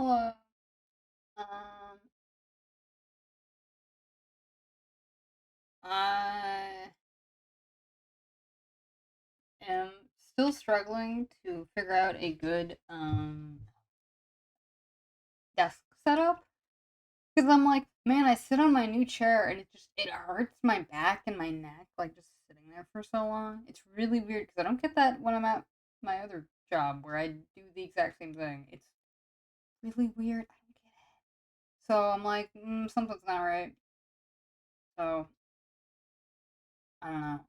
Hello. Um, I am still struggling to figure out a good desk setup because I'm like, man, I sit on my new chair and it hurts my back and my neck like just sitting there for so long. It's really weird because I don't get that when I'm at my other job where I do the exact same thing. It's really weird. I don't get it. So I'm like, something's not right. So I don't know.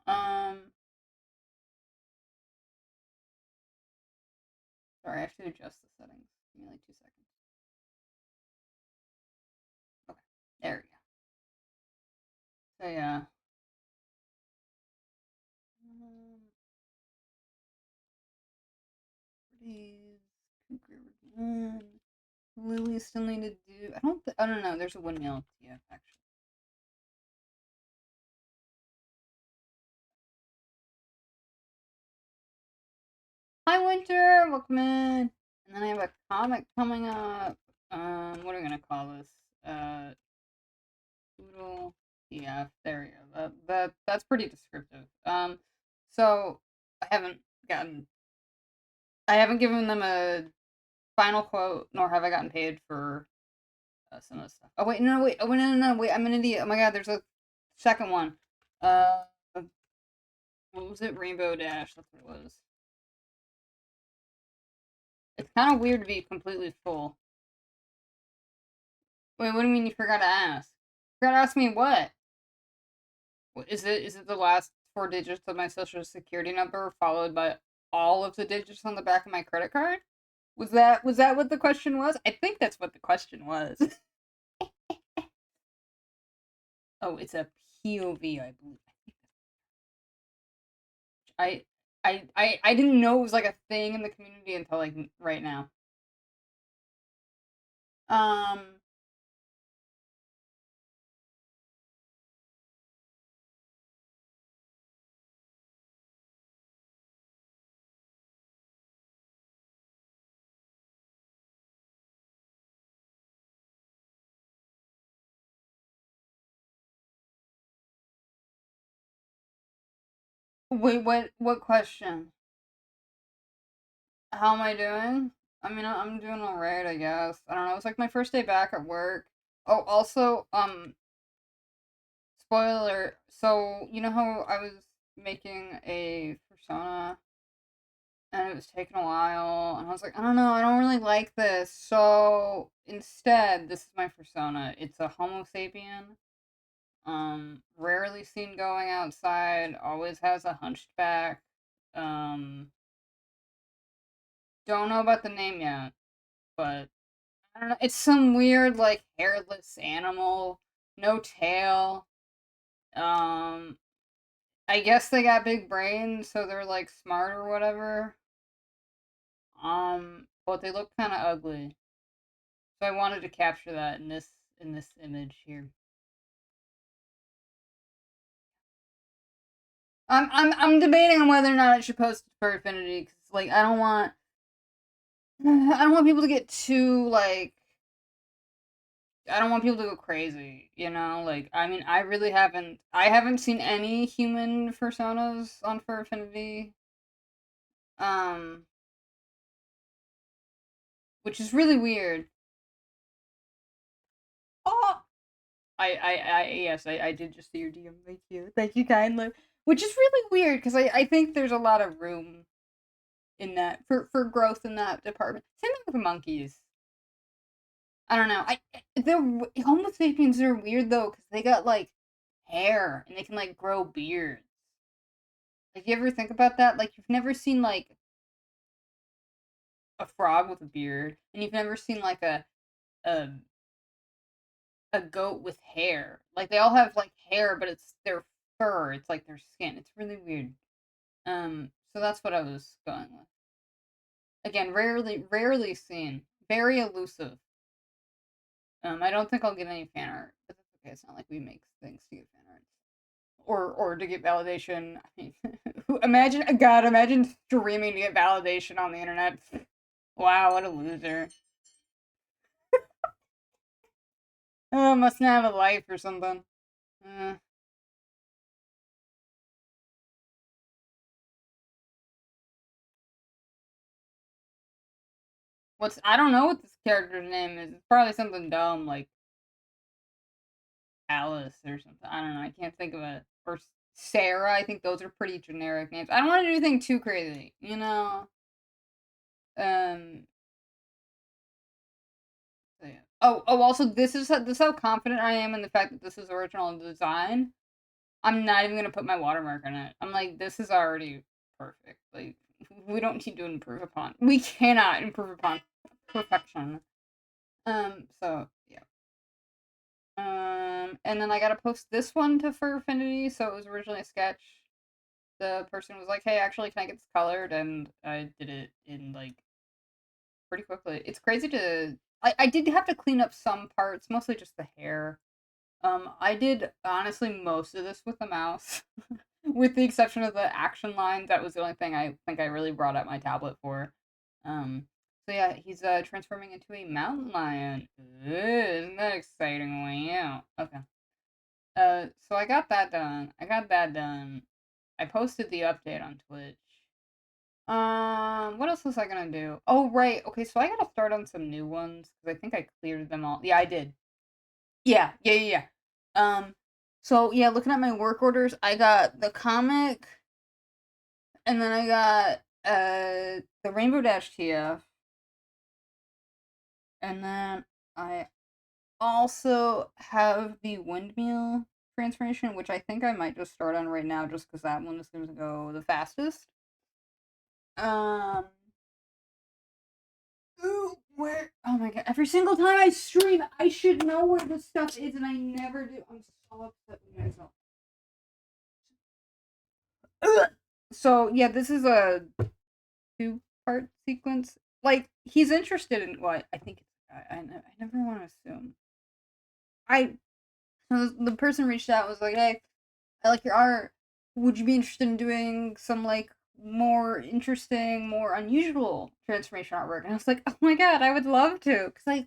Sorry, I have to adjust the settings. Give me like 2 seconds. Okay, there we go. So yeah, um, Pretties, Cougar again. Lily still need to do. I don't know. There's a windmill TF actually. Hi Winter, welcome in. And then I have a comic coming up. What are we gonna call this? Poodle TF. There we go. That's pretty descriptive. So I haven't gotten. I haven't given them a final quote, nor have I gotten paid for some of the stuff. Oh wait, no, wait, oh wait, no, wait, I'm an idiot. Oh my god, there's a second one. Uh, what was it? Rainbow Dash. That's what it was. It's kind of weird to be completely full. Wait, what do you mean you forgot to ask? You forgot to ask me what? Is it? Is it the last four digits of my social security number followed by all of the digits on the back of my credit card? Was that what the question was? I think that's what the question was. Oh, it's a POV, I believe. I I didn't know it was like a thing in the community until like right now. Um, wait, what question? How am I doing? I mean, I'm doing all right, I guess. I don't know. It's like my first day back at work. Oh, also, spoiler. So you know how I was making a persona and it was taking a while, and I was like, I don't know, I don't really like this. So instead, this is my persona. It's a Homo sapien. Rarely seen going outside, always has a hunchback. Um, don't know about the name yet, but I don't know. It's some weird, like, hairless animal, no tail. Um, I guess they got big brains, so they're like smart or whatever. But they look kind of ugly, so I wanted to capture that in this image here. I'm debating on whether or not I should post it for Affinity because like I don't want people to get too like I don't want people to go crazy, you know? Like I mean I haven't seen any human personas on Fur Affinity. Um which is really weird. Oh yes, I did just see your DM. Thank you. Thank you kindly. Which is really weird because I think there's a lot of room in that for growth in that department. Same thing with the monkeys. I don't know. The Homo sapiens are weird though because they got like hair and they can like grow beards. Like you ever think about that? Like you've never seen like a frog with a beard, and you've never seen like a a goat with hair. Like they all have like hair, but it's their fur. It's like their skin. It's really weird. So that's what I was going with. Again, rarely seen. Very elusive. I don't think I'll get any fan art, but that's okay. It's not like we make things to get fan art or to get validation. I mean, imagine streaming to get validation on the internet. Wow, what a loser. Oh, must not have a life or something. Uh, I don't know what this character's name is. It's probably something dumb like Alice or something. I don't know. I can't think of it. Or Sarah. I think those are pretty generic names. I don't want to do anything too crazy, you know. Um. So yeah. Oh. Also, this is how confident I am in the fact that this is original design. I'm not even gonna put my watermark on it. I'm like, this is already perfect. Like, we don't need to improve upon. We cannot improve upon perfection. So yeah. And then I gotta post this one to Fur Affinity. So it was originally a sketch. The person was like, "Hey, actually, can I get this colored?" And I did it in like pretty quickly. It's crazy to. I did have to clean up some parts, mostly just the hair. I did honestly most of this with the mouse, with the exception of the action lines. That was the only thing I think I really brought up my tablet for. Um, so yeah, he's transforming into a mountain lion. Ooh, isn't that exciting? Wow. Okay. So I got that done. I posted the update on Twitch. What else was I gonna do? Oh, right. Okay, so I gotta start on some new ones because I think I cleared them all. Yeah, I did. Yeah. So yeah, looking at my work orders, I got the comic, and then I got the Rainbow Dash TF, and then I also have the Windmill transformation, which I think I might just start on right now, just because that one is going to go the fastest. Um, ooh, where? Oh my god! Every single time I stream, I should know where this stuff is, and I never do. I'm so upset with myself. Ugh. So yeah, this is a two-part sequence. Like he's interested in what I think. I never want to assume. I so the person reached out was like, "Hey, I like your art. Would you be interested in doing some like more interesting, more unusual transformation artwork?" And I was like, "Oh my god, I would love to!" Because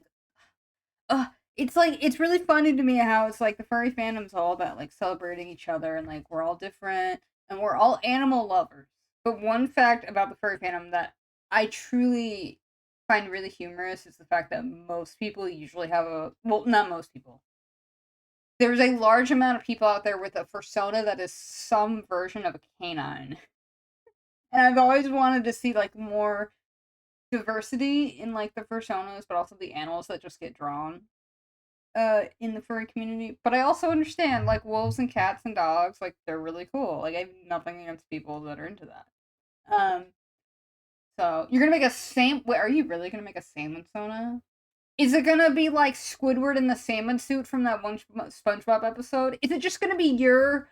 it's like it's really funny to me how it's like the furry fandom's all about like celebrating each other and like we're all different and we're all animal lovers. But one fact about the furry fandom that I truly find really humorous is the fact that most people usually have a well, not most people. There's a large amount of people out there with a persona that is some version of a canine. And I've always wanted to see like more diversity in like the personas, but also the animals that just get drawn in the furry community. But I also understand like wolves and cats and dogs, like they're really cool. Like I have nothing against people that are into that. Um so you're gonna make a same wait, are you really gonna make a salmon sona? Is it gonna be like Squidward in the salmon suit from that one SpongeBob episode? Is it just gonna be your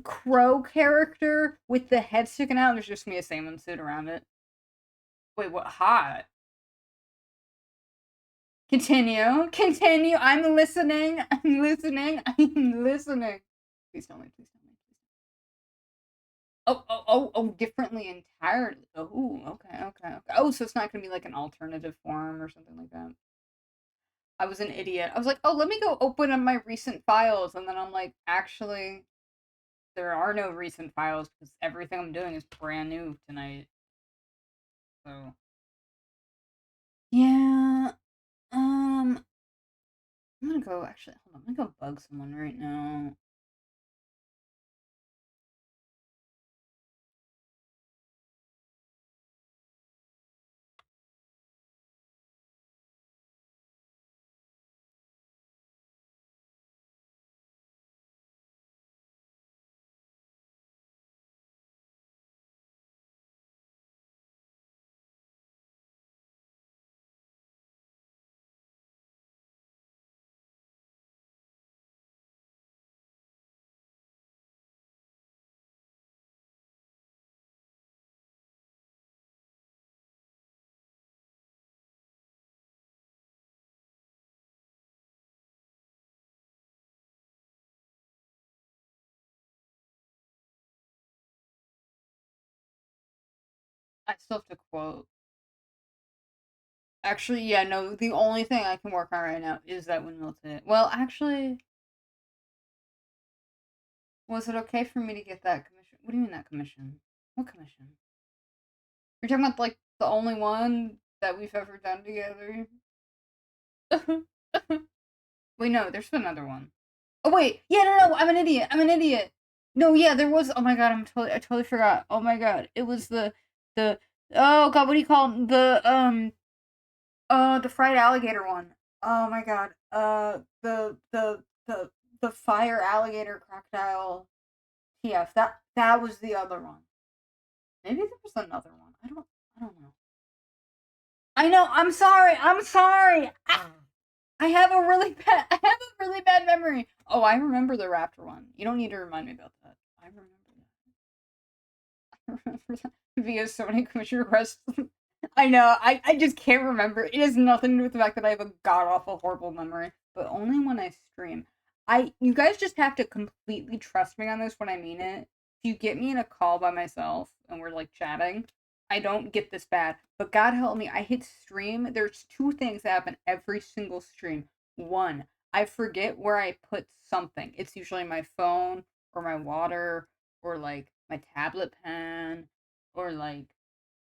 crow character with the head sticking out and there's just gonna be a salmon suit around it? Wait, what? Hot. Continue. I'm listening. I'm listening. I'm listening. Please tell me. Please tell me. Differently entirely. Oh, okay. Oh, so it's not gonna be like an alternative form or something like that. I was an idiot. I was like, oh, let me go open up my recent files, and then I'm like, actually, there are no recent files because everything I'm doing is brand new tonight. So yeah, I'm gonna go. Actually, hold on. I'm gonna go bug someone right now. I still have to quote. Actually, yeah, no, the only thing I can work on right now is that windmill tip. Well, actually, was it okay for me to get that commission? What do you mean that commission? What commission? You're talking about, like, the only one that we've ever done together? Wait, no, there's been another one. Oh, wait, yeah, no, I'm an idiot, No, yeah, there was, oh my god, I totally forgot. Oh my god, it was the, oh god, what do you call it? The fried alligator one. Oh my god. The fire alligator crocodile TF. That was the other one. Maybe there was another one. I don't know. I know. I'm sorry. I'm sorry. I have a really bad memory. Oh, I remember the raptor one. You don't need to remind me about that. I remember that. I remember that. Via so many commission requests. I know. I just can't remember. It has nothing to do with the fact that I have a god awful horrible memory, but only when I stream. You guys just have to completely trust me on this when I mean it. If you get me in a call by myself and we're like chatting, I don't get this bad. But God help me, I hit stream. There's two things that happen every single stream. One, I forget where I put something. It's usually my phone or my water or like my tablet pen or like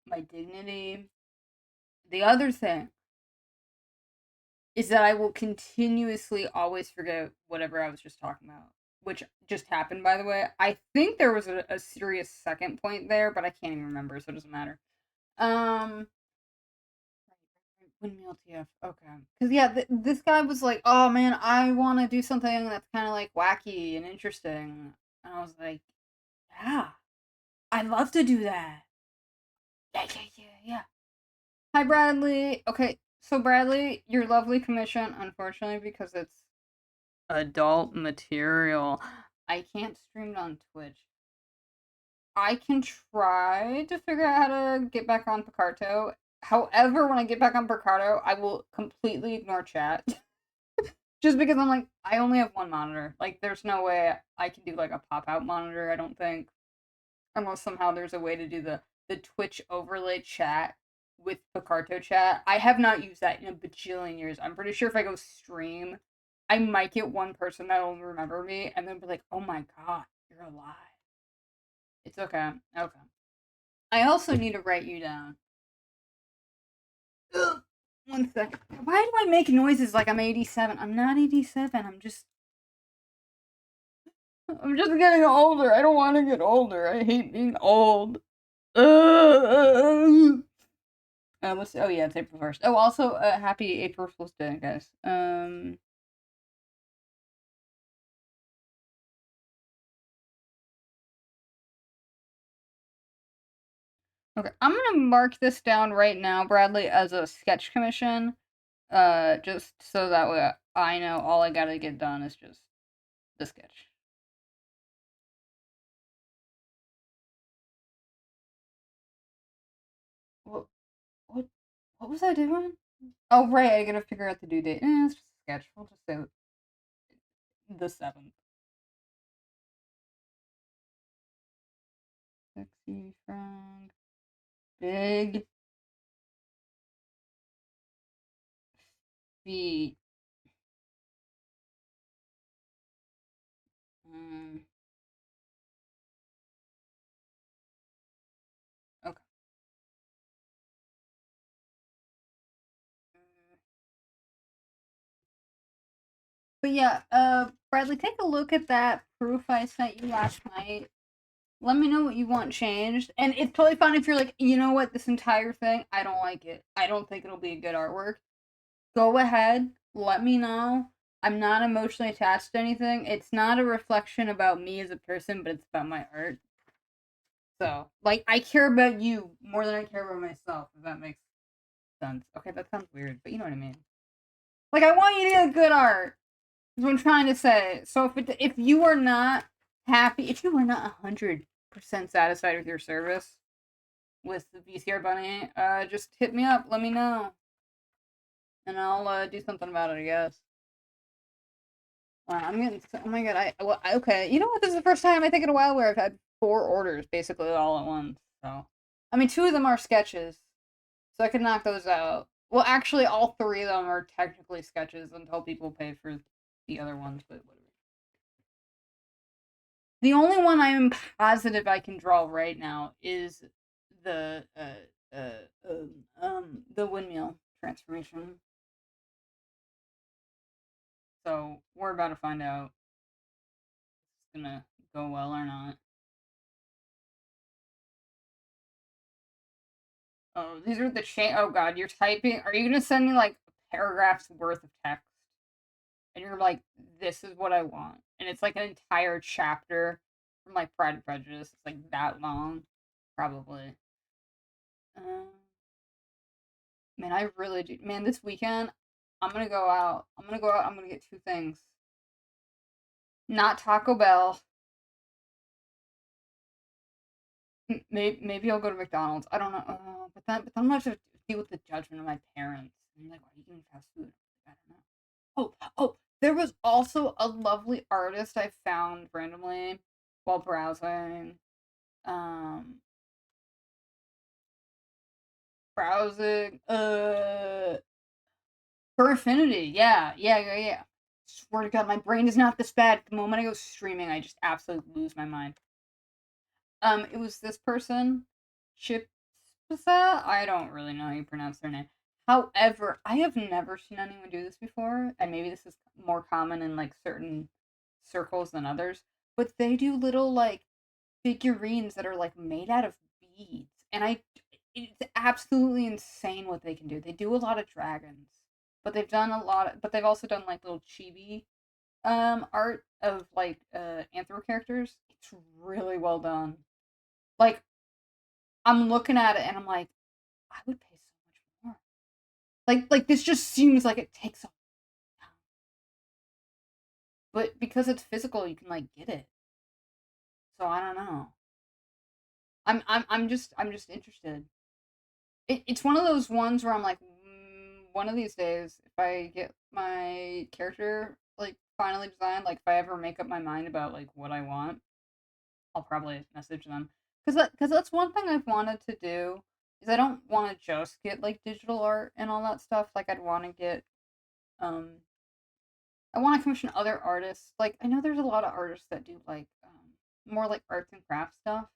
my dignity. The other thing is that I will continuously always forget whatever I was just talking about, which just happened, by the way. I think there was a serious second point there, but I can't even remember, so it doesn't matter. Um, Windmill TF. Okay, because yeah, this guy was like, "Oh man, I want to do something that's kind of like wacky and interesting," and I was like, "Yeah, I'd love to do that." Yeah. Hi, Bradley. Okay, so Bradley, your lovely commission, unfortunately, because it's adult material, I can't stream it on Twitch. I can try to figure out how to get back on Picarto. However, when I get back on Picarto, I will completely ignore chat. Just because I'm like, I only have one monitor. Like, there's no way I can do like a pop out monitor, I don't think. Unless somehow there's a way to do the Twitch overlay chat with Picarto chat. I have not used that in a bajillion years. I'm pretty sure if I go stream, I might get one person that will remember me and then be like, oh my god, you're alive. It's okay. Okay. I also need to write you down. Ugh. 1 second. Why do I make noises like I'm 87? I'm not 87. I'm just getting older. I don't want to get older. I hate being old. Oh yeah, it's April 1st. Oh, also, happy April Fool's Day, guys. Okay, I'm gonna mark this down right now, Bradley, as a sketch commission. Just so that way I know all I gotta get done is just the sketch. What, what, what was I doing? Oh, right, I gotta figure out the due date. It's just a sketch. We'll just say the 7th. Sexy frog. Big feet. Um, okay. But yeah, Bradley, take a look at that proof I sent you last night. Let me know what you want changed. And it's totally fine if you're like, you know what, this entire thing, I don't like it. I don't think it'll be a good artwork. Go ahead, let me know. I'm not emotionally attached to anything. It's not a reflection about me as a person, but it's about my art. So, like, I care about you more than I care about myself, if that makes sense. Okay, that sounds weird, but you know what I mean. Like, I want you to get good art. Is what I'm trying to say. So if you are not happy, if you are not 100% satisfied with your service with the VCR Bunny, just hit me up. Let me know, and I'll do something about it. I guess. I'm getting. Oh my god! Okay. You know what? This is the first time I think in a while where I've had 4 orders basically all at once. So, I mean, 2 of them are sketches, so I could knock those out. Well, actually, all three of them are technically sketches until people pay for the other ones, but whatever. The only one I'm positive I can draw right now is the the windmill transformation. So we're about to find out if it's gonna go well or not. Oh, these are the chain. Oh god, you're typing. Are you gonna send me like a paragraph's worth of text? And you're like, this is what I want, and it's like an entire chapter from like Pride and Prejudice. It's like that long, probably. Um, Man, I really do. Man, this weekend, I'm gonna go out. I'm gonna go out. I'm gonna get two things. Not Taco Bell. Maybe I'll go to McDonald's. I don't know. But then I'm gonna have to deal with the judgment of my parents. I'm like, why are you eating fast food? I don't know. Oh, there was also a lovely artist I found randomly while browsing. Um, browsing. For Affinity, yeah. Swear to God, my brain is not this bad. The moment I go streaming, I just absolutely lose my mind. It was this person, Chipsa. I don't really know how you pronounce their name. However, I have never seen anyone do this before, and maybe this is more common in like certain circles than others. But they do little like figurines that are like made out of beads, and it's absolutely insane what they can do. They do a lot of dragons, but but they've also done like little chibi art of like anthro characters. It's really well done. Like I'm looking at it and I'm like, I would pay so much more. Like this just seems like it takes a time. But because it's physical, you can like get it. So I don't know. I'm just interested. It's one of those ones where I'm like, one of these days, if I get my character like finally designed, like if I ever make up my mind about like what I want, I'll probably message them because that's one thing I've wanted to do is I don't want to just get like digital art and all that stuff. Like I'd want to get um I want to commission other artists. Like I know there's a lot of artists that do like more like arts and crafts stuff.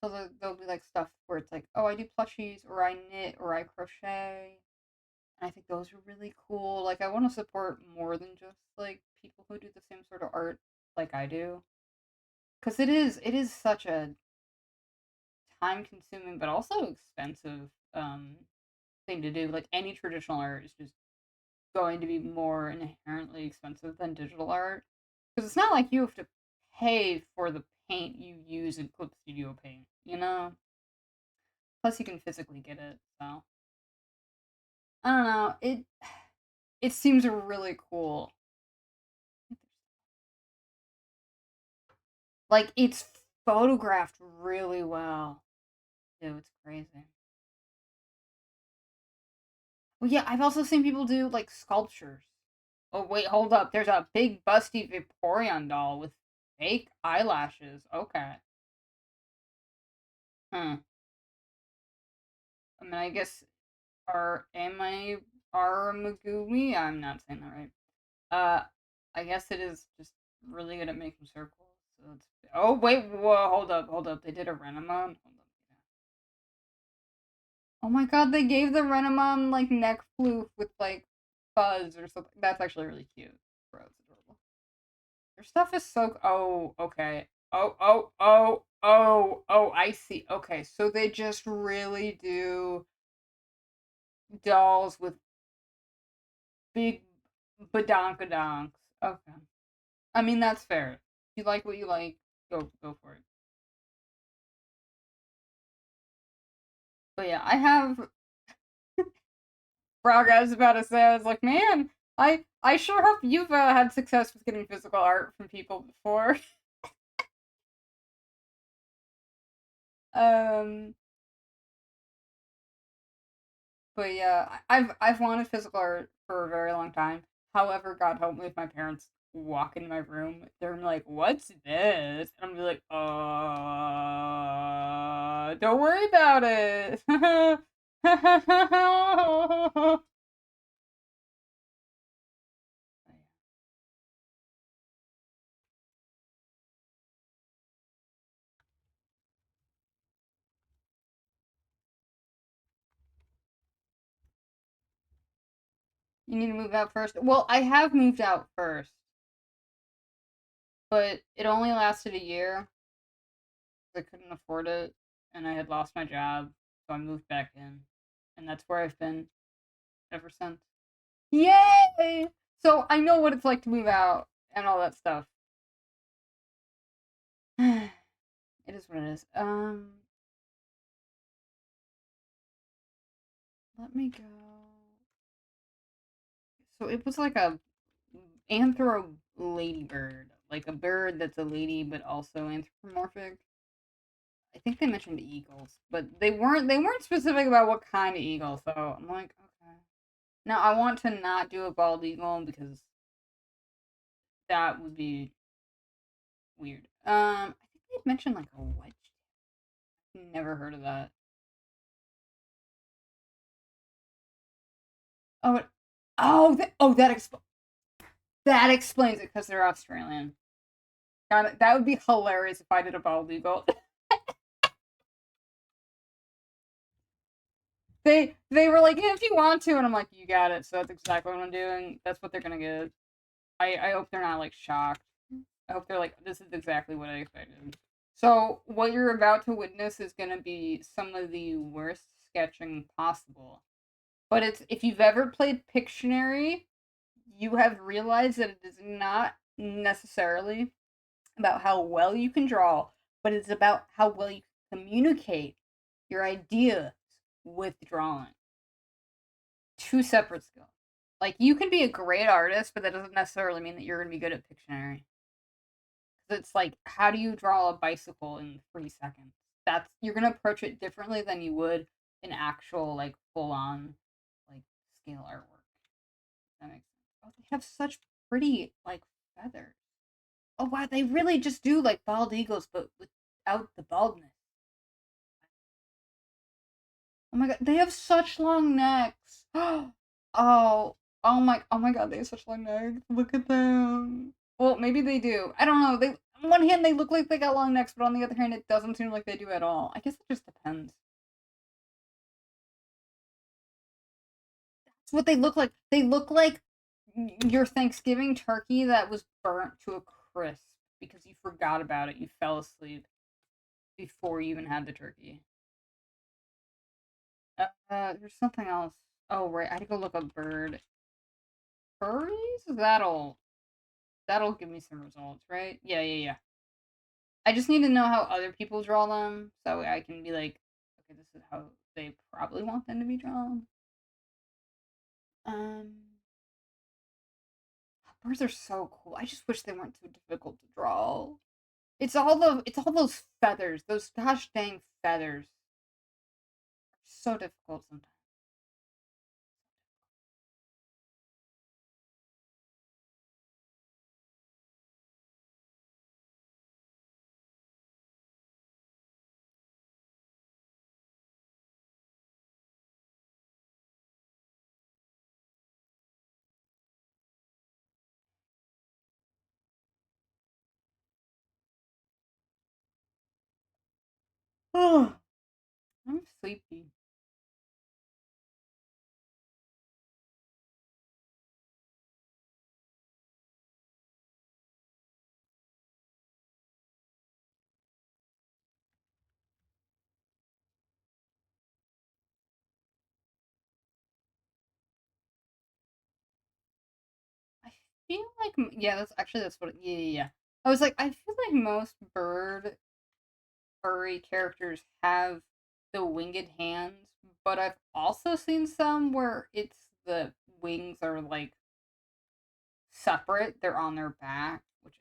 So there'll be like stuff where it's like, oh, I do plushies or I knit or I crochet. And I think those are really cool. Like I want to support more than just like people who do the same sort of art like I do. Cuz it is such a time consuming but also expensive thing to do. Like any traditional art is just going to be more inherently expensive than digital art. Cuz it's not like you have to pay for the paint you use in Clip Studio Paint, you know? Plus you can physically get it. So, I don't know. It seems really cool. Like it's photographed really well. Dude, it's crazy. Well, yeah, I've also seen people do like sculptures. Oh wait, hold up. There's a big busty Vaporeon doll with fake eyelashes. Okay. Hmm. I mean, I guess Aramagumi. I'm not saying that right. Uh, I guess it is just really good at making circles. So it's. Oh wait, whoa, hold up. They did a Renamon. Hold up. Oh my god, they gave the Renamon like neck floof with like fuzz or something. That's actually really cute. Bro, it's adorable. Their stuff is so. Oh, okay. Oh, I see. Okay, so they just really do dolls with big badonkadonks. Okay. I mean, that's fair. If you like what you like, go for it. But yeah, I have Frog, I was about to say, I was like, man, I sure hope you've had success with getting physical art from people before. um, but yeah, I've wanted physical art for a very long time. However, God help me if my parents walk into my room, they're like, "What's this?" And I'm be like, don't worry about it." You need to move out first. Well, I have moved out first, but it only lasted a year. I couldn't afford it, and I had lost my job, so I moved back in, and that's where I've been ever since. Yay! So I know what it's like to move out and all that stuff. It is what it is. Let me go. So it was like a anthro ladybird, like a bird that's a lady but also anthropomorphic. I think they mentioned eagles, but they weren't specific about what kind of eagle. So I'm like, okay. Now I want to not do a bald eagle because that would be weird. I think they mentioned like a wedge. Never heard of that. Oh, that explains it because they're Australian. God, that would be hilarious if I did a bald eagle. They were like, yeah, if you want to, and I'm like, you got it. So that's exactly what I'm doing. That's what they're gonna get. I hope they're not like shocked. I hope they're like, this is exactly what I expected. So what you're about to witness is gonna be some of the worst sketching possible. But it's if you've ever played Pictionary, you have realized that it is not necessarily about how well you can draw, but it's about how well you can communicate your ideas with drawing. Two separate skills. Like you can be a great artist, but that doesn't necessarily mean that you're gonna be good at Pictionary. It's like, how do you draw a bicycle in 3 seconds? That's you're gonna approach it differently than you would an actual like full on like scale artwork. That makes sense. Oh, they have such pretty like feathers. Oh wow, they really just do like bald eagles, but without the baldness. Oh my god, they have such long necks. Oh, oh my god, they have such long necks. Look at them. Well, maybe they do. I don't know. They on one hand they look like they got long necks, but on the other hand it doesn't seem like they do at all. I guess it just depends. That's what they look like. They look like your Thanksgiving turkey that was burnt to a crisp because you forgot about it. You fell asleep before you even had the turkey. There's something else. Oh right, I had to go look up bird furries. That'll give me some results, right? Yeah, yeah, yeah. I just need to know how other people draw them, so I can be like, okay, this is how they probably want them to be drawn. Um, birds are so cool. I just wish they weren't too difficult to draw. It's all those feathers, those gosh dang feathers. So difficult sometimes. Oh, I'm sleepy. I feel like yeah, that's what yeah, yeah, yeah. I was like, I feel like most bird furry characters have the winged hands, but I've also seen some where it's the wings are like separate. They're on their back, which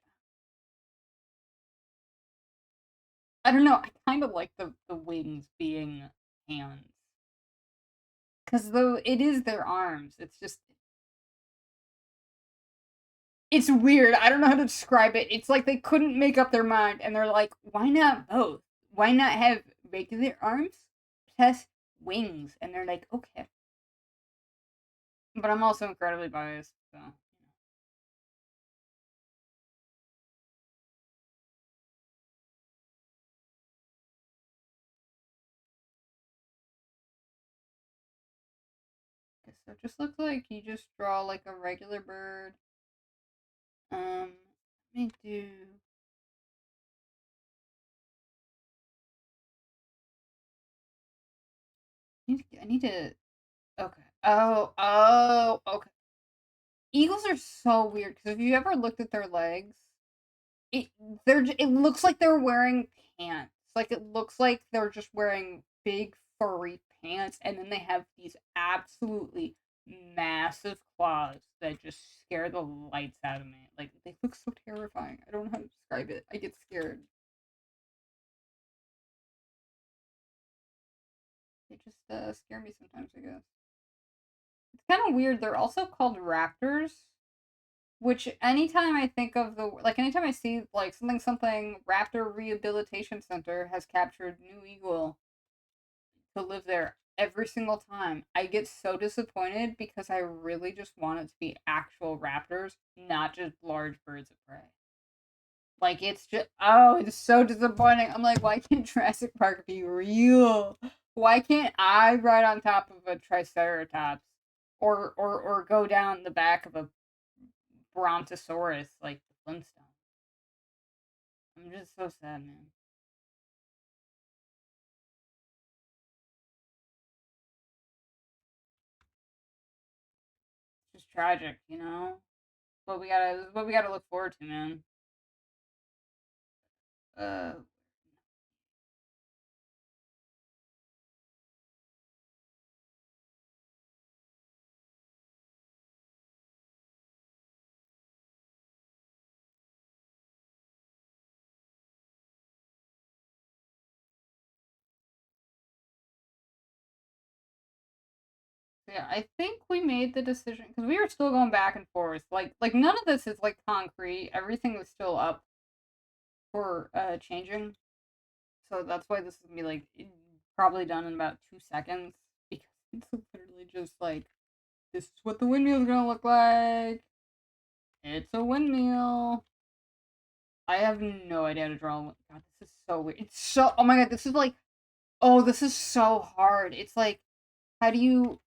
I don't know. I kind of like the wings being hands because though it is their arms, it's weird. I don't know how to describe it. It's like they couldn't make up their mind, and they're like, why not both? Why not have regular arms plus wings, and they're like, okay. But I'm also incredibly biased, so. Okay, so it just looks like you just draw like a regular bird. Let me do. I need to. Okay. Oh, okay. Eagles are so weird because if you ever looked at their legs, it it looks like they're wearing pants. Like it looks like they're just wearing big furry pants, and then they have these absolutely massive claws that just scare the lights out of me. Like they look so terrifying. I don't know how to describe it. I get scared. They just scare me sometimes, I guess. It's kind of weird. They're also called raptors, which anytime I think of anytime I see like something Raptor Rehabilitation Center has captured new eagle to live there every single time, I get so disappointed because I really just want it to be actual raptors, not just large birds of prey. Like it's just it's so disappointing. I'm like, why can't Jurassic Park be real? Why can't I ride on top of a Triceratops or go down the back of a Brontosaurus like the Flintstones? I'm just so sad, man. It's just tragic, you know. What we gotta look forward to, man. Uh, yeah, I think we made the decision because we were still going back and forth. Like none of this is like concrete. Everything was still up for changing. So that's why this is gonna be like probably done in about 2 seconds because it's literally just like this is what the windmill is gonna look like. It's a windmill. I have no idea how to draw one. God, this is so weird. It's so oh my god, this is like this is so hard. It's like how do you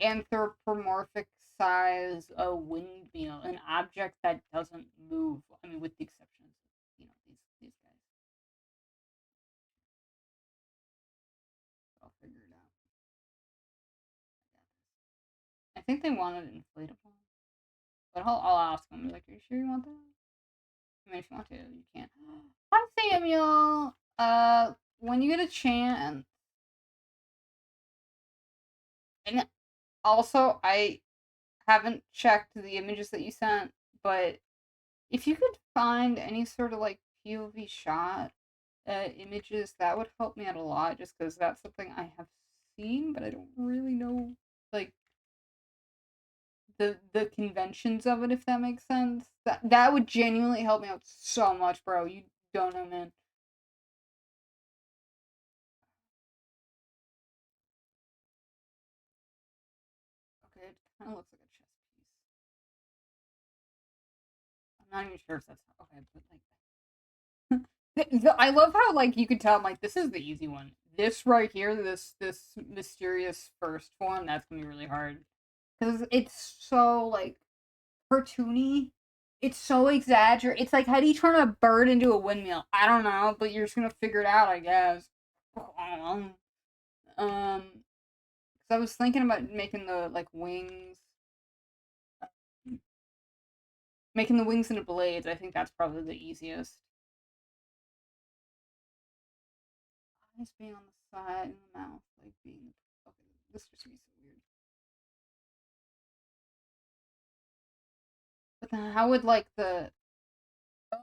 anthropomorphic size a windmill, an object that doesn't move? I mean, with the exception of these guys. I'll figure it out. I think they wanted inflatable. But I'll ask them. Like, are you sure you want that? I mean, if you want to, you can. Hi, Samuel. When you get a chance, and also I haven't checked the images that you sent, but if you could find any sort of like POV shot images, that would help me out a lot. Just because that's something I have seen, but I don't really know like the conventions of it, if that makes sense. That would genuinely help me out so much, bro. You don't know, man. Okay, it kind of looks like a chess piece. I'm not even sure if that's okay, but like, I love how like you could tell. I'm like, this is the easy one. This right here, this mysterious first one, that's gonna be really hard because it's so like cartoony. It's so exaggerated. It's like how do you turn a bird into a windmill? I don't know, but you're just gonna figure it out, I guess. Um, because I was thinking about making the like wings, making the wings into blades. I think that's probably the easiest. Eyes being on the side and the mouth like being. Okay, this just be so weird. But then how would like the?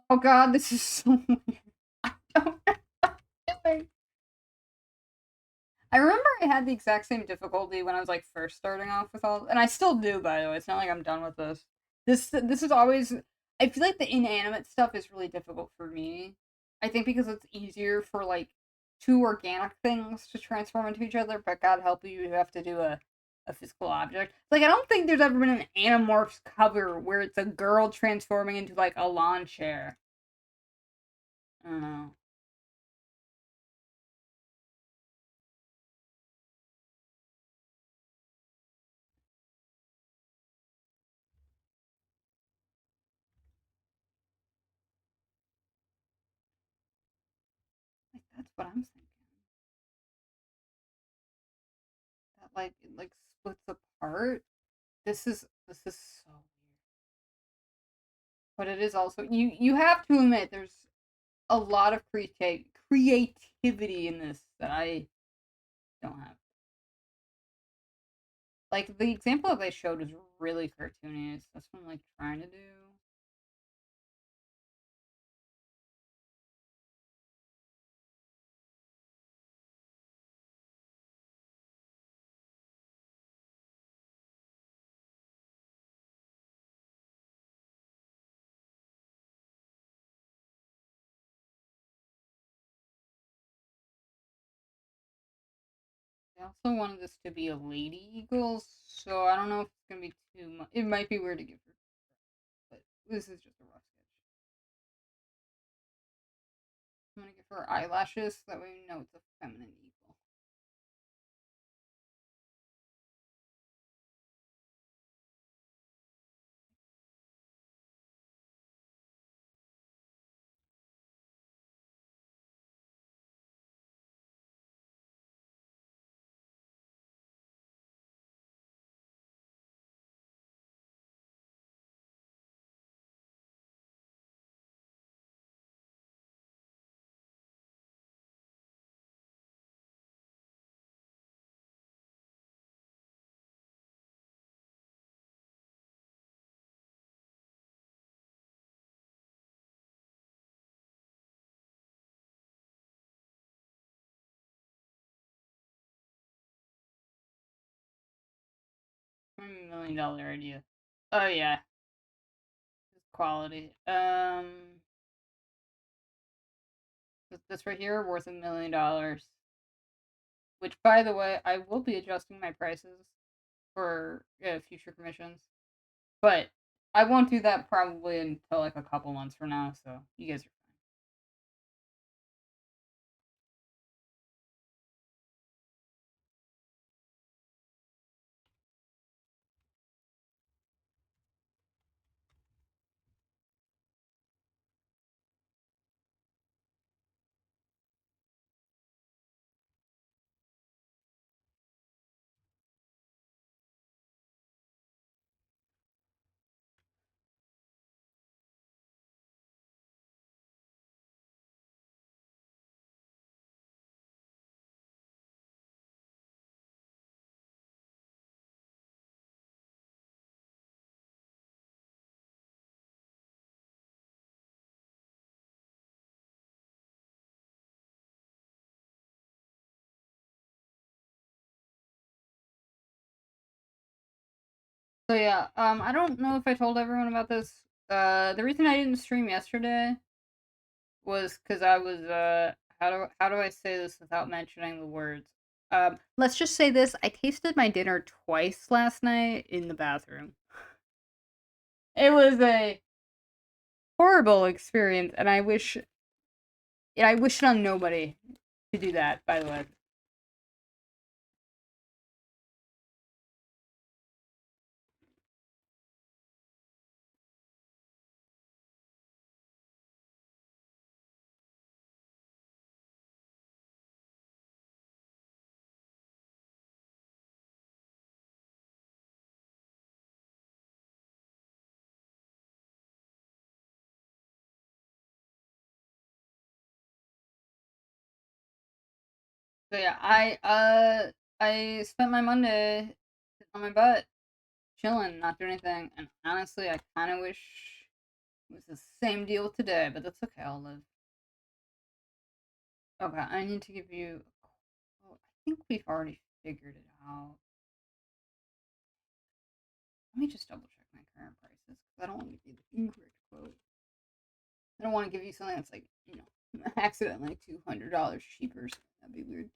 Oh god, this is so weird. I don't know what I'm doing. I remember I had the exact same difficulty when I was like first starting off with all, and I still do, by the way. It's not like I'm done with this. This is always. I feel like the inanimate stuff is really difficult for me. I think because it's easier for like two organic things to transform into each other, but God help you, you have to do a physical object. Like, I don't think there's ever been an Animorphs cover where it's a girl transforming into, like, a lawn chair. I don't know. Like, that's what I'm thinking. That, like, it, like, splits apart. This is so weird. But it is also, you have to admit, there's a lot of creativity in this that I don't have. Like, the example that they showed was really cartoony. That's what I'm, like, trying to do. I also wanted this to be a lady eagle, so I don't know if it's gonna be too much. It might be weird to give her, but this is just a rough sketch. I'm gonna give her eyelashes so that way we know it's a feminine eagle. $1 million idea. Oh yeah, it's quality. This right here worth $1 million. Which, by the way, I will be adjusting my prices for future commissions, but I won't do that probably until like a couple months from now. So you guys are fine. So yeah, I don't know if I told everyone about this. The reason I didn't stream yesterday was because I was how do I say this without mentioning the words? Let's just say this: I tasted my dinner twice last night in the bathroom. It was a horrible experience, and I wish it on nobody to do that. By the way. So yeah, I spent my Monday sitting on my butt, chilling, not doing anything, and honestly, I kind of wish it was the same deal today, but that's okay. I'll live. Okay, I need to give you. Oh, I think we've already figured it out. Let me just double check my current prices because I don't want to give you the incorrect quote. I don't want to give you something that's like Accidentally $200 cheaper. So that'd be weird.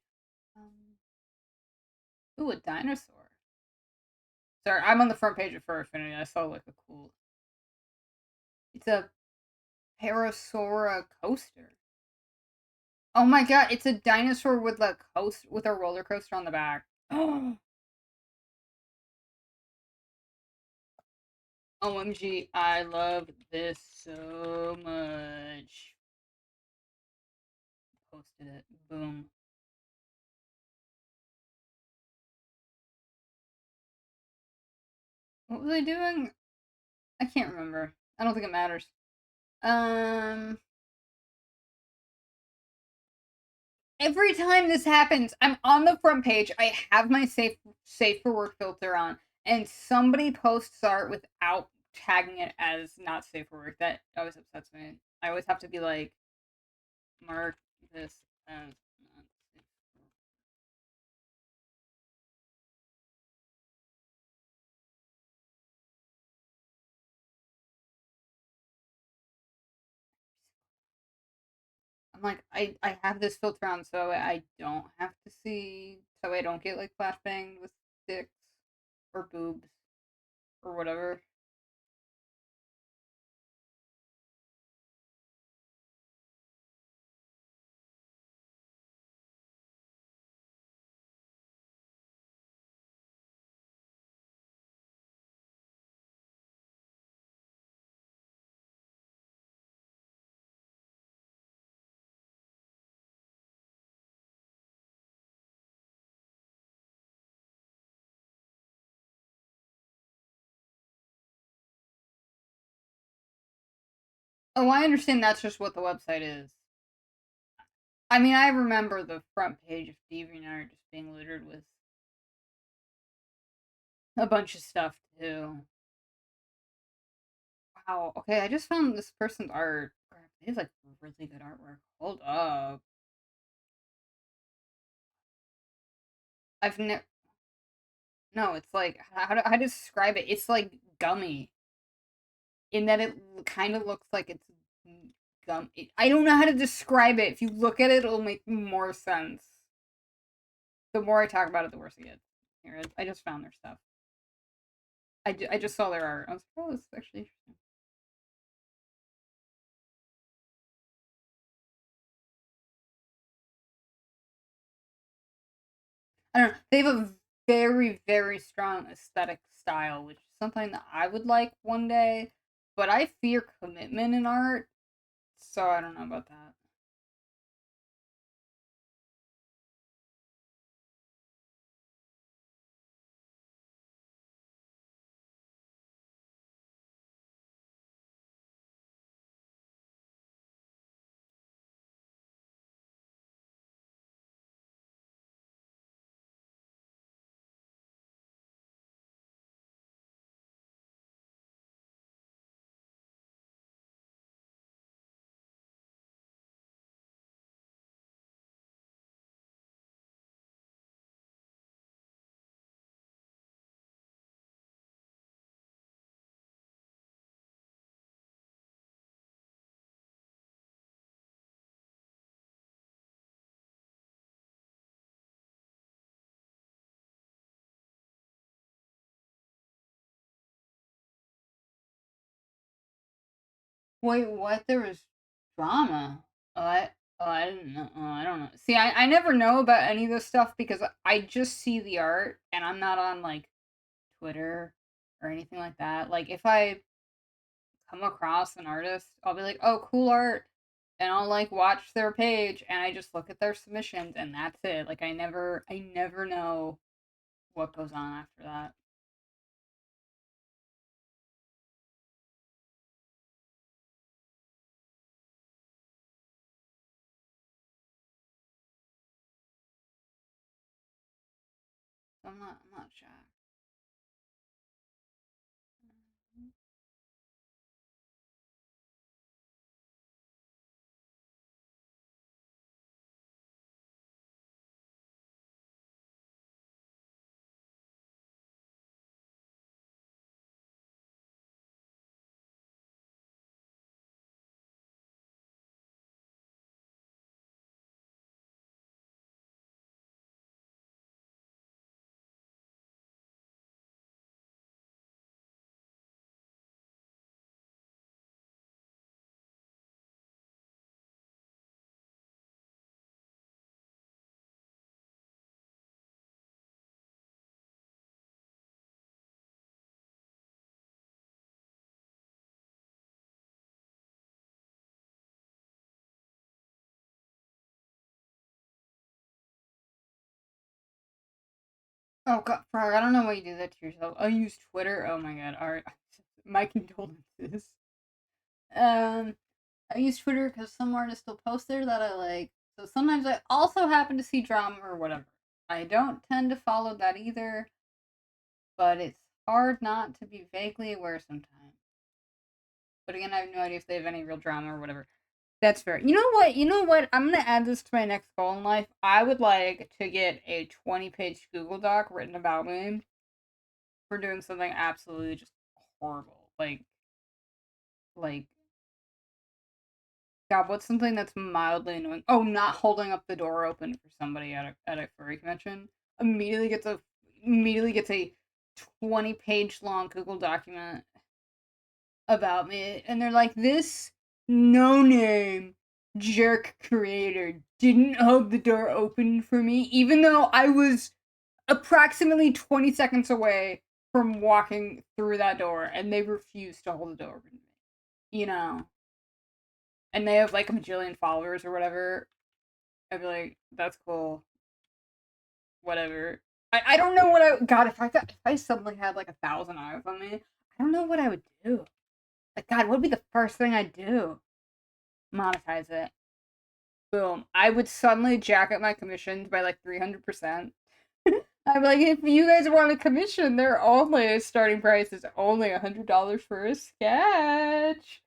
Ooh, a dinosaur. Sorry, I'm on the front page of Fur Affinity. I saw like a cool. It's a Parasaura coaster. Oh my god, it's a dinosaur with a roller coaster on the back. Oh, OMG, I love this so much. Posted it. Boom. What was I doing? I can't remember. I don't think it matters. Um every time this happens, I'm on the front page. I have my safe for work filter on, and somebody posts art without tagging it as not safe for work. That always upsets me. I always have to be like, mark this as not safe for work. I'm like, I have this filter on so I don't have to see, so I don't get like flashbanged with dicks or boobs or whatever. Oh, I understand that's just what the website is. I mean, I remember the front page of DeviantArt just being littered with a bunch of stuff too. Wow. Okay, I just found this person's art. They have like really good artwork. Hold up. I've never. No, it's like how to describe it? It's like gummy in that it kind of looks like it's gum. I don't know how to describe it. If you look at it, it'll make more sense. The more I talk about it, the worse it gets. Here, I just found their stuff. I just saw their art. I was like, oh, this is actually interesting. I don't know. They have a very, very strong aesthetic style, which is something that I would like one day. But I fear commitment in art, so I don't know about that. Wait, what? There was drama. I didn't know. Oh, I don't know. See, I never know about any of this stuff because I just see the art and I'm not on like Twitter or anything like that. Like if I come across an artist, I'll be like, "Oh, cool art." And I'll like watch their page and I just look at their submissions and that's it. Like I never know what goes on after that. So I'm not sure. Oh god, Frog, I don't know why you do that to yourself. I use Twitter. Oh my god. Alright. My condolences. Um, I use Twitter because some artists will post there that I like. So sometimes I also happen to see drama or whatever. I don't tend to follow that either, but it's hard not to be vaguely aware sometimes. But again, I have no idea if they have any real drama or whatever. That's fair. You know what? You know what? I'm gonna add this to my next goal in life. I would like to get a 20-page Google Doc written about me for doing something absolutely just horrible. Like, God, what's something that's mildly annoying? Oh, not holding up the door open for somebody at a furry convention. Immediately gets a 20-page long Google document about me, and they're like, this no name jerk creator didn't hold the door open for me, even though I was approximately 20 seconds away from walking through that door, and they refused to hold the door open. You know, and they have like a bajillion followers or whatever. I'd be like, that's cool, whatever. I don't know what I God if I suddenly had like 1,000 eyes on me, I don't know what I would do. Like God, what would be the first thing I'd do? Monetize it. Boom. I would suddenly jack up my commissions by like 300%. I'm like, if you guys want a commission, their only starting price is only $100 for a sketch.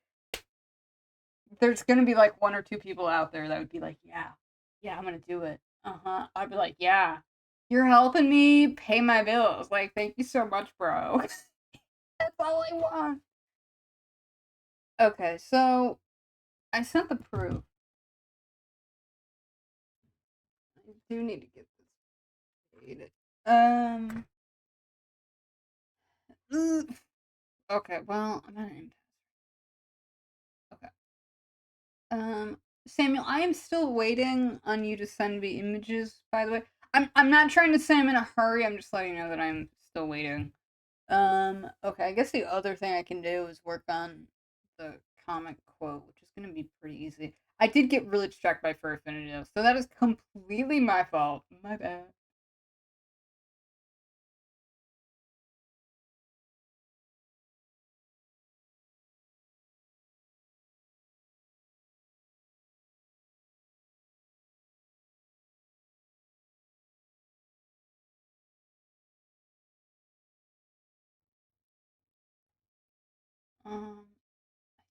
There's gonna be like one or two people out there that would be like, yeah, I'm gonna do it. Uh-huh. I'd be like, yeah, you're helping me pay my bills. Like, thank you so much, bro. That's all I want. Okay, so I sent the proof. I do need to get this paid. Um. Okay, well, I'm not in. Okay. Um, Samuel, I am still waiting on you to send me images, by the way. I'm not trying to say I'm in a hurry, I'm just letting you know that I'm still waiting. Okay, I guess the other thing I can do is work on the comic quote, which is gonna be pretty easy. I did get really distracted by Fur Affinity though, so that is completely my fault. My bad. Um,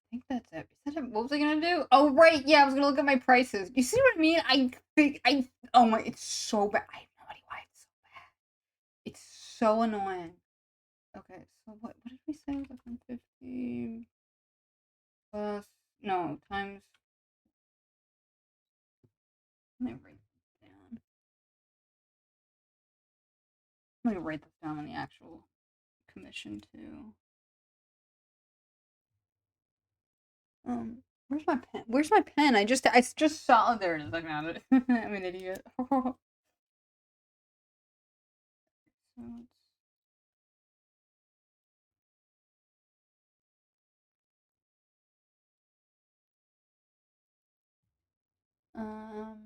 I think that's it. Is that it? What was I gonna do? Oh right, yeah, I was gonna look at my prices. You see what I mean? Oh my, it's so bad. I have no idea why it's so bad. It's so annoying. Okay, so what did we say? It was 150 plus no times. Let me write this down. Let me write this down on the actual commission too. Where's my pen? Where's my pen? I just saw there it is. I found it. I'm an idiot. So it's, um.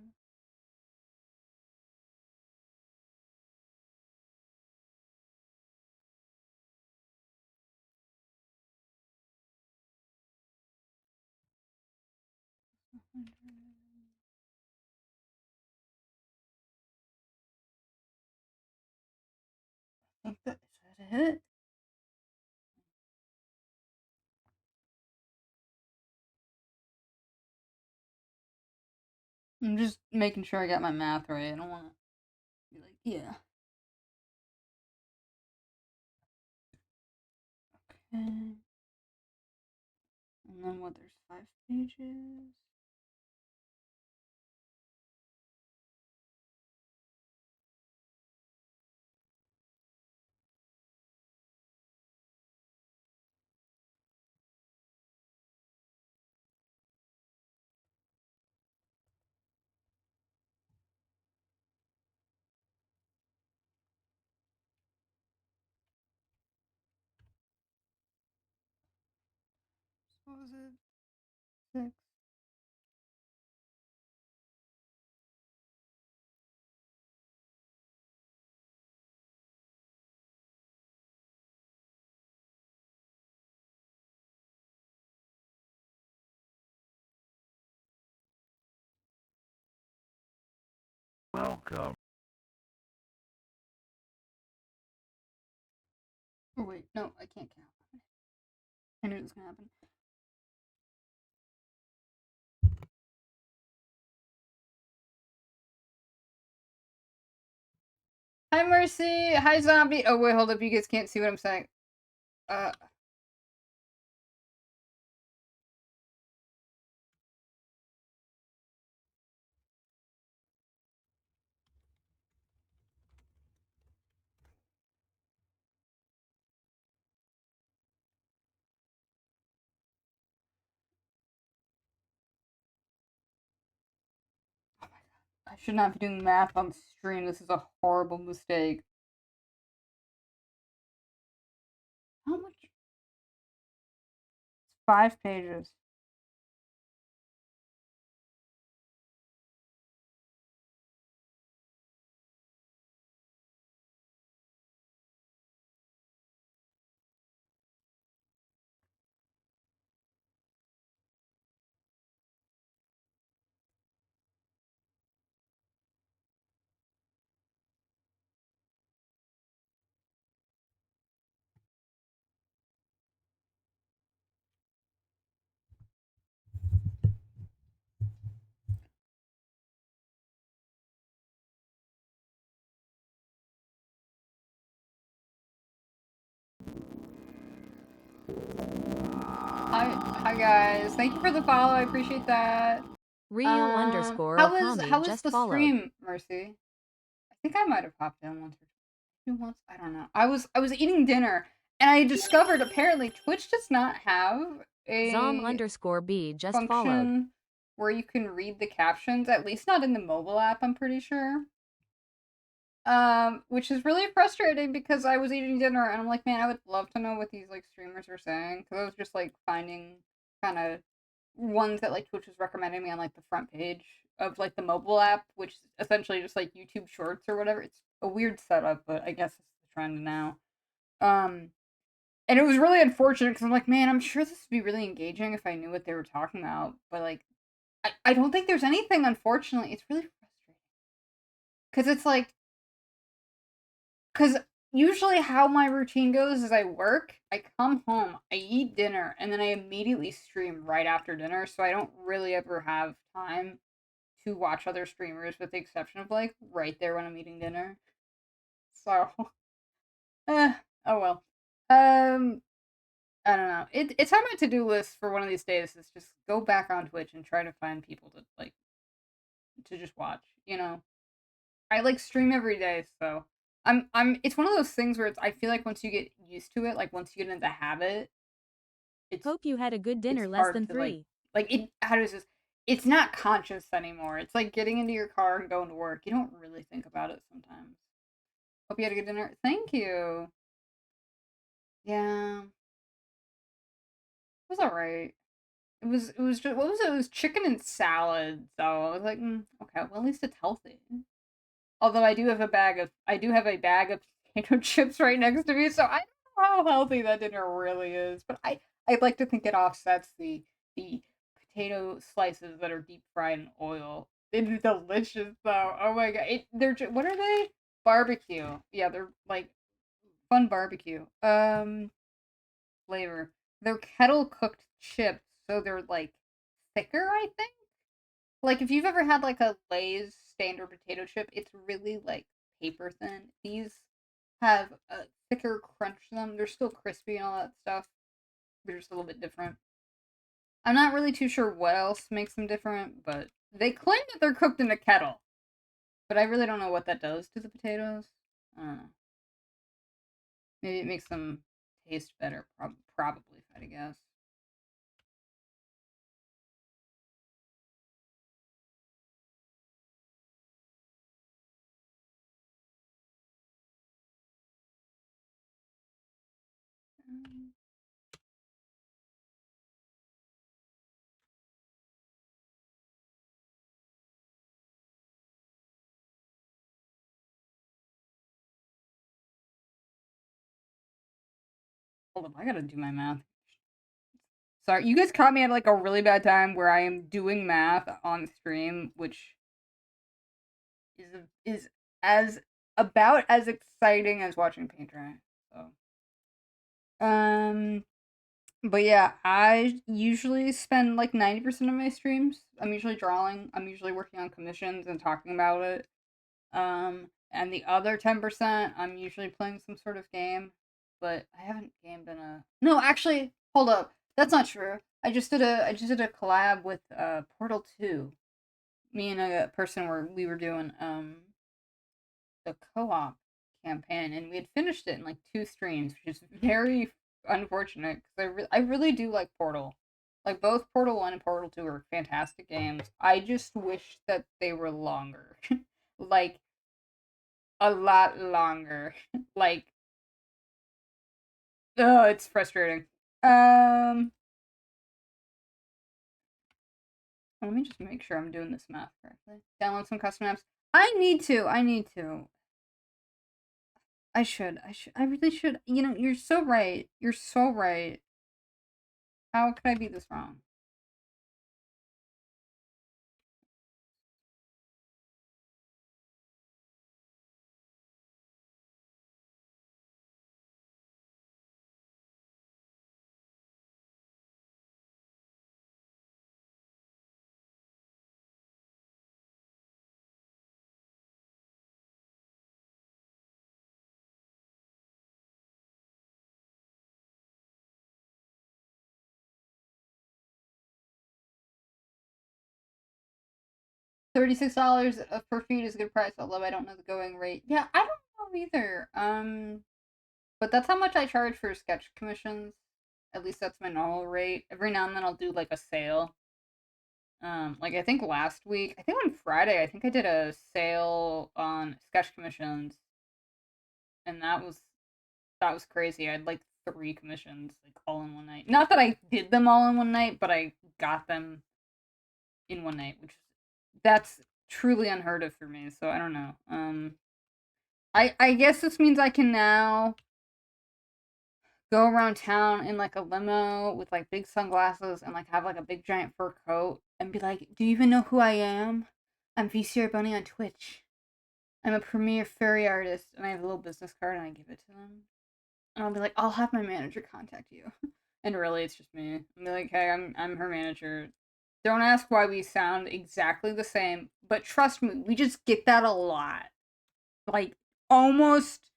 I think that is that it. I'm just making sure I got my math right. I don't want to be like, yeah. Okay. And then what? There's 5 pages. What was it? 6. Welcome. Oh wait, no, I can't count. I knew it was gonna happen. Hi Mercy! Hi Zombie! Oh wait, hold up, you guys can't see what I'm saying. Uh... Oh my god. I should not be doing math on stream. This is a horrible mistake. How much? It's 5 pages. Hi guys. Thank you for the follow. I appreciate that. Ryu underscore Okami How was just the followed. stream, Mercy? I think I might have popped in once or two once. I don't know. I was eating dinner and I discovered apparently Twitch does not have Zom a underscore B just followed. function where you can read the captions, at least not in the mobile app, I'm pretty sure. Which is really frustrating because I was eating dinner and I'm like, man, I would love to know what these like streamers are saying, because I was just like finding kind of ones that like Twitch was recommending me on like the front page of like the mobile app, which is essentially just like YouTube Shorts or whatever. It's a weird setup, but I guess it's the trend now. Um, and it was really unfortunate because I'm like, man, I'm sure this would be really engaging if I knew what they were talking about, but like, I don't think there's anything. Unfortunately, it's really frustrating because it's like, because usually how my routine goes is I work, I come home, I eat dinner, and then I immediately stream right after dinner. So I don't really ever have time to watch other streamers, with the exception of like right there when I'm eating dinner. So, eh, oh well. I don't know. It's on my to do list for one of these days. Is just go back on Twitch and try to find people to like to just watch. You know, I like stream every day, so I'm. It's one of those things where it's. I feel like once you get used to it, like once you get into the habit, it's Hope you had a good it's dinner less hard than to like 3. it. How does this? It's not conscious anymore. It's like getting into your car and going to work. You don't really think about it sometimes. Hope you had a good dinner. Thank you. Yeah, it was all right. It was just what was it? It was chicken and salad. So I was like, okay, well at least it's healthy. Although I do have a bag of potato chips right next to me, so I don't know how healthy that dinner really is. But I'd like to think it offsets the potato slices that are deep fried in oil. It's delicious though. Oh my god, what are they? Barbecue. Yeah, they're like fun barbecue. Flavor. They're kettle cooked chips, so they're like thicker. I think. Like if you've ever had like a Lay's standard potato chip, it's really like paper thin. These have a thicker crunch to them. They're still crispy and all that stuff. They're just a little bit different. I'm not really too sure what else makes them different, but they claim that they're cooked in a kettle. But I really don't know what that does to the potatoes. I don't know. Maybe it makes them taste better. Probably, if I had to guess. Um, Hold up, I gotta do my math. Sorry, you guys caught me at like a really bad time where I am doing math on stream, which is as about as exciting as watching paint dry. So, but yeah, I usually spend like 90% of my streams. I'm usually drawing. I'm usually working on commissions and talking about it. And the other 10%, I'm usually playing some sort of game. But I haven't gamed in a. No, actually, hold up. That's not true. I just did a collab with Portal 2. Me and a person we were doing the co-op campaign, and we had finished it in like 2 streams, which is very unfortunate because I really do like Portal. Like both Portal 1 and Portal 2 are fantastic games. I just wish that they were longer. Like a lot longer. Like oh, it's frustrating. Let me just make sure I'm doing this math correctly. Download some custom apps. I need to. I need to. I should. I really should. You know, you're so right. You're so right. How could I be this wrong? $36 per feed is a good price, although I don't know the going rate. Yeah, I don't know either. But that's how much I charge for sketch commissions. At least that's my normal rate. Every now and then I'll do like a sale. Like I think last week, I think on Friday, I think I did a sale on sketch commissions, and that was crazy. I had like 3 commissions like all in one night. Not that I did them all in one night, but I got them in one night, which that's truly unheard of for me. So I don't know. I guess this means I can now go around town in like a limo with like big sunglasses and like have like a big giant fur coat and be like, "Do you even know who I am? I'm VCR Bunny on Twitch. I'm a premier furry artist," and I have a little business card and I give it to them. And I'll be like, "I'll have my manager contact you." And really, it's just me. I'm like, "Hey, I'm her manager. Don't ask why we sound exactly the same, but trust me, we just get that a lot. Like almost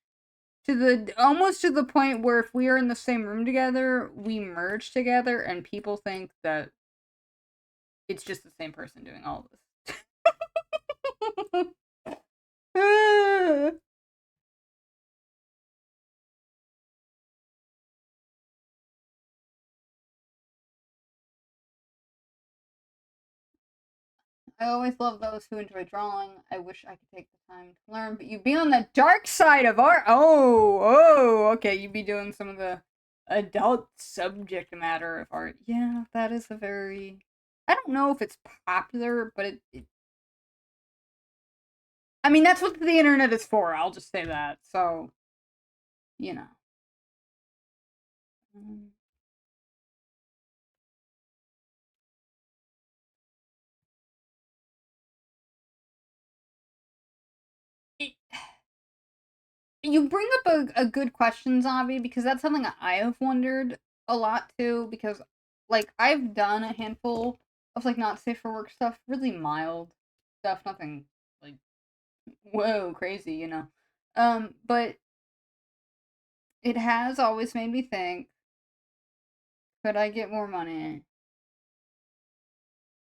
to the point where if we are in the same room together, we merge together and people think that it's just the same person doing all of this." I always love those who enjoy drawing. I wish I could take the time to learn, but you'd be on the dark side of art. Oh, okay. You'd be doing some of the adult subject matter of art. Yeah, that is a very. I don't know if it's popular, but I mean, that's what the internet is for. I'll just say that. So, you know. Um, it, you bring up a good question, Zombie, because that's something that I have wondered a lot too. Because, like, I've done a handful of like not safe for work stuff, really mild stuff, nothing like whoa crazy, you know. But it has always made me think: could I get more money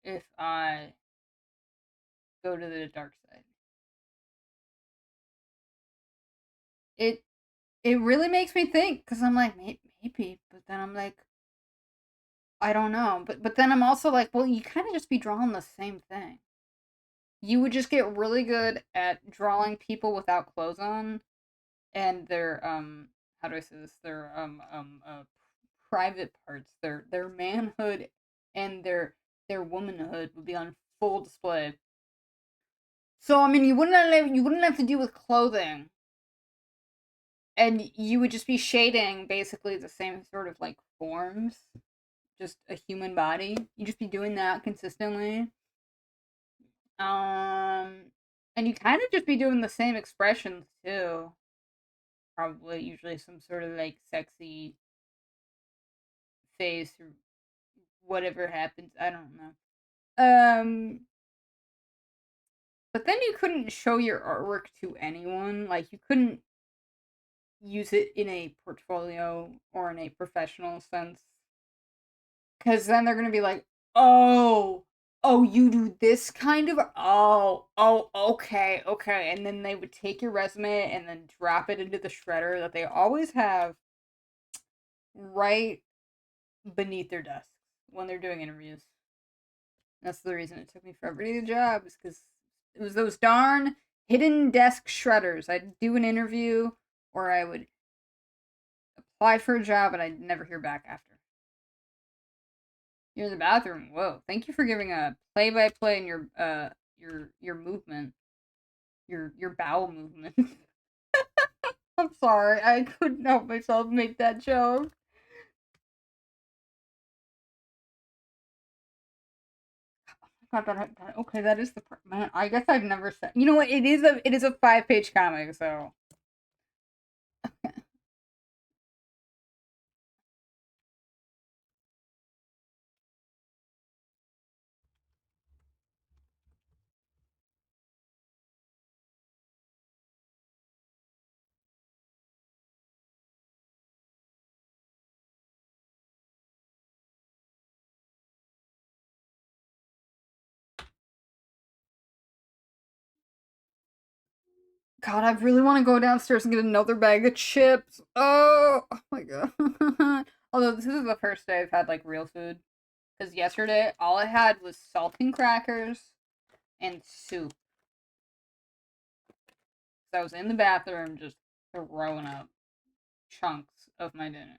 if I go to the dark side? It it really makes me think because I'm like maybe, but then I'm like I don't know. But then I'm also like, well, you kind of just be drawing the same thing. You would just get really good at drawing people without clothes on and their how do I say this? Their private parts, their manhood and their womanhood would be on full display. So I mean, you wouldn't have to deal with clothing, and you would just be shading basically the same sort of like forms, just a human body. You just be doing that consistently. Um, And you kind of just be doing the same expressions too. Probably, usually some sort of like sexy face or whatever happens. I don't know. But then you couldn't show your artwork to anyone. Like, you couldn't use it in a portfolio or in a professional sense. Because then they're going to be like, oh, you do this kind of, okay. And then they would take your resume and then drop it into the shredder that they always have right beneath their desk when they're doing interviews. That's the reason it took me forever to get a job, is because it was those darn hidden desk shredders. I'd do an interview or I would apply for a job and I'd never hear back after. You're in the bathroom. Whoa! Thank you for giving a play-by-play in your movement, your bowel movement. I'm sorry, I couldn't help myself make that joke. Okay, that is the man. I guess I've never said. You know what? It is a 5-page comic, so. God, I really want to go downstairs and get another bag of chips. Oh my god. Although this is the first day I've had like real food. Because yesterday, all I had was saltine crackers and soup. So I was in the bathroom just throwing up chunks of my dinner.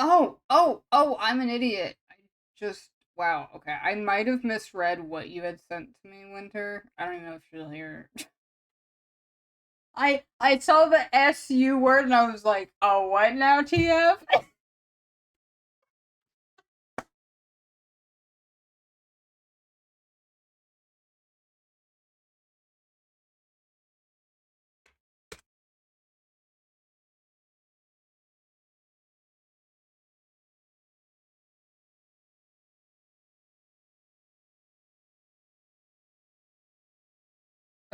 Oh, I'm an idiot. I just, wow, okay. I might have misread what you had sent to me, Winter. I don't even know if you'll hear. I saw the SU word and I was like, oh, what now, TF?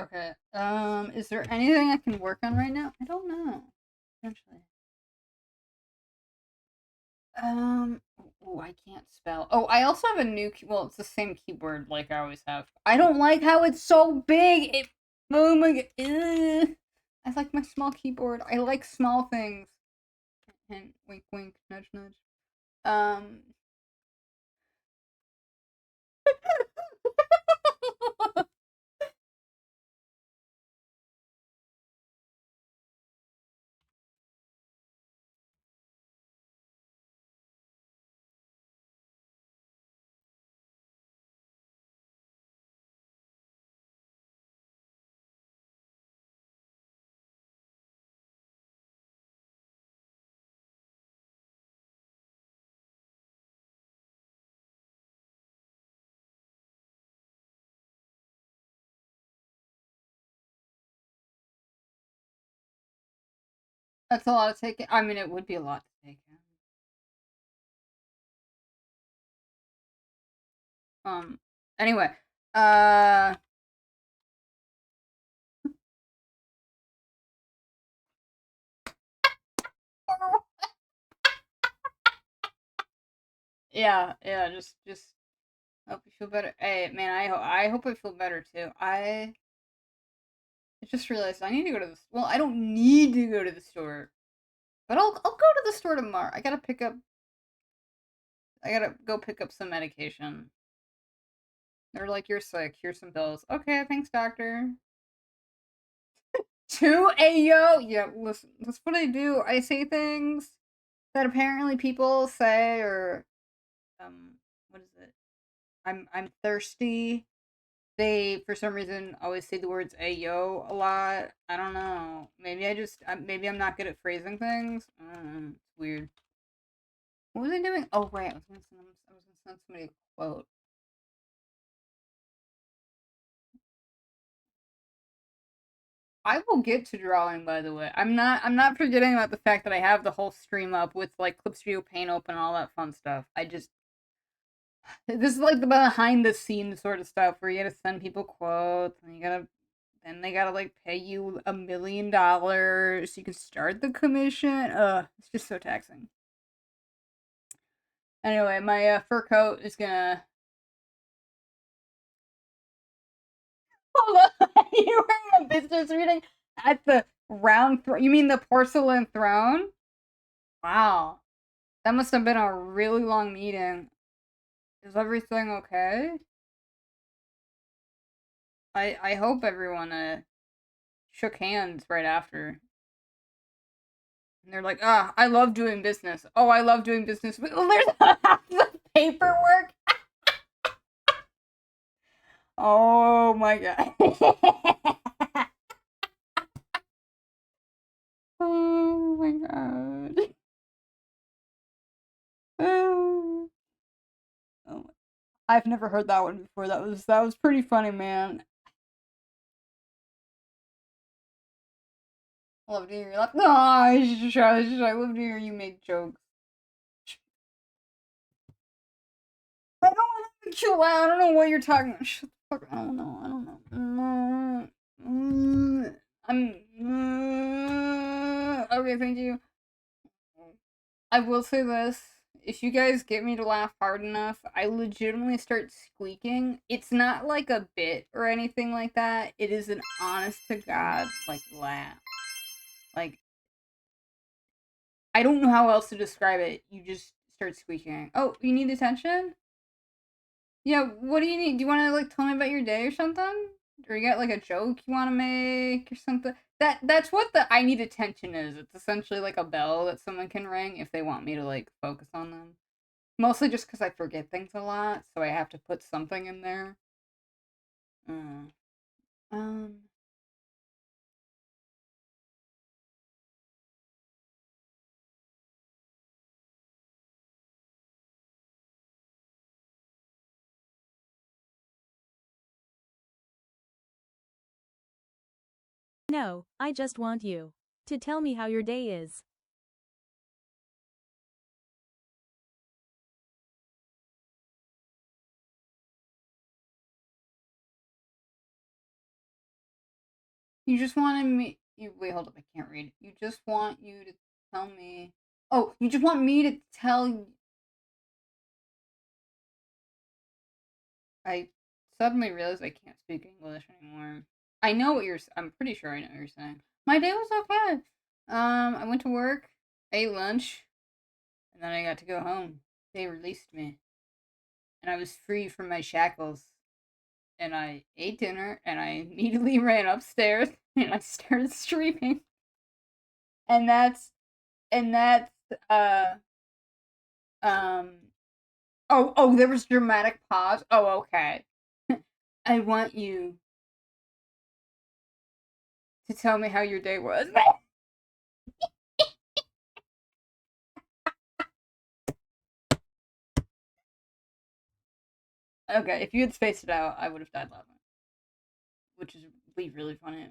Okay. Is there anything I can work on right now? I don't know. Potentially. Oh, I can't spell. Oh, I also have a new well, it's the same keyboard like I always have. I don't like how it's so big. Oh my god. I like my small keyboard. I like small things. And wink wink, nudge nudge. Um That's a lot to take in. I mean, it would be a lot to take in. Anyway, yeah, just hope you feel better. Hey, man, I hope I feel better too. I just realized I need to go to the, well, I don't need to go to the store, but I'll go to the store tomorrow. I gotta go pick up some medication. They're like, you're sick. Here's some pills. Okay, thanks, doctor. 2 Ayo. Yeah, listen, that's what I do. I say things that apparently people say, or what is it? I'm thirsty. They, for some reason, always say the words "ayo" a lot. I don't know. Maybe I'm not good at phrasing things. It's weird. What was I doing? Oh right, I was gonna send somebody a quote. I will get to drawing, by the way. I'm not forgetting about the fact that I have the whole stream up with like Clip Studio Paint open and all that fun stuff. This is like the behind the scenes sort of stuff where you gotta send people quotes and they gotta like pay you $1 million so you can start the commission. It's just so taxing. Anyway, my fur coat is gonna. Hold on, you wearing a business reading at the round? You mean the porcelain throne? Wow, that must have been a really long meeting. Is everything okay? I hope everyone shook hands right after. And they're like, I love doing business. Oh, I love doing business. There's the paperwork. Oh my god. Oh my god. Oh. I've never heard that one before. That was pretty funny, man. I love to hear you laugh. No, I love to hear you make jokes. I don't want to chill out. I don't know what you're talking about. Shut the fuck. I don't know. I don't know. Okay, thank you. I will say this. If you guys get me to laugh hard enough, I legitimately start squeaking. It's not like a bit or anything like that. It is an honest to God, like, laugh. Like, I don't know how else to describe it. You just start squeaking. Oh, you need attention? Yeah, what do you need? Do you want to, like, tell me about your day or something? Or you got, like, a joke you want to make or something? That's what the I need attention is. It's essentially like a bell that someone can ring if they want me to, like, focus on them. Mostly just because I forget things a lot, so I have to put something in there. Mm. Um. No, I just want you to tell me how your day is. You just wanted me. You wait, hold up. I can't read. You just want you to tell me. Oh, you just want me to tell you. I suddenly realized I can't speak English anymore. I know what you're. I'm pretty sure I know what you're saying. My day was okay. I went to work, ate lunch, and then I got to go home. They released me, and I was free from my shackles. And I ate dinner, and I immediately ran upstairs, and I started streaming. And that's uh um oh, there was dramatic pause. Oh, okay. I want you to tell me how your day was. Okay, if you had spaced it out, I would have died laughing, which is really funny.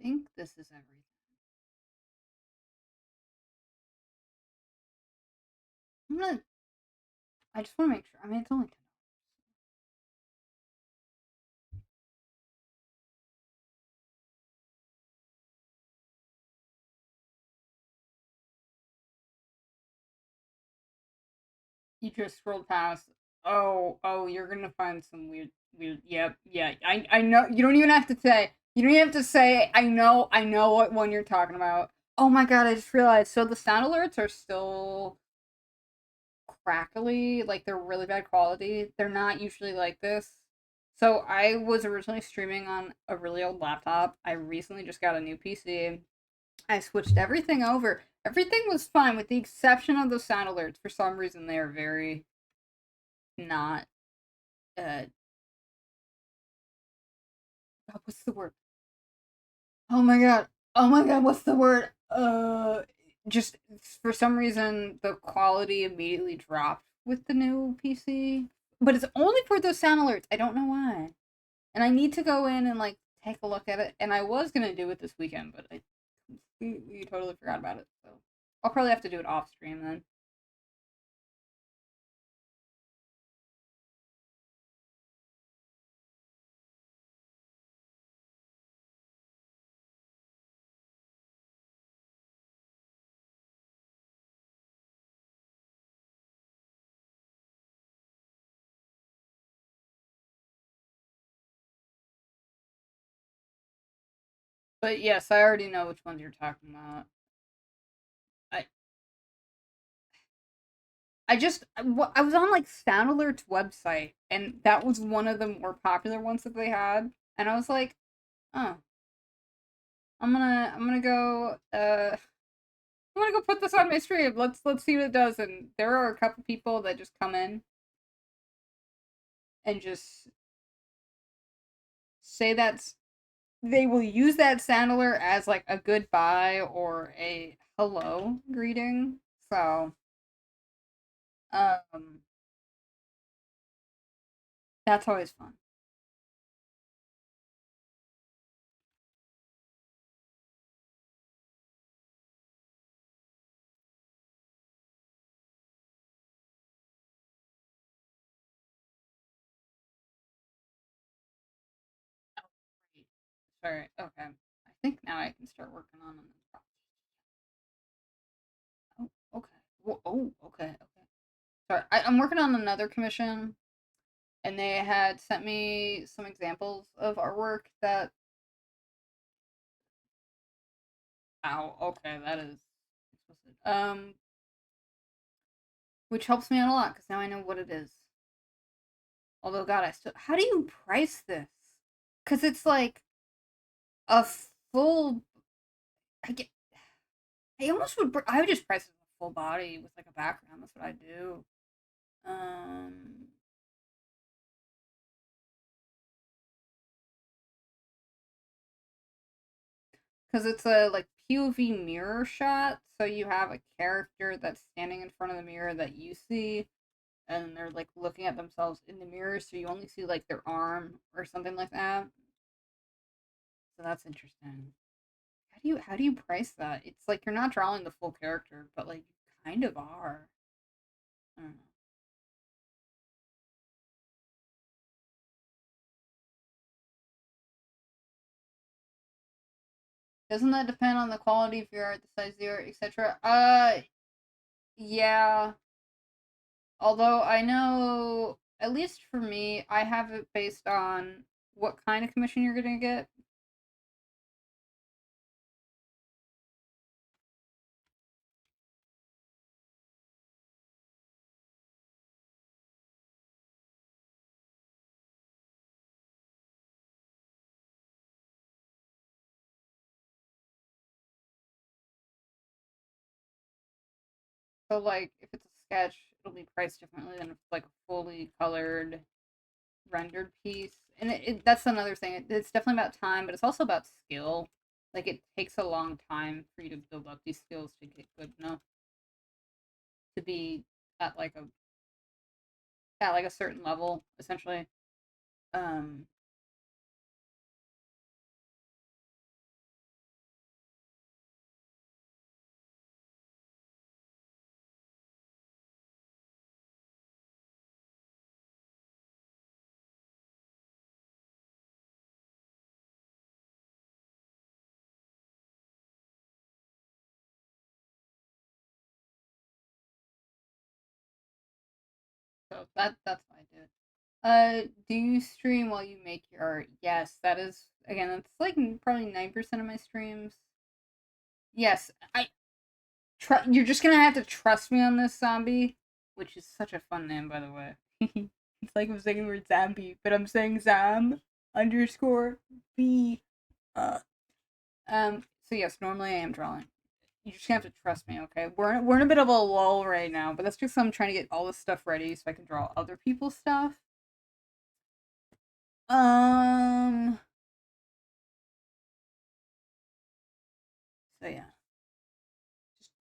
think this is everything. I'm gonna. I just want to make sure. I mean, it's only 10. You just scrolled past. Oh, you're gonna find some weird. Yep, yeah. I know. You don't even have to say. You don't even have to say. I know what one you're talking about. Oh my god, I just realized. So the sound alerts are still crackly, like they're really bad quality. They're not usually like this. So I was originally streaming on a really old laptop. I recently just got a new PC. I switched everything over. Everything was fine with the exception of the sound alerts. For some reason, they are very not. Uh, what's the word? Oh my god. Oh my god. What's the word? Just for some reason, the quality immediately dropped with the new PC. But it's only for those sound alerts. I don't know why. And I need to go in and like take a look at it. And I was gonna do it this weekend, but I completely totally forgot about it. So I'll probably have to do it off stream then. But yes, I already know which ones you're talking about. I I was on like Sound Alert's website, and that was one of the more popular ones that they had, and I was like, oh, I'm gonna go I'm gonna go put this on my stream. Let's see what it does. And there are a couple people that just come in and just say that's they will use that sound alert as like a goodbye or a hello greeting. So um that's always fun. Sorry. Okay. I think now I can start working on them. Oh, okay. Okay. Sorry, I'm working on another commission, and they had sent me some examples of artwork that. Ow. Okay, that is explicit. Which helps me out a lot because now I know what it is. Although, God, I still. How do you price this? Because it's like a full. I get. I almost would. I would just price it as a full body with like a background. That's what I do. Um, because it's a like POV mirror shot, so you have a character that's standing in front of the mirror that you see, and they're like looking at themselves in the mirror, so you only see like their arm or something like that. So that's interesting. How do you price that? It's like you're not drawing the full character, but like you kind of are. I don't know. Doesn't that depend on the quality of your art, the size of the art, etc.? Yeah. Although I know, at least for me, I have it based on what kind of commission you're gonna get. So, like, if it's a sketch, it'll be priced differently than if it's like a fully colored rendered piece. And that's another thing. It's definitely about time, but it's also about skill. Like, it takes a long time for you to build up these skills to get good enough to be at like a at like a certain level, essentially. Um, so that's why I do it. Do you stream while you make your art? Yes, that is again. That's like probably 9% of my streams. Yes, you're just gonna have to trust me on this, zombie, which is such a fun name, by the way. It's like I'm saying the word zombie, but I'm saying zam underscore b. Uh, So yes, normally I am drawing. You just have to trust me, okay? We're in a bit of a lull right now, but that's just I'm trying to get all this stuff ready so I can draw other people's stuff. Um. So yeah,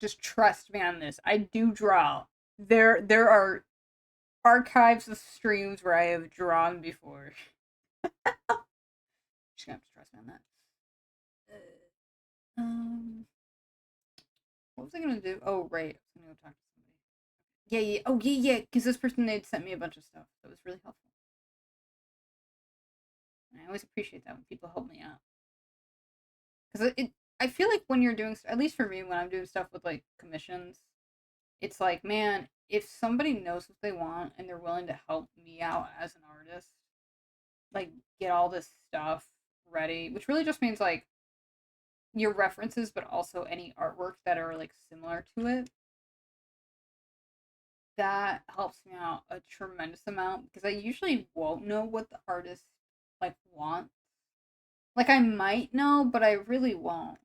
just trust me on this. I do draw. There are archives of streams where I have drawn before. Just gonna have to trust me on that. Um, what was I gonna do? Oh right, I was gonna go talk to somebody. Yeah, yeah. Oh yeah. Because this person they'd sent me a bunch of stuff. That was really helpful. And I always appreciate that when people help me out. Because I feel like when you're doing, at least for me, when I'm doing stuff with like commissions, it's like, man, if somebody knows what they want and they're willing to help me out as an artist, like get all this stuff ready, which really just means like your references, but also any artwork that are like similar to it. That helps me out a tremendous amount because I usually won't know what the artist like wants. Like I might know, but I really won't.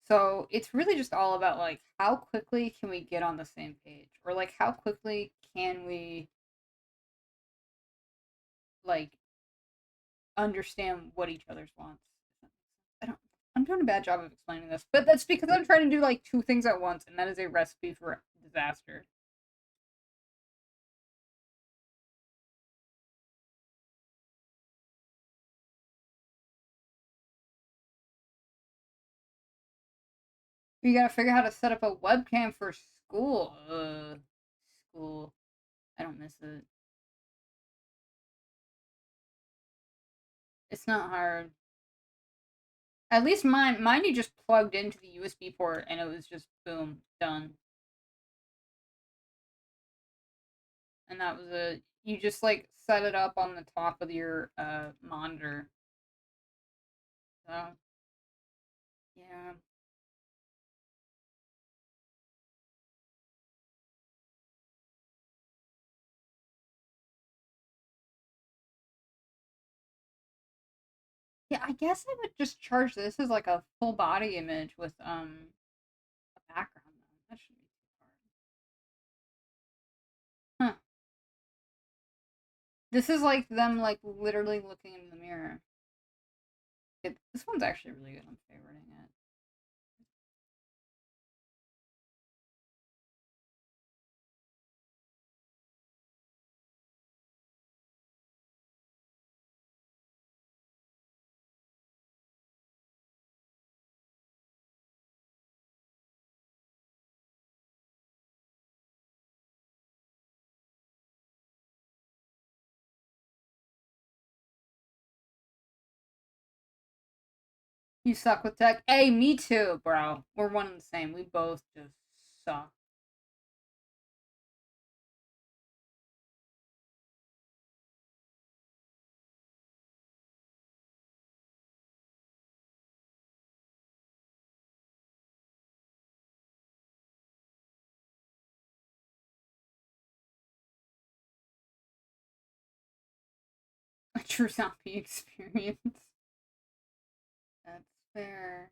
So it's really just all about like how quickly can we get on the same page, or like how quickly can we like understand what each other's wants. I don't. I'm doing a bad job of explaining this, but that's because I'm trying to do like two things at once, and that is a recipe for disaster. You gotta figure out how to set up a webcam for school. School. I don't miss it. It's not hard. At least mine you just plugged into the USB port and it was just boom, done. And that was a you just like set it up on the top of your monitor. So yeah. Yeah, I guess I would just charge this as like a full body image with a background though. That shouldn't be too hard. Huh. This is like them like literally looking in the mirror. This one's actually really good. I'm favoriting it. You suck with tech. Hey, me too, bro. We're one and the same. We both just suck. A true zombie experience. That's fair.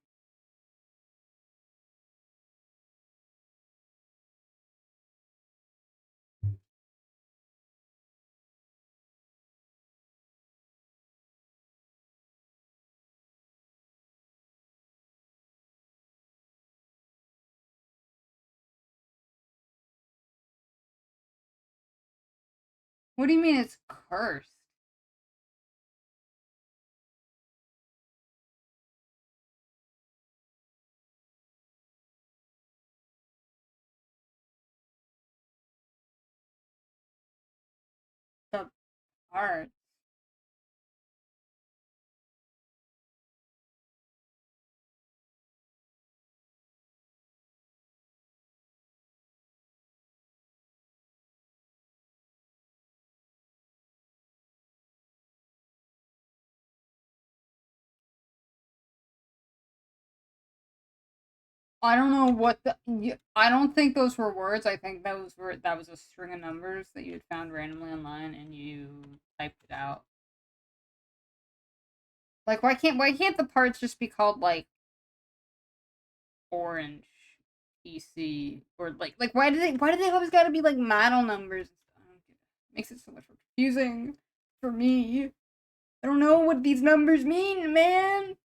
What do you mean it's cursed? The part. I don't know what I don't think those were words. I think that was a string of numbers that you had found randomly online and you typed it out. Like why can't the parts just be called like orange PC or like why do they always gotta be like model numbers? I don't get it. Makes it so much more confusing for me. I don't know what these numbers mean, man.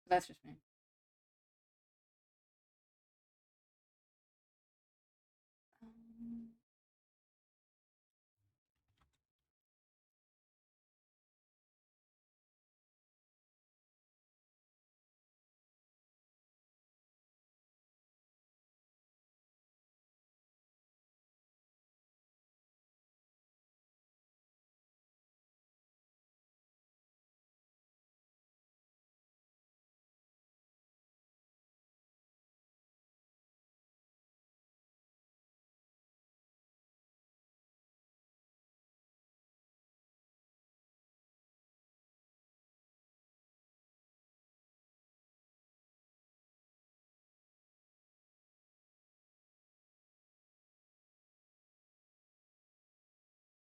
That's just me. Um,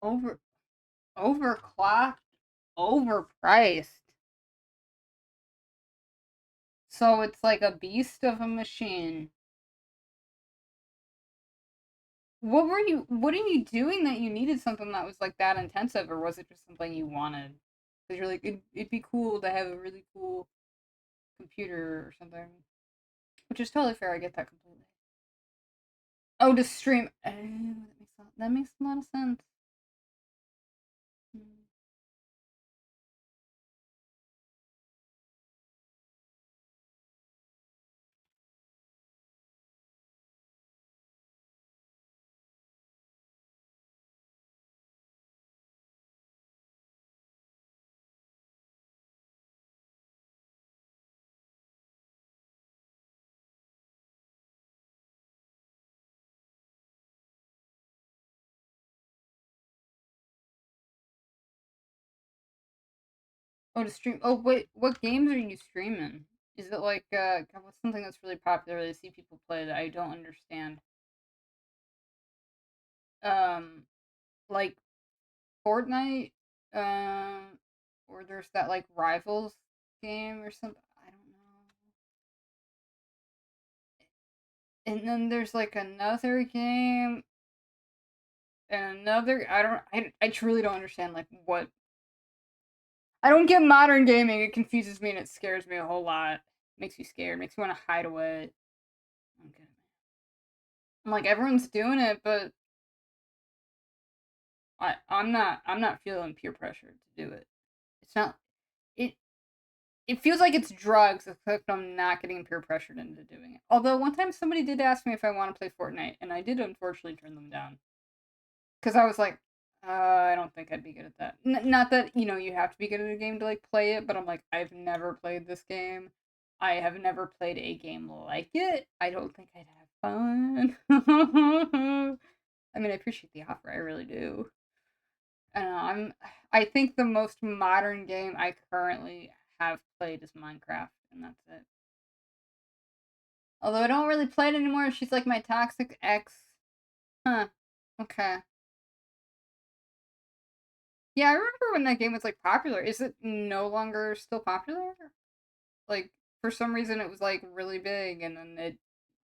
over overclocked, overpriced. So it's like a beast of a machine. What are you doing that you needed something that was like that intensive, or was it just something you wanted? Because you're like, it'd be cool to have a really cool computer or something. Which is totally fair, I get that completely. Oh, to stream. That makes a lot of sense. Hmm. Oh, to stream. Oh, wait, what games are you streaming? Is it like, God, what's something that's really popular that I see people play that I don't understand? Um, like Fortnite, or there's that like Rivals game or something. I don't know. And then there's like another game and another. I don't. I truly don't understand like what. I don't get modern gaming. It confuses me and it scares me a whole lot. Makes me scared. Makes me want to hide away. Okay. I'm like everyone's doing it, but I'm not feeling peer pressure to do it. It's not. It it feels like it's drugs, except I'm not getting peer pressured into doing it. Although one time somebody did ask me if I want to play Fortnite, and I did unfortunately turn them down because I was like, I don't think I'd be good at that. Not that you have to be good at a game to like play it, but I'm like, I've never played this game. I have never played a game like it. I don't think I'd have fun. I mean, I appreciate the offer. I really do. I don't know. I think the most modern game I currently have played is Minecraft, and that's it. Although I don't really play it anymore, she's like my toxic ex. Huh. Okay. Yeah, I remember when that game was like popular. Is it no longer still popular? Like for some reason it was like really big and then it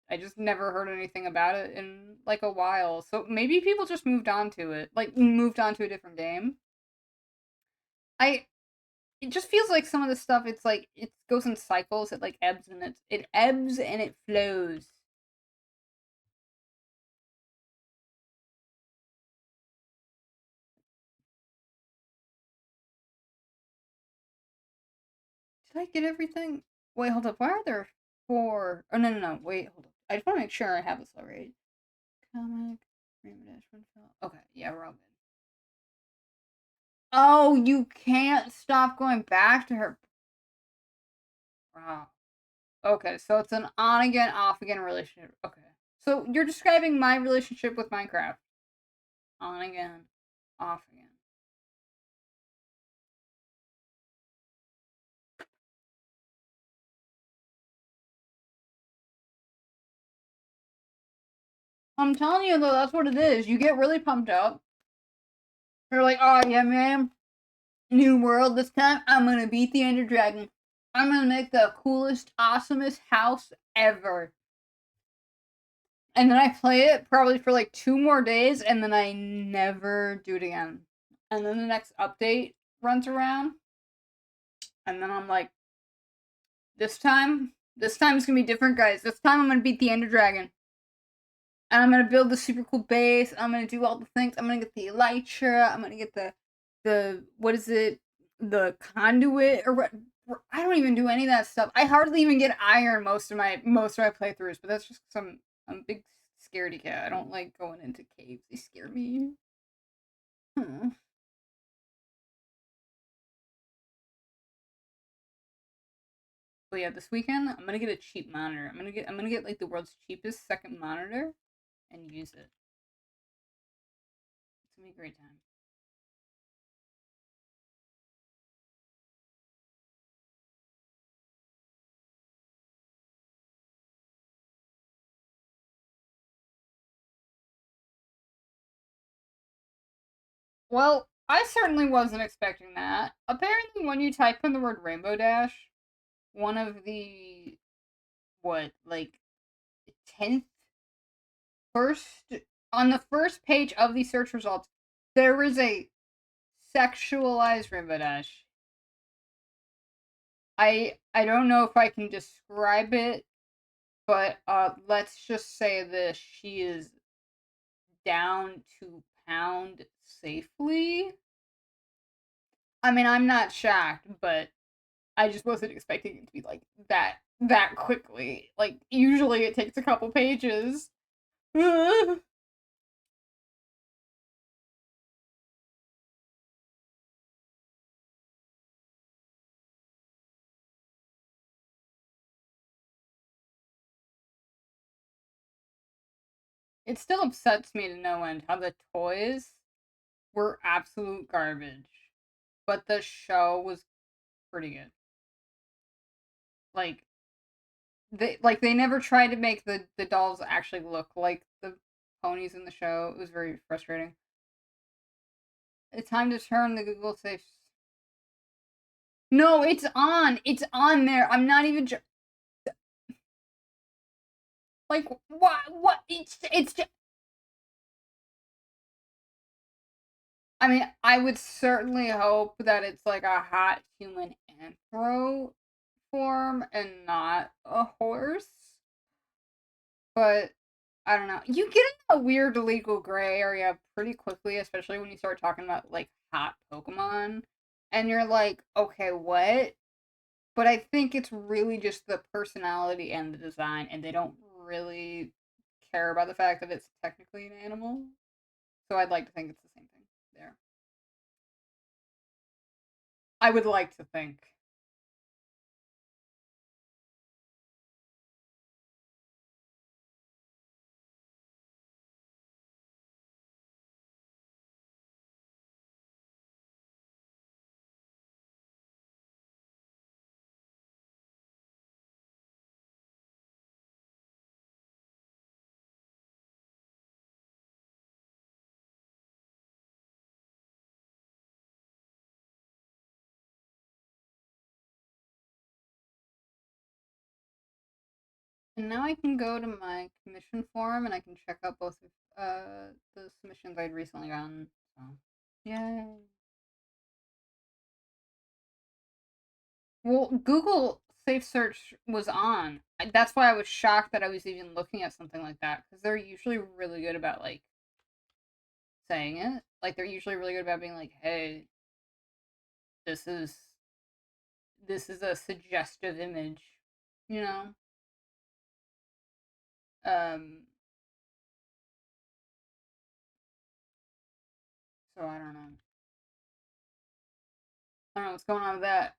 I just never heard anything about it in like a while. So maybe people just moved on to it. Like moved on to a different game. I It just feels like some of the stuff it's like it goes in cycles, it like it ebbs and it flows. Did I get everything? Wait, hold up. Why are there four? Oh, no, no, no. Wait, hold up. I just want to make sure I have this all right. Comic, Rainbow Dash, Winfell. Okay, yeah, we're all good. Oh, you can't stop going back to her. Wow. Okay, so it's an on again, off again relationship. Okay. So you're describing my relationship with Minecraft. On again, off again. I'm telling you though, that's what it is. You get really pumped up. You're like, oh yeah, man. New world this time. I'm gonna beat the Ender Dragon. I'm gonna make the coolest, awesomest house ever. And then I play it probably for like 2 more days, and then I never do it again. And then the next update runs around, and then I'm like, this time it's gonna be different, guys. This time I'm gonna beat the Ender Dragon. And I'm gonna build the super cool base. I'm gonna do all the things. I'm gonna get the elytra. I'm gonna get the what is it? The conduit or what? I don't even do any of that stuff. I hardly even get iron most of my playthroughs, but that's just because I'm a big scaredy cat. I don't like going into caves. They scare me. Hmm. But yeah, this weekend I'm gonna get a cheap monitor. I'm gonna get like the world's cheapest second monitor and use it. It's gonna be a great time. Well, I certainly wasn't expecting that. Apparently, when you type in the word Rainbow Dash, one of the, what, like, 10th first, on the first page of the search results, there is a sexualized Rainbow Dash. I don't know if I can describe it, but let's just say this: she is down to pound safely. I mean, I'm not shocked, but I just wasn't expecting it to be like that quickly. Like usually it takes a couple pages. It still upsets me to no end how the toys were absolute garbage, but the show was pretty good. Like they never tried to make the dolls actually look like the ponies in the show. It was very frustrating. It's time to turn the Google Safe. No, it's on. It's on there. I'm not even like what it's just, I mean, I would certainly hope that it's like a hot human anthro form and not a horse. But I don't know. You get in a weird legal gray area pretty quickly, especially when you start talking about like hot Pokemon. And you're like, okay, what? But I think it's really just the personality and the design, and they don't really care about the fact that it's technically an animal. So I'd like to think it's the same thing there. I would like to think. And now I can go to my commission form and I can check out both of the submissions I'd recently gotten. So, yay. Well, Google Safe Search was on. That's why I was shocked that I was even looking at something like that because they're usually really good about like saying it. Like they're usually really good about being like, "Hey, this is a suggestive image," you know. Um, so I don't know. I don't know what's going on with that.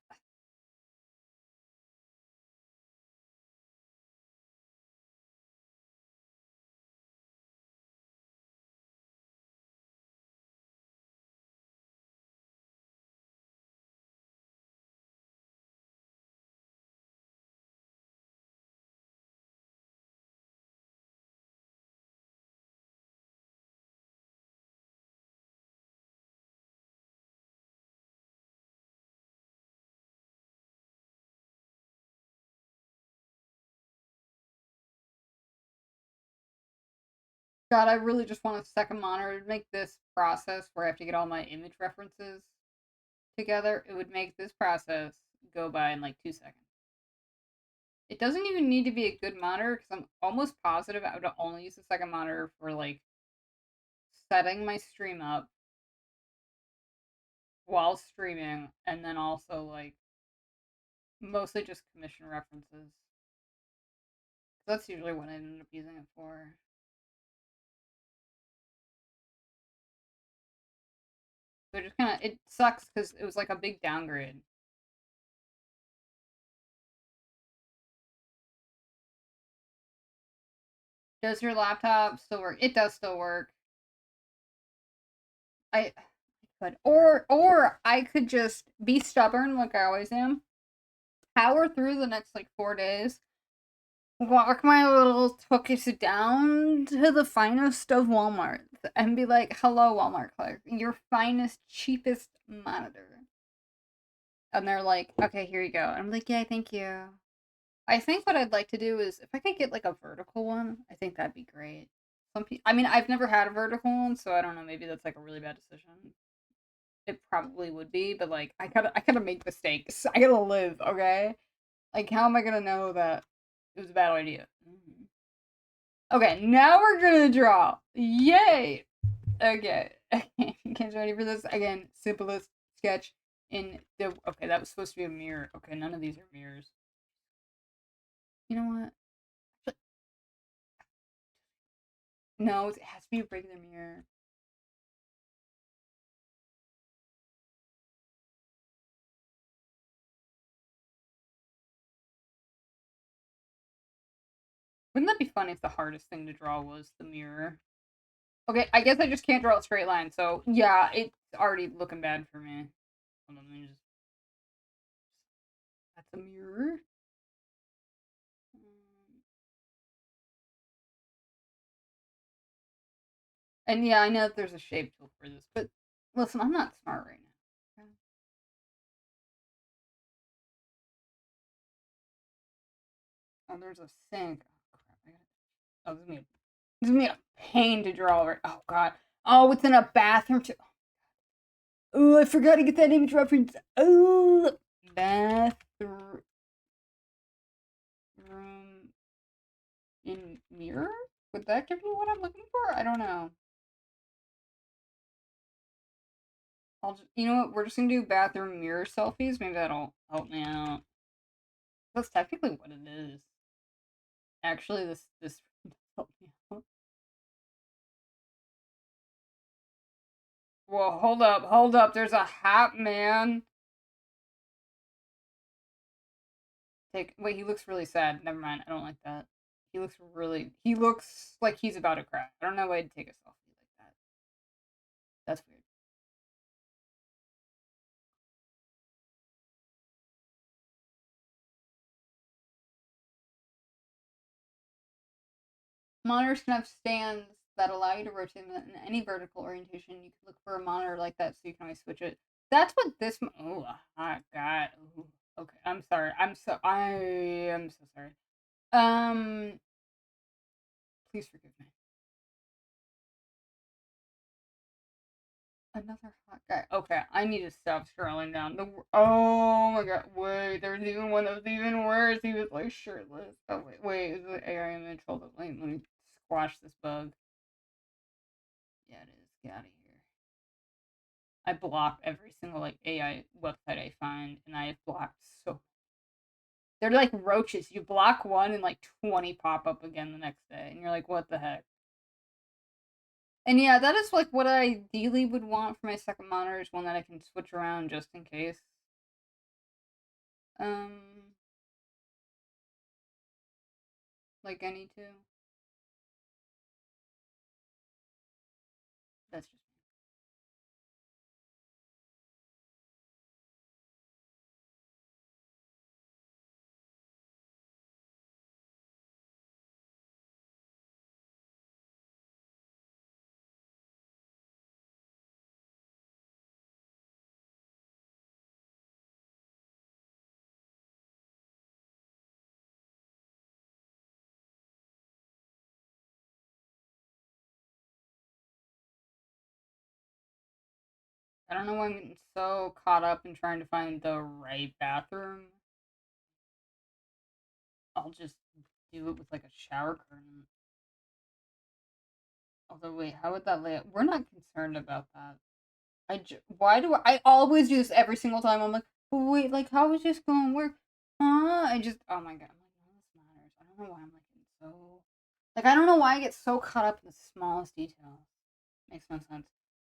God, I really just want a second monitor to make this process where I have to get all my image references together. It would make this process go by in like 2 seconds. It doesn't even need to be a good monitor because I'm almost positive I would only use the second monitor for like setting my stream up while streaming, and then also like mostly just commission references. That's usually what I end up using it for. So it just kind of, it sucks because it was like a big downgrade. Does your laptop still work? It does still work. I could, or I could just be stubborn like I always am. Power through the next like 4 days. Walk my little tookies down to the finest of Walmart and be like, "Hello, Walmart clerk, your finest, cheapest monitor." And they're like, "Okay, here you go." And I'm like, "Yeah, thank you." I think what I'd like to do is if I could get like a vertical one, I think that'd be great. Some people, I mean, I've never had a vertical one, so I don't know. Maybe that's like a really bad decision. It probably would be, but like, I gotta make mistakes. I gotta live, okay? Like, how am I gonna know that it was a bad idea? Okay, now we're gonna draw. Yay! Okay, can't ready for this again. Simplest sketch in the. Okay, that was supposed to be a mirror. Okay, none of these are mirrors. You know what? No, it has to be a regular mirror. Wouldn't that be fun if the hardest thing to draw was the mirror? Okay, I guess I just can't draw a straight line, so yeah, it's already looking bad for me. Hold on, let me just... That's a mirror? And yeah, I know that there's a shape tool for this, but listen, I'm not smart right now. Okay? Oh, there's a sink. Oh, crap. Oh, this is me a pain to draw. Right? Oh, God. Oh, it's in a bathroom, too. Oh, I forgot to get that image reference. Oh, bathroom in mirror? Would that give me what I'm looking for? I don't know. I'll just, you know what? We're just gonna do bathroom mirror selfies. Maybe that'll help me out. That's technically what it is. Actually, this help me out. Whoa, hold up. There's a hat man. Wait, he looks really sad. Never mind. I don't like that. He looks like he's about to cry. I don't know why I'd take a selfie like that. That's weird. Monitors can have stands that allow you to rotate them in any vertical orientation. You can look for a monitor like that so you can always switch it. That's what this. Oh, God. Ooh. Okay, I'm sorry. I am so sorry. Um, please forgive me. Another hot guy. Okay, I need to stop scrolling down. Oh my God! Wait, there's even one that was even worse. He was like shirtless. Oh wait, is it AI image? Hold up, let me squash this bug. Yeah, it is. Get out of here. I block every single like AI website I find, and I have blocked so. They're like roaches. You block one, and like 20 pop up again the next day, and you're like, what the heck? And yeah, that is like what I ideally would want for my second monitor is one that I can switch around just in case. Um, like I need to. That's just I don't know why I'm getting so caught up in trying to find the right bathroom. I'll just do it with like a shower curtain. Although, wait, how would that lay out? We're not concerned about that. Why do I always do this every single time? I'm like, "But wait, like, how is this going to work? Oh my god, I'm like, none of this matters. I don't know why I'm like so, like, I don't know why I get so caught up in the smallest details. Makes no sense.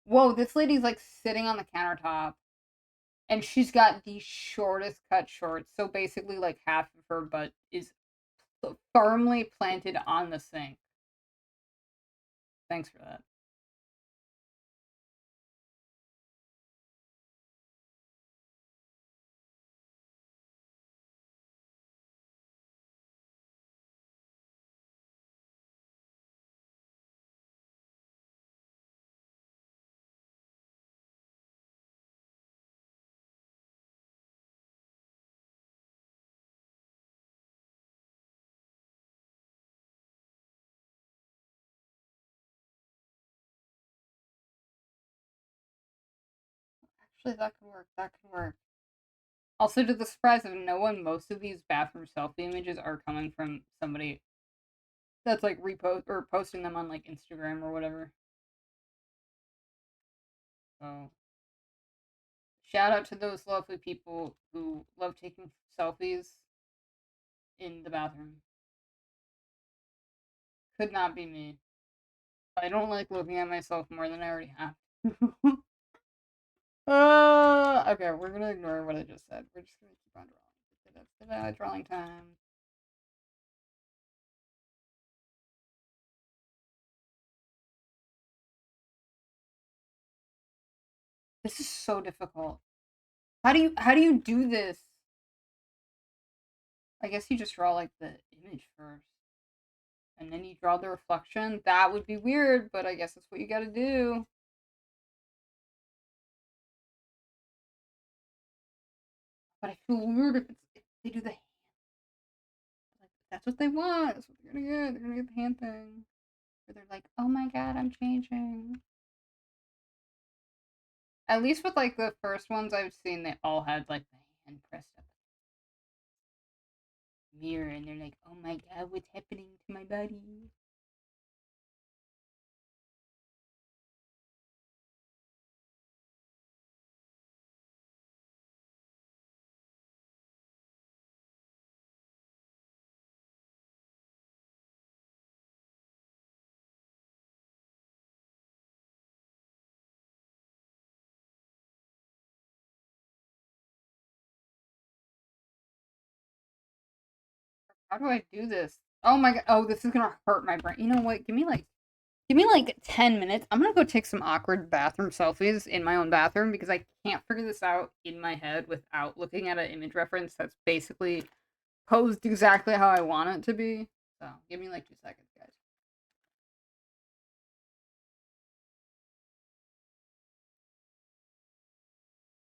Whoa, this lady's like sitting on the countertop, and she's got the shortest cut shorts. So basically, like half of her butt is firmly planted on the sink. Thanks for that. Actually, that could work. That could work. Also, to the surprise of no one, most of these bathroom selfie images are coming from somebody that's like repost or posting them on like Instagram or whatever. So, shout out to those lovely people who love taking selfies in the bathroom. Could not be me. I don't like looking at myself more than I already have. Okay, we're gonna ignore what I just said. We're just gonna keep on drawing. Drawing time. This is so difficult. How do you do this? I guess you just draw like the image first. And then you draw the reflection. That would be weird, but I guess that's what you gotta do. But I feel weird if they do the hand. Like, that's what they want. That's what they're gonna get. They're gonna get the hand thing. Where they're like, oh my god, I'm changing. At least with like the first ones I've seen, they all had like the hand pressed up the mirror, and they're like, oh my god, what's happening to my body? How do I do this? Oh my god. Oh, this is gonna hurt my brain. You know what? Give me like 10 minutes. I'm gonna go take some awkward bathroom selfies in my own bathroom because I can't figure this out in my head without looking at an image reference that's basically posed exactly how I want it to be. So give me like 2 seconds, guys.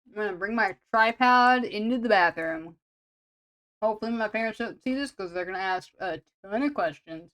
I'm gonna bring my tripod into the bathroom. Hopefully my parents don't see this because they're gonna ask a ton of questions.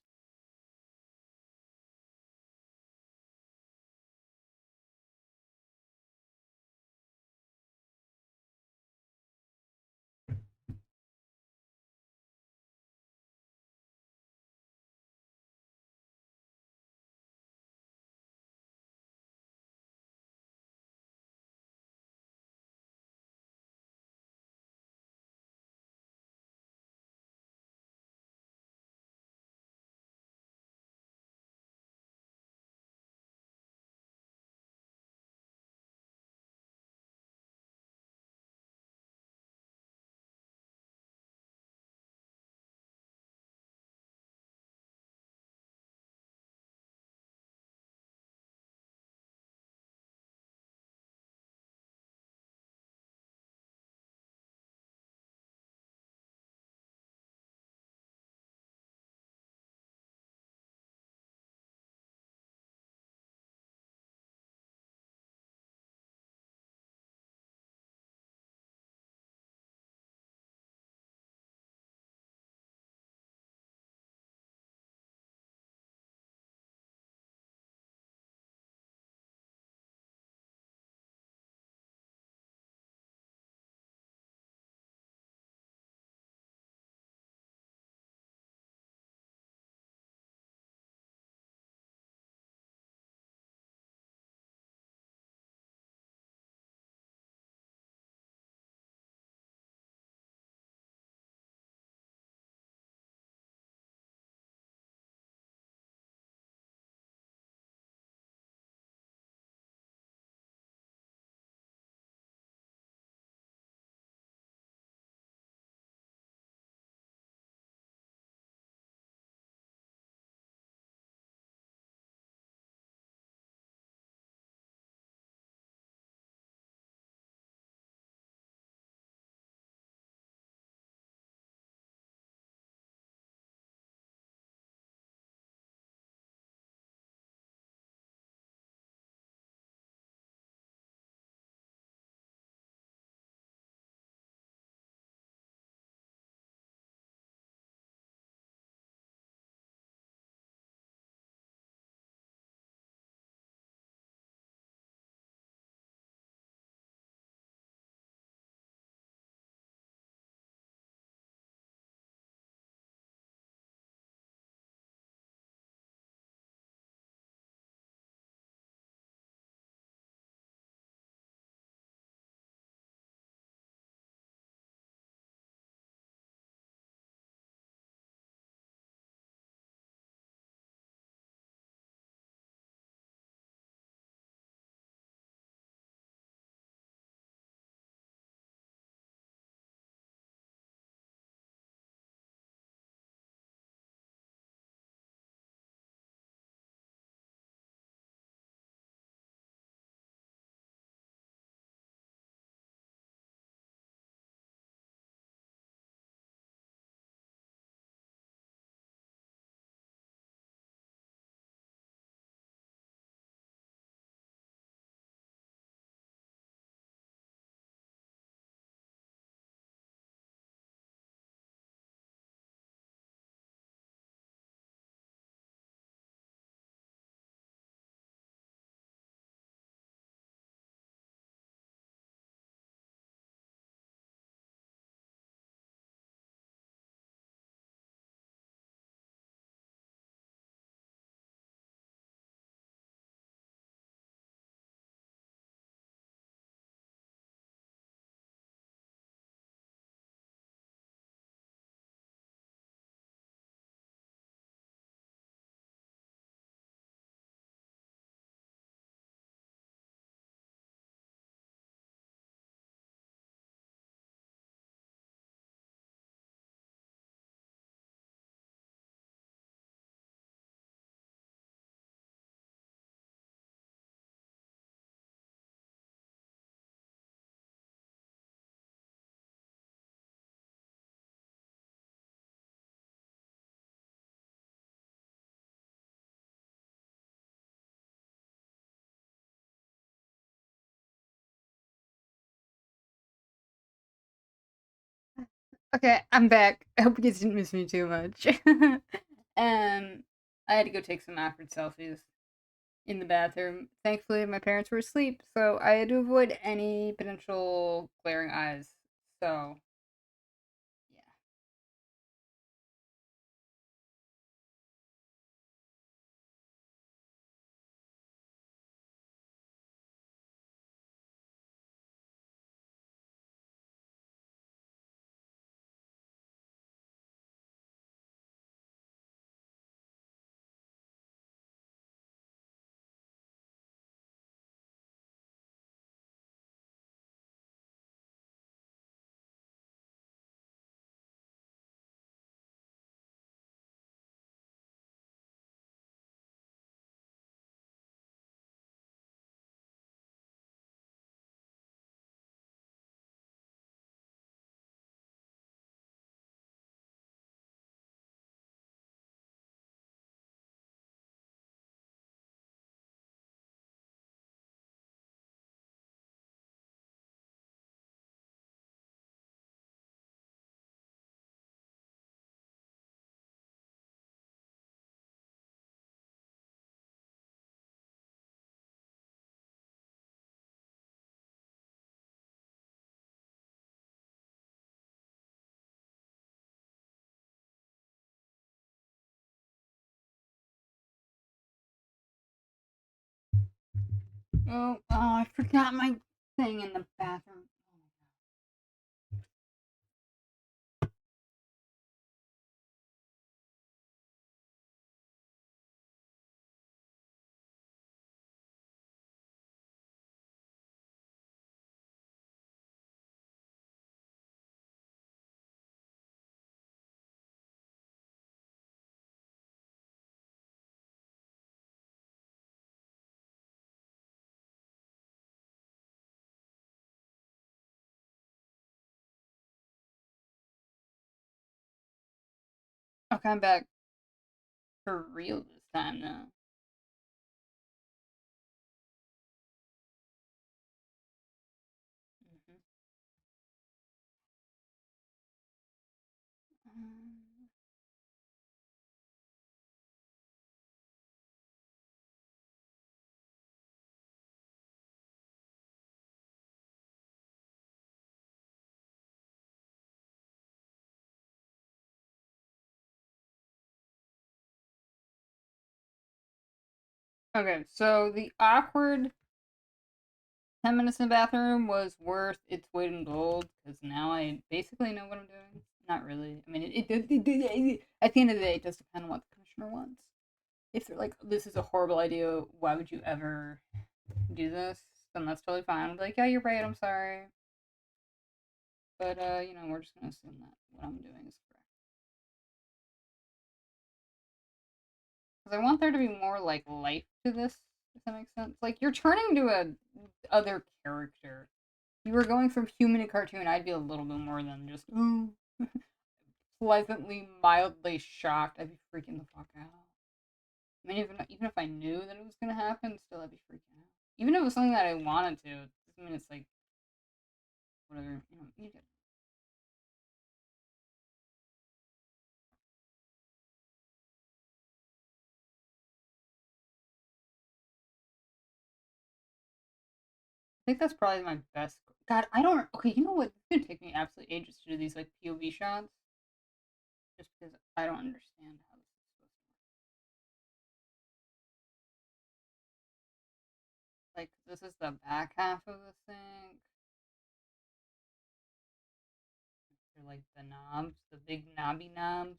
Okay, I'm back. I hope you guys didn't miss me too much. I had to go take some awkward selfies in the bathroom. Thankfully, my parents were asleep, so I had to avoid any potential glaring eyes. So, yeah. Oh, I forgot my thing in the bathroom. Okay, I'm back for real this time now. Mhm. Um, Okay, so the awkward 10 minutes in the bathroom was worth its weight in gold because now I basically know what I'm doing. Not really. I mean, at the end of the day, it does depend on what the commissioner wants. If they're like, this is a horrible idea, why would you ever do this? Then that's totally fine. I'll be like, yeah, you're right, I'm sorry. But, we're just gonna assume that what I'm doing is correct. Because I want there to be more, like, life to this, if that makes sense. Like, you're turning into a other character. If you were going from human to cartoon, I'd be a little bit more than just, ooh, pleasantly, mildly shocked. I'd be freaking the fuck out. I mean, even if I knew that it was gonna happen, still I'd be freaking out. Even if it was something that I wanted to, it doesn't mean it's like whatever. You get. I think that's probably my best. God, I don't. Okay, you know what? It's gonna take me absolutely ages to do these like POV shots, just because I don't understand how this is supposed to work. Like, this is the back half of the thing. They're like the knobs, the big knobby knobs.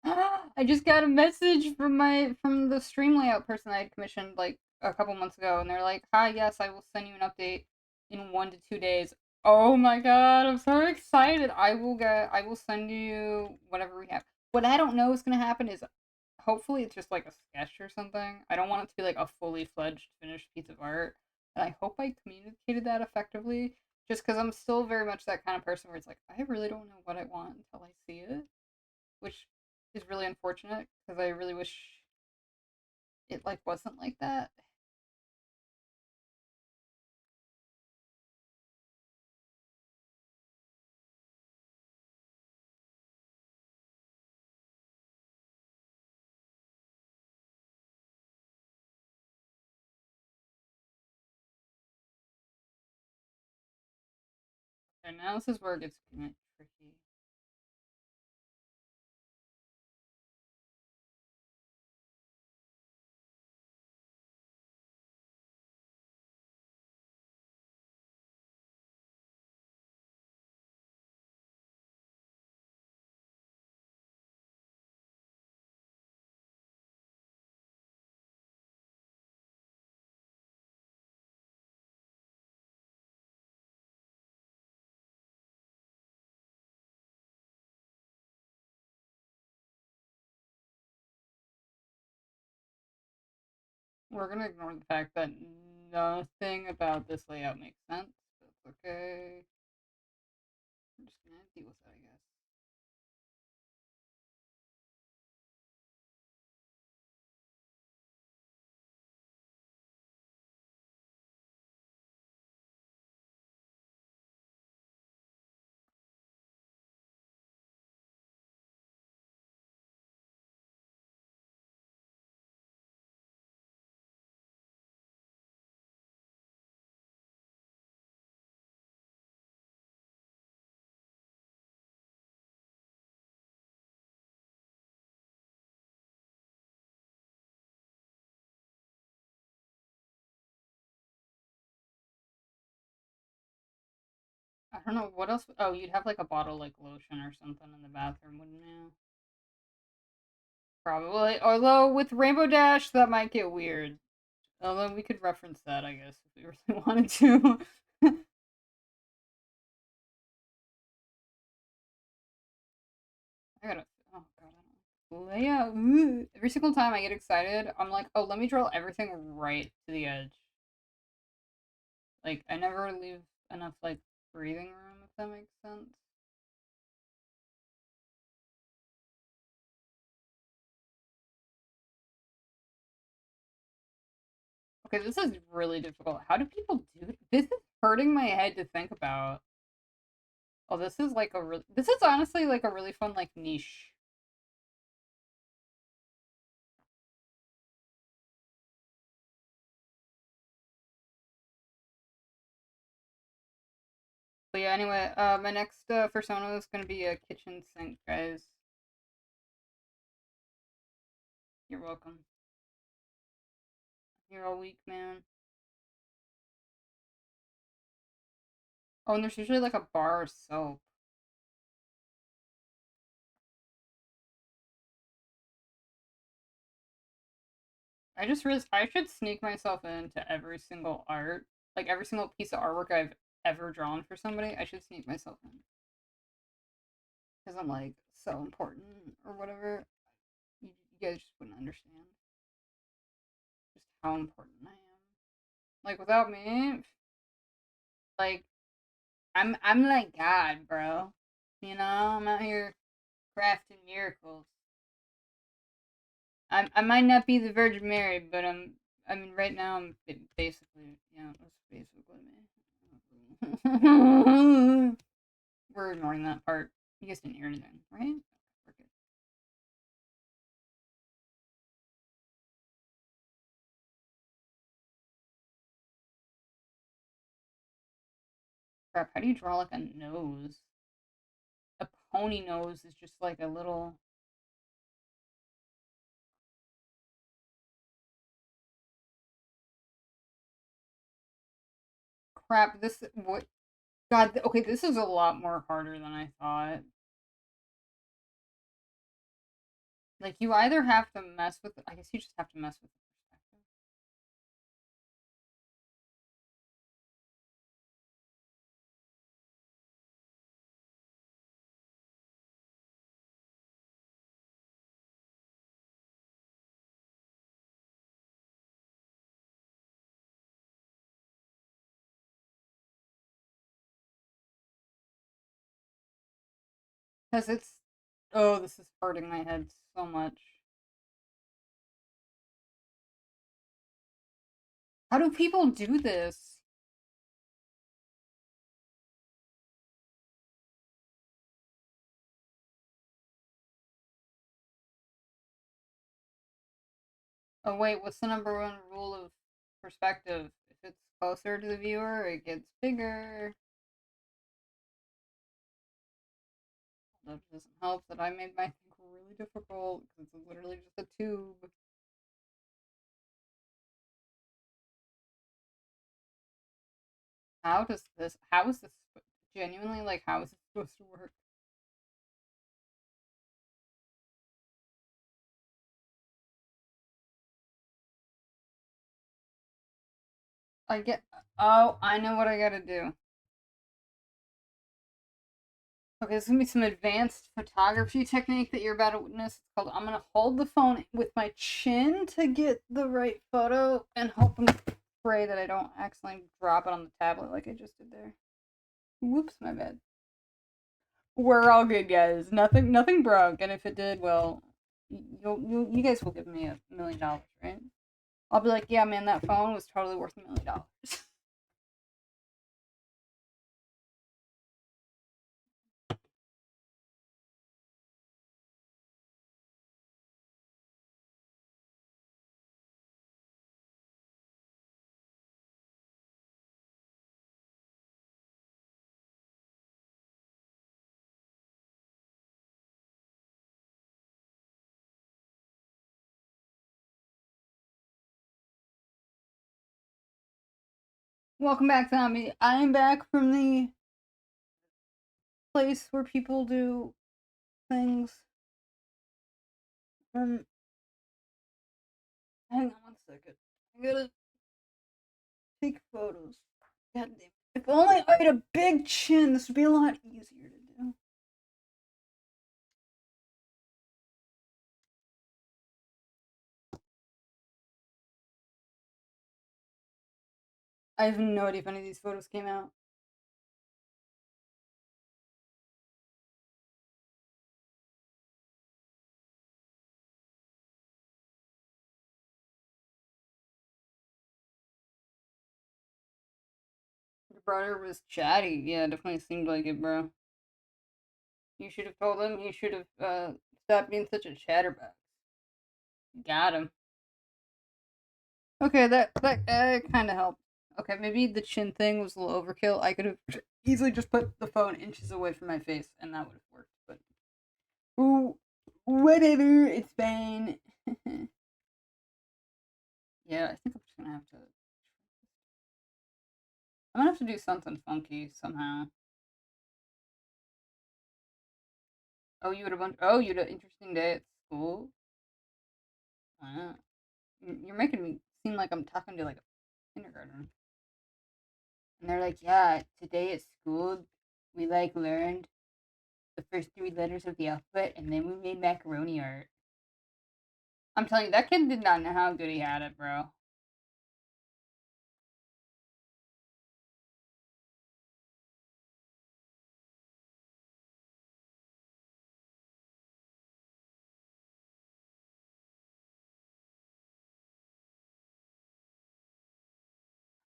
I just got a message from the stream layout person I had commissioned like a couple months ago, and they're like, "Hi, yes, I will send you an update in 1 to 2 days." Oh my god, I'm so excited! I will send you whatever we have. what I don't know is gonna happen is hopefully it's just like a sketch or something. I don't want it to be like a fully fledged finished piece of art. And I hope I communicated that effectively. Just because I'm still very much that kind of person where it's like, I really don't know what I want until I see it. Which is really unfortunate because I really wish it like wasn't like that. And now this is where it gets kind of tricky. We're gonna ignore the fact that nothing about this layout makes sense. That's okay. I'm just gonna deal with that, I guess. I don't know what else. Oh, you'd have like a bottle like lotion or something in the bathroom, wouldn't you? Probably. Although with Rainbow Dash, that might get weird. Although we could reference that, I guess, if we really wanted to. I gotta. Oh god, I don't know. Layout. Every single time I get excited, I'm like, oh, let me draw everything right to the edge. Like, I never leave enough like breathing room, if that makes sense. Okay, this is really difficult. How do people do this? Is hurting my head to think about. Oh, this is like a really. This is honestly like a really fun like niche. But yeah, anyway, my next persona is gonna be a kitchen sink, guys. You're welcome. You're all weak, man. Oh, and there's usually like a bar of soap. I just realized I should sneak myself into every single art, like every single piece of artwork I've ever drawn for somebody. I should sneak myself in because I'm like so important or whatever. You guys just wouldn't understand just how important I am. Like without me, like I'm like God, bro. You know, I'm out here crafting miracles. I might not be the Virgin Mary, but I mean, right now I'm basically, yeah, that's basically me. We're ignoring that part. You guys didn't hear anything, right? We're good. Crap, how do you draw like a nose? A pony nose is just like a little. Crap, this. What? God, okay, this is a lot more harder than I thought. Like, you either have to mess with. I guess you just have to mess with the perspective. Because it's. Oh, this is hurting my head so much. How do people do this? Oh, wait, what's the number one rule of perspective? If it's closer to the viewer, it gets bigger. That doesn't help that I made my thing really difficult because it's literally just a tube. How is this, genuinely, like, how is it supposed to work? I get, oh, I know what I gotta do. Okay, this is gonna be some advanced photography technique that you're about to witness. It's called, I'm gonna hold the phone with my chin to get the right photo and hope and pray that I don't accidentally drop it on the tablet like I just did there. Whoops, my bad. We're all good, guys. Nothing broke, and if it did, well, you guys will give me $1 million, right? I'll be like, yeah, man, that phone was totally worth $1 million. Welcome back, zombie. I'm back from the place where people do things. Um, hang on one second. I gotta take photos. God damn. If only I had a big chin, this would be a lot easier to do. I have no idea if any of these photos came out. Your brother was chatty. Yeah, definitely seemed like it, bro. You should have told him. He should have stopped being such a chatterbox. Got him. Okay, that kind of helped. Okay, maybe the chin thing was a little overkill. I could have easily just put the phone inches away from my face, and that would have worked. But ooh, whatever. It's fine. Yeah, I think I'm just gonna have to. I'm gonna have to do something funky somehow. Oh, you had a bunch. Oh, you had an interesting day at school. Wow. You're making me seem like I'm talking to like a kindergarten. And they're like, yeah, today at school we like learned the first three letters of the alphabet and then we made macaroni art. I'm telling you, that kid did not know how good he had it, bro.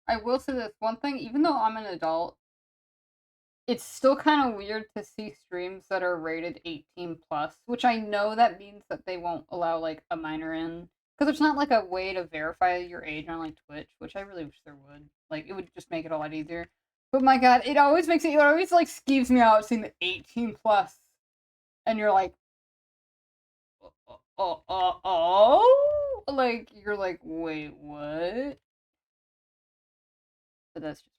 I will say this one thing, even though I'm an adult, it's still kind of weird to see streams that are rated 18 plus, which I know that means that they won't allow like a minor in. Because there's not like a way to verify your age on like Twitch, which I really wish there would. Like it would just make it a lot easier. But my god, it always like skeeves me out seeing the 18 plus, and you're like, like you're like, wait, what? But that's just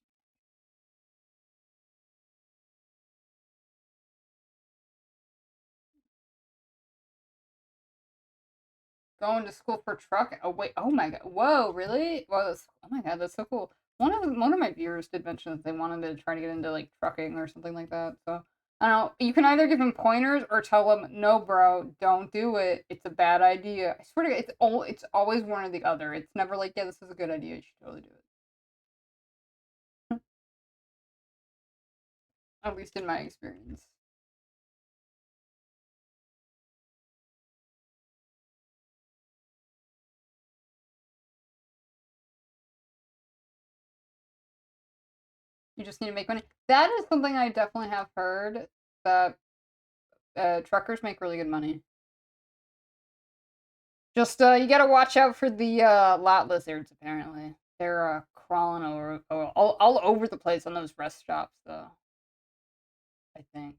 going to school for truck. Oh wait, oh my god, whoa, really? Well, oh my god, that's so cool. One of my viewers did mention that they wanted to try to get into like trucking or something like that. So I don't know. You can either give them pointers or tell them, no, bro, don't do it. It's a bad idea. I swear to God, it's always one or the other. It's never like, yeah, this is a good idea. You should totally do it. At least in my experience. You just need to make money. That is something I definitely have heard, that truckers make really good money. Just you gotta watch out for the lot lizards. Apparently, they're crawling all over the place on those rest stops, though. I think.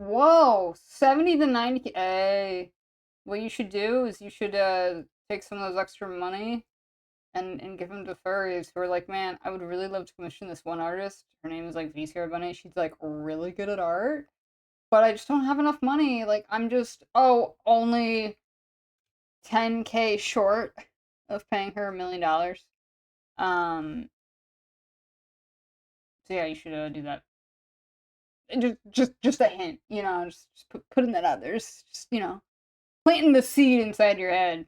Whoa, 70 to 90. Hey, what you should do is you should take some of those extra money and give them to furries who are like, man, I would really love to commission this one artist. Her name is like V Bunny. She's like really good at art, but I just don't have enough money. Like I'm just only 10K short of paying her $1 million. So yeah, you should do that. Just a hint, just putting that out there. Just planting the seed inside your head.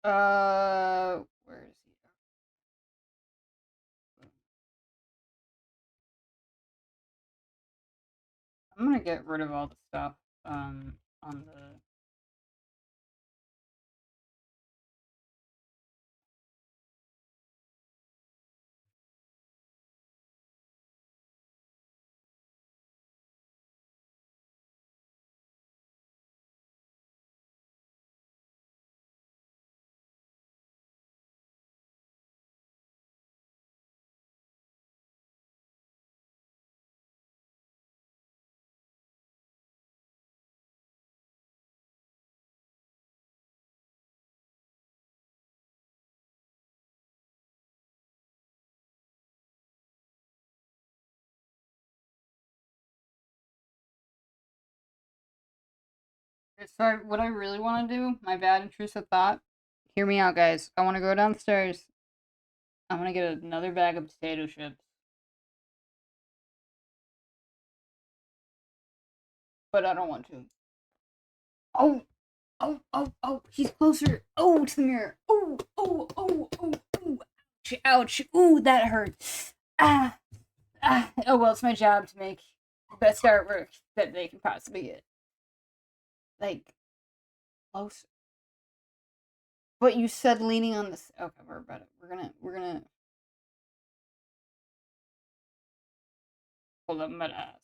Where is he? I'm gonna get rid of all the stuff on the. So what I really want to do, my bad intrusive thought. Hear me out, guys. I want to go downstairs. I'm gonna get another bag of potato chips, but I don't want to. Oh, oh! He's closer. Oh, to the mirror. Oh! Ouch! Ooh, that hurt. Ah, Oh well, it's my job to make the best artwork that they can possibly get. Like close. But you said leaning on this. Okay, we're about it. We're gonna. Hold up, I'm gonna ask.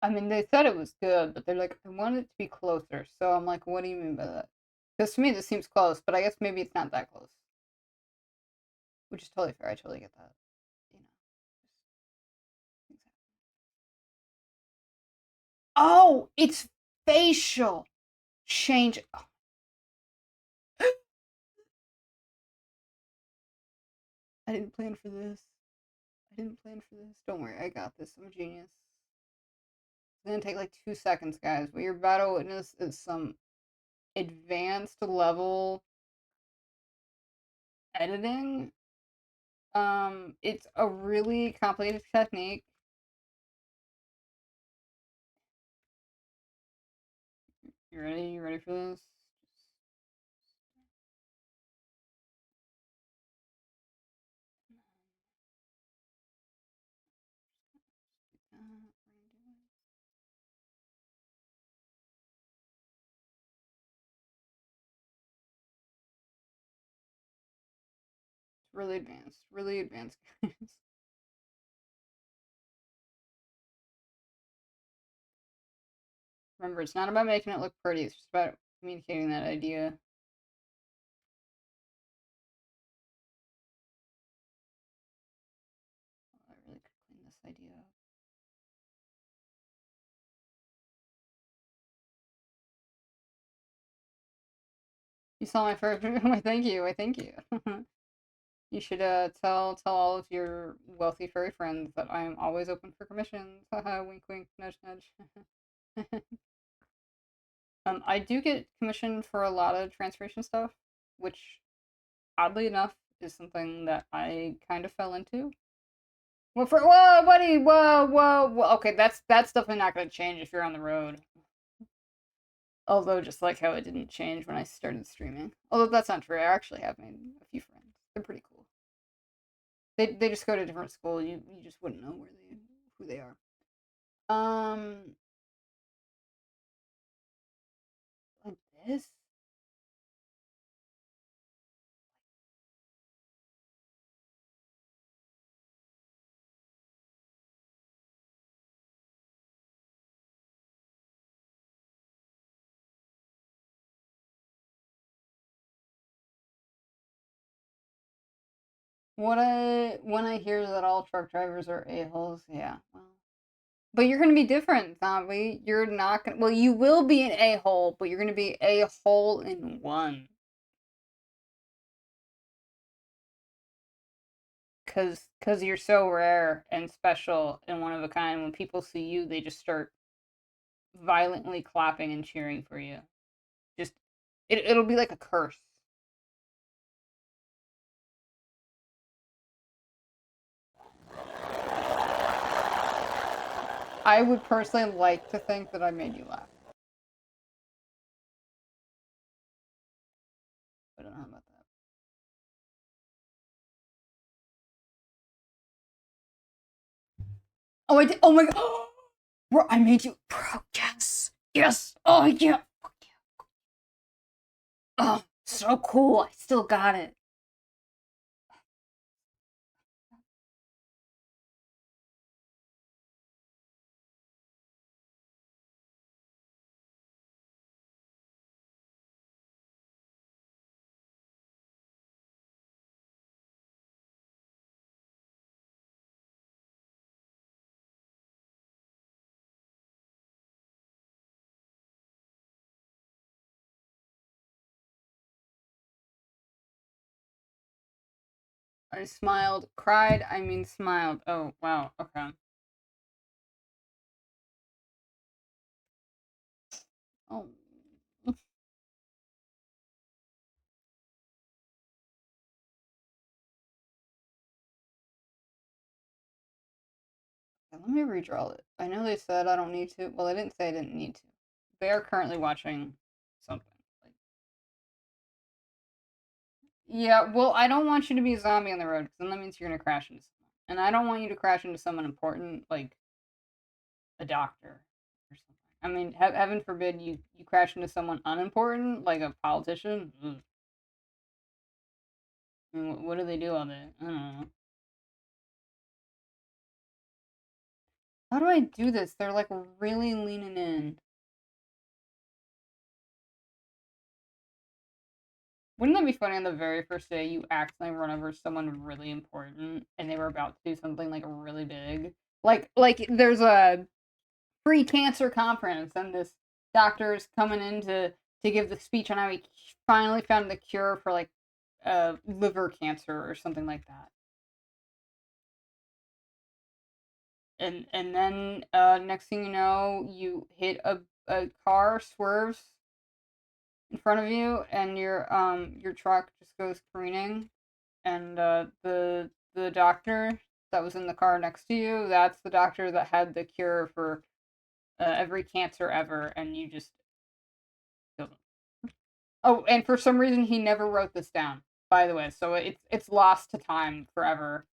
I mean, they said it was good, but they're like, I want it to be closer. So I'm like, what do you mean by that? Because to me, this seems close, but I guess maybe it's not that close. Which is totally fair. I totally get that. You know. Oh, it's facial change. Oh. I didn't plan for this. I didn't plan for this. Don't worry, I got this. I'm a genius. It's gonna take like 2 seconds, guys. What you're about to witness is some advanced level editing. It's a really complicated technique. You ready? You ready for this? Really advanced. Really advanced, guys. Remember, it's not about making it look pretty, it's just about communicating that idea. I really could clean this idea up. You saw my first. Why, thank you. Why, thank you. You should tell all of your wealthy furry friends that I am always open for commissions. Haha, wink, wink, nudge, nudge. I do get commissioned for a lot of transformation stuff, which oddly enough is something that I kind of fell into. Well, whoa, buddy, whoa. Okay, that's definitely not going to change if you're on the road. Although, just like how it didn't change when I started streaming. Although that's not true. I actually have made a few friends. They're pretty cool. They just go to different school. You just wouldn't know who they are. Like this. When I hear that all truck drivers are a-holes, yeah. Well, but you're gonna be different, zombie. You're not gonna. Well, you will be an a-hole, but you're gonna be a hole in one. Cause you're so rare and special and one of a kind. When people see you, they just start violently clapping and cheering for you. Just it'll be like a curse. I would personally like to think that I made you laugh. I don't know about that. Oh, I did. Oh my god. Bro, I made you. Bro, yes. Yes. Oh, yeah. Oh, so cool. I still got it. I smiled. Cried. I mean, smiled. Oh, wow. Okay. Oh. Let me redraw it. I know they said I don't need to. Well, they didn't say I didn't need to. They are currently watching something. Like, yeah, well, I don't want you to be a zombie on the road because then that means you're gonna crash into someone, and I don't want you to crash into someone important like a doctor or something. I mean, heaven forbid you crash into someone unimportant like a politician. Ugh. I mean, what do they do all day? I don't know. How do I do this? They're like really leaning in. Wouldn't that be funny on the very first day you accidentally run over someone really important and they were about to do something like really big? Like there's a free cancer conference and this doctor is coming in to give the speech on how he finally found the cure for like liver cancer or something like that. And then next thing you know, you hit a car, swerves, in front of you, and your truck just goes careening, and the doctor that was in the car next to you, that's the doctor that had the cure for every cancer ever, and you just killed him. Oh, and for some reason he never wrote this down, by the way, so it's lost to time forever.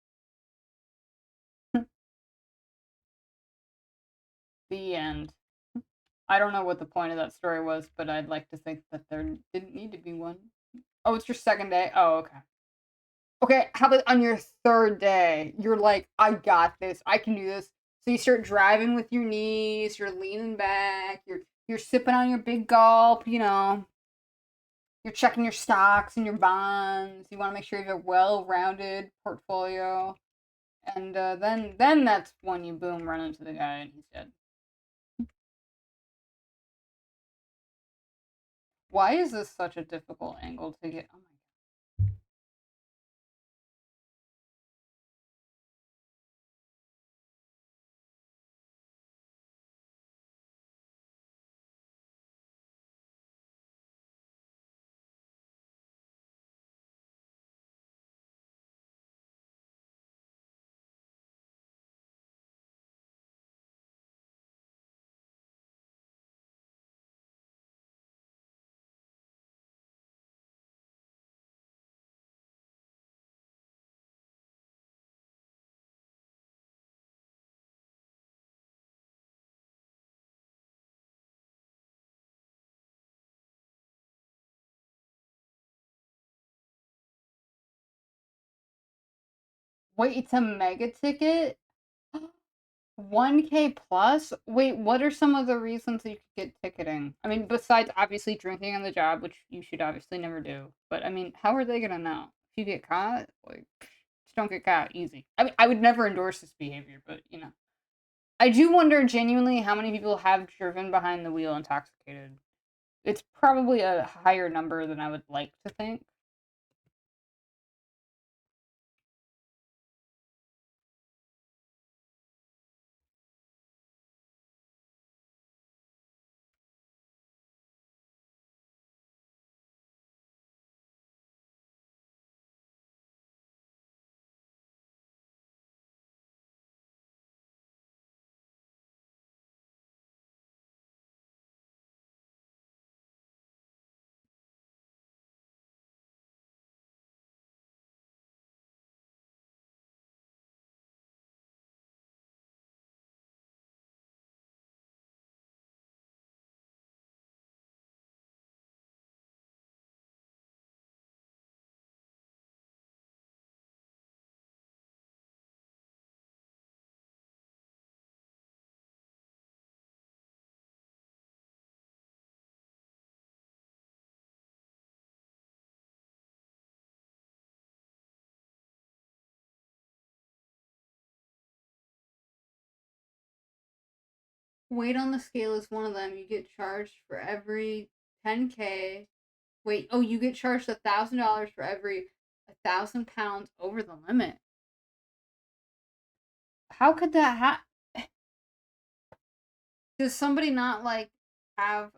The end. I don't know what the point of that story was, but I'd like to think that there didn't need to be one. Oh, it's your second day? Oh, okay. Okay, how about on your third day? You're like, I got this. I can do this. So you start driving with your knees, you're leaning back, you're sipping on your big gulp, you know. You're checking your stocks and your bonds. You want to make sure you have a well-rounded portfolio. And then that's when you boom run into the guy and he's dead. Why is this such a difficult angle to get? Oh my. Wait, it's a mega ticket? 1K plus? Wait, what are some of the reasons that you could get ticketing? I mean, besides obviously drinking on the job, which you should obviously never do. But I mean, how are they gonna know? If you get caught, like, just don't get caught. Easy. I mean, I would never endorse this behavior, but you know. I do wonder genuinely how many people have driven behind the wheel intoxicated. It's probably a higher number than I would like to think. Weight on the scale is one of them. You get charged for every 10K. Wait, oh, you get charged $1,000 for every 1,000 pounds over the limit. How could that happen? Does somebody not like have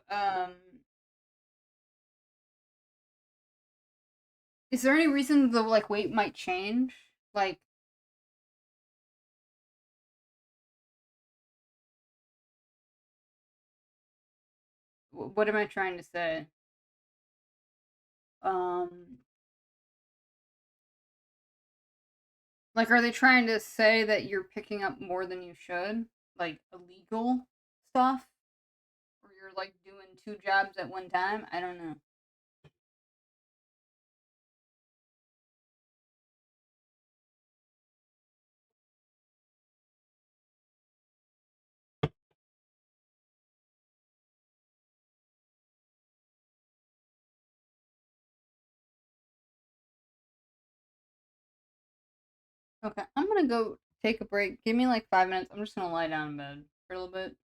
Is there any reason the like weight might change? Like, what am I trying to say? Um, like, are they trying to say that you're picking up more than you should, like illegal stuff, or you're like doing two jobs at one time? I don't know. Okay, I'm gonna go take a break. Give me like 5 minutes. I'm just gonna lie down in bed for a little bit.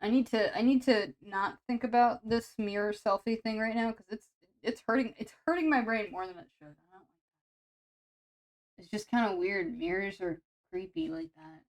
I need to not think about this mirror selfie thing right now because it's hurting my brain more than it should. I don't, it's just kind of weird. Mirrors are creepy like that.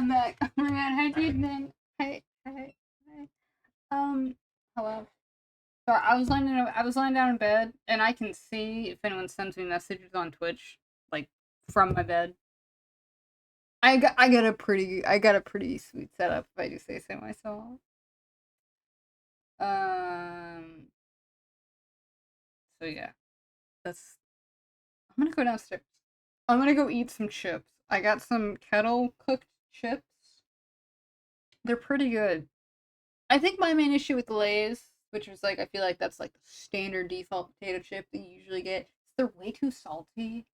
I'm back. Oh my god, hi Jaden. Hi. Hello. Sorry, I was lying down in bed, and I can see if anyone sends me messages on Twitch, like from my bed. I got a pretty sweet setup if I do say so myself. Um. So yeah, that's. I'm gonna go downstairs. I'm gonna go eat some chips. I got some kettle cooked chips. They're pretty good. I think my main issue with Lay's, which was like I feel like that's like the standard default potato chip that you usually get, is they're way too salty.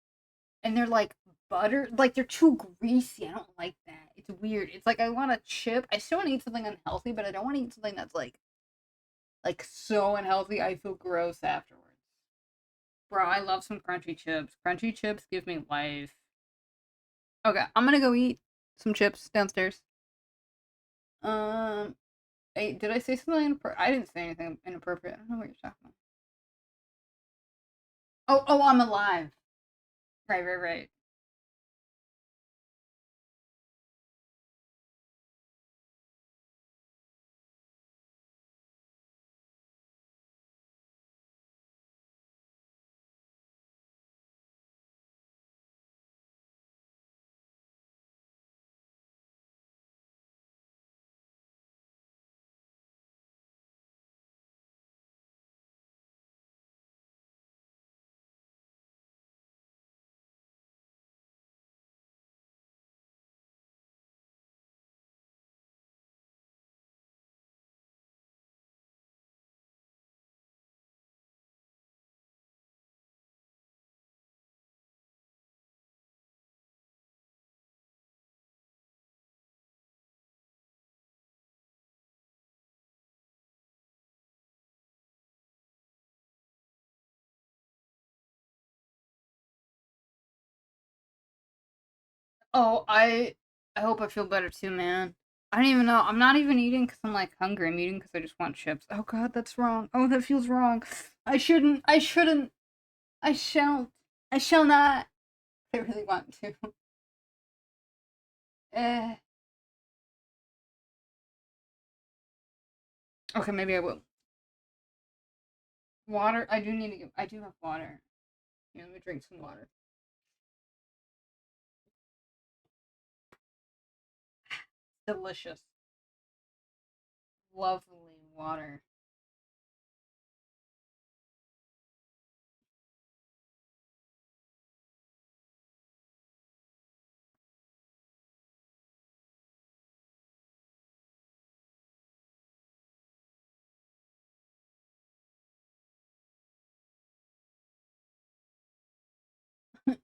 And they're like butter, like they're too greasy. I don't like that. It's weird. It's like I want a chip. I still want to eat something unhealthy, but I don't want to eat something that's like so unhealthy I feel gross afterwards. Bro, I love some crunchy chips. Crunchy chips give me life. Okay, I'm gonna go eat some chips downstairs. Um, hey, did I say something inappropriate? I didn't say anything inappropriate. I don't know what you're talking about. Oh, I'm alive. Right. Oh, I hope I feel better too, man. I don't even know. I'm not even eating because I'm like hungry. I'm eating because I just want chips. Oh god, that's wrong. Oh, that feels wrong. I shouldn't. I shouldn't. I shan't. I shall not. I really want to. Eh. Okay, maybe I will. Water. I do need to get. I do have water. Yeah, let me drink some water. Delicious. Lovely water.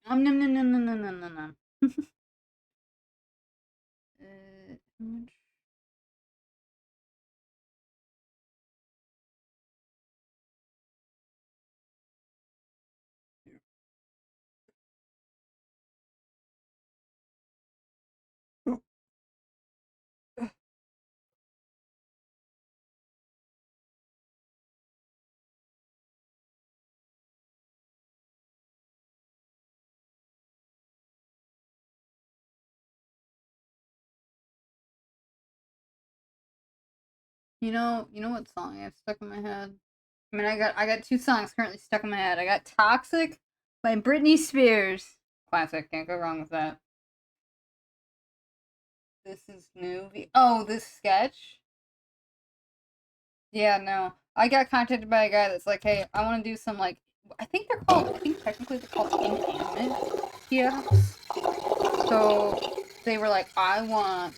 Nom nom nom nom nom nom nom nom. How much? You know what song I have stuck in my head? I mean, I got two songs currently stuck in my head. I got "Toxic" by Britney Spears, classic. Can't go wrong with that. This is new. Oh, this sketch. Yeah, no. I got contacted by a guy that's like, hey, I want to do some like, I think they're called. I think technically they're called inanimate kiosks. So they were like, I want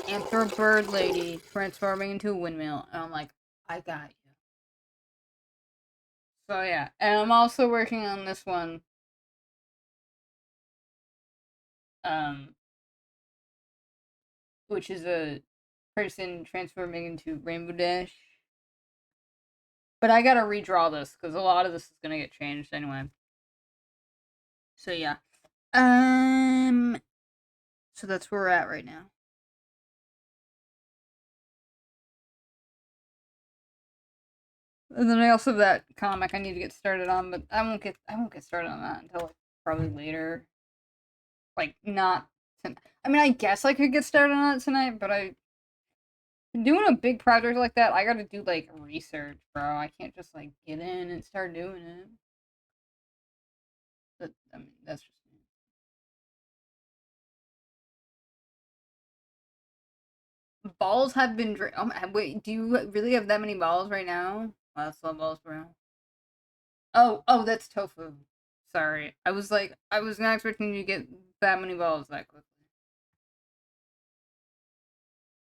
Answer a Bird Lady transforming into a windmill, and I'm like, I got you. So yeah, and I'm also working on this one. Um, which is a person transforming into Rainbow Dash. But I gotta redraw this because a lot of this is gonna get changed anyway. So yeah. Um. So that's where we're at right now. And then I also have that comic I need to get started on, but I won't get started on that until like, probably later. Like not. I mean, I guess I could get started on it tonight, but doing a big project like that, I gotta do like research, bro. I can't just like get in and start doing it. But I mean, that's just me. Balls have been. Wait, do you really have that many balls right now? Wow, that's a lot of balls, bro. Oh, that's tofu. Sorry, I was not expecting you to get that many balls that quickly.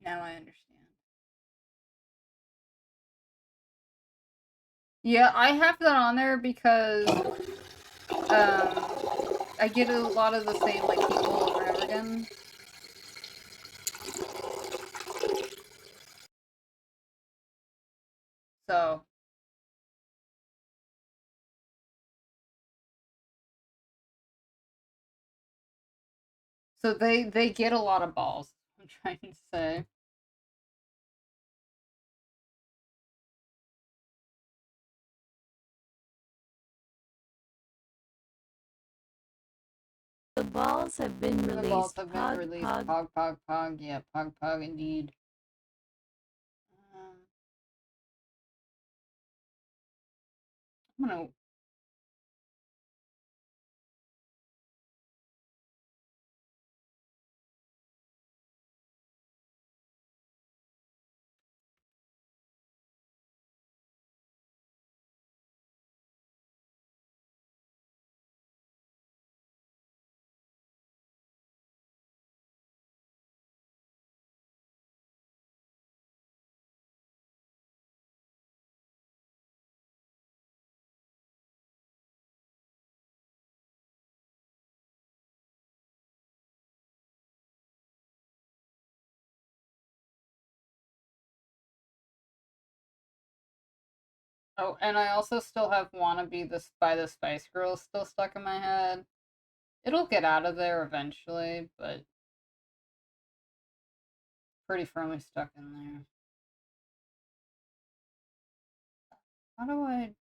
Now I understand. Yeah, I have that on there because I get a lot of the same like people over and over again. So they get a lot of balls. I'm trying to say. The balls have been The balls released. have been Pog, released. pog. Pog, pog, pog. Yeah, pog, pog, indeed. I'm gonna. Oh, and I also still have "Wanna Be this by the Spice Girls" still stuck in my head. It'll get out of there eventually, but pretty firmly stuck in there. How do I?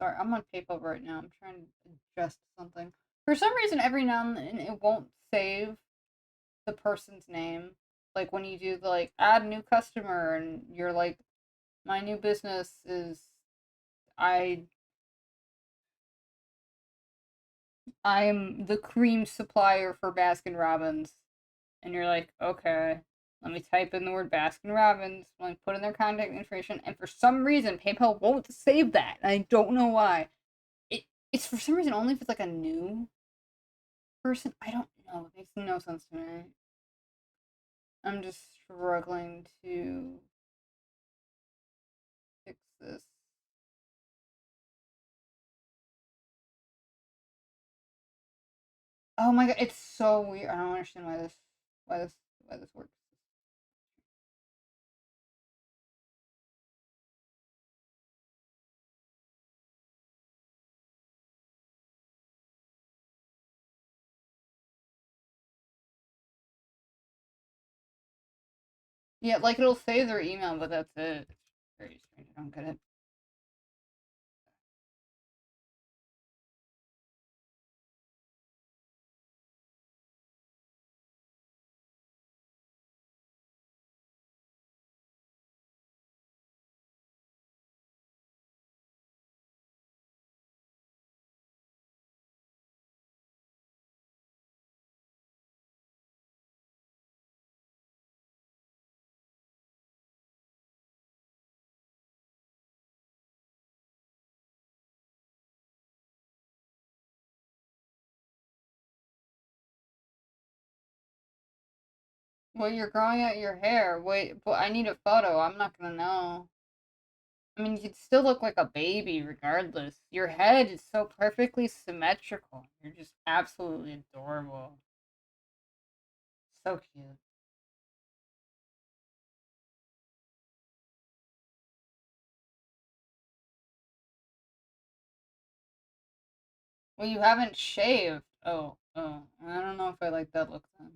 Sorry, I'm on PayPal right now. I'm trying to adjust something. For some reason, every now and then it won't save the person's name. Like when you do the like add new customer and you're like, my new business is I I'm the cream supplier for Baskin Robbins. And you're like, okay, let me type in the word Baskin Robbins, let me put in their contact information, and for some reason PayPal won't save that. And I don't know why. It's for some reason only if it's like a new person. I don't know. It makes no sense to me. I'm just struggling to fix this. Oh my god, it's so weird. I don't understand why this why this works. Yeah, like it'll save their email, but that's it. It's very strange. I don't get it. Well, you're growing out your hair. Wait, but I need a photo. I'm not gonna know. I mean, you'd still look like a baby regardless. Your head is so perfectly symmetrical. You're just absolutely adorable. So cute. Well, you haven't shaved. Oh. I don't know if I like that look then.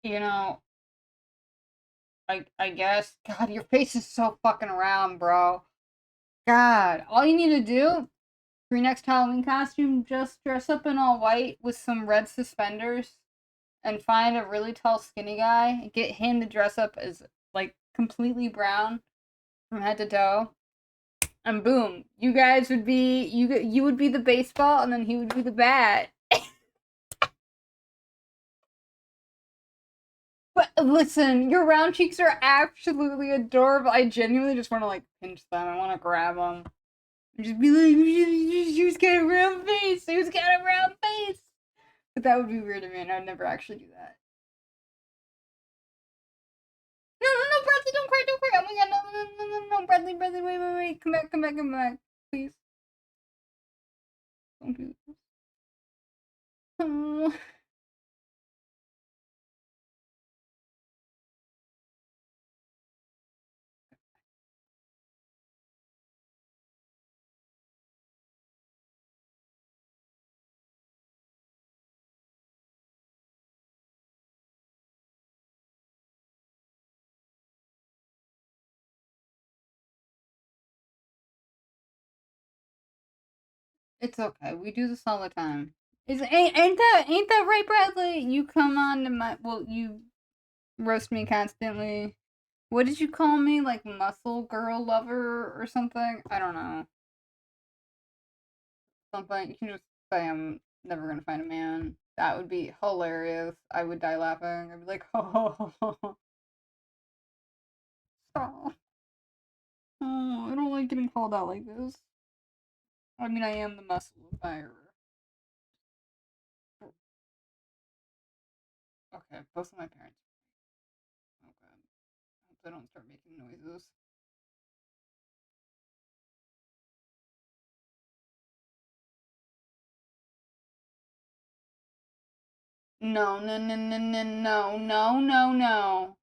You know, I guess. God, your face is so fucking round, bro. God, all you need to do for your next Halloween costume, just dress up in all white with some red suspenders and find a really tall, skinny guy and get him to dress up as like completely brown from head to toe. And boom, you guys would be you would be the baseball, and then he would be the bat. But listen, your round cheeks are absolutely adorable. I genuinely just want to like pinch them. I want to grab them. And just be like, who's got a round face? Who's got a round face? But that would be weird to me, and I'd never actually do that. No, no, no, Bradley, don't cry, don't cry. Oh my god, no, no, no, no, no, Bradley, Bradley, wait, wait, wait. Come back, come back, come back. Please. Don't do this. Oh. It's okay. We do this all the time. Ain't that right, Bradley? You come on to my you roast me constantly. What did you call me? Like muscle girl lover or something? I don't know. Something. You can just say I'm never gonna find a man. That would be hilarious. I would die laughing. I'd be like, oh, stop. Oh, I don't like getting called out like this. I mean, I am the muscle fire. Okay, both of my parents. Oh god. I hope they don't start making noises. No, no, no, no, no, no, no, no, no.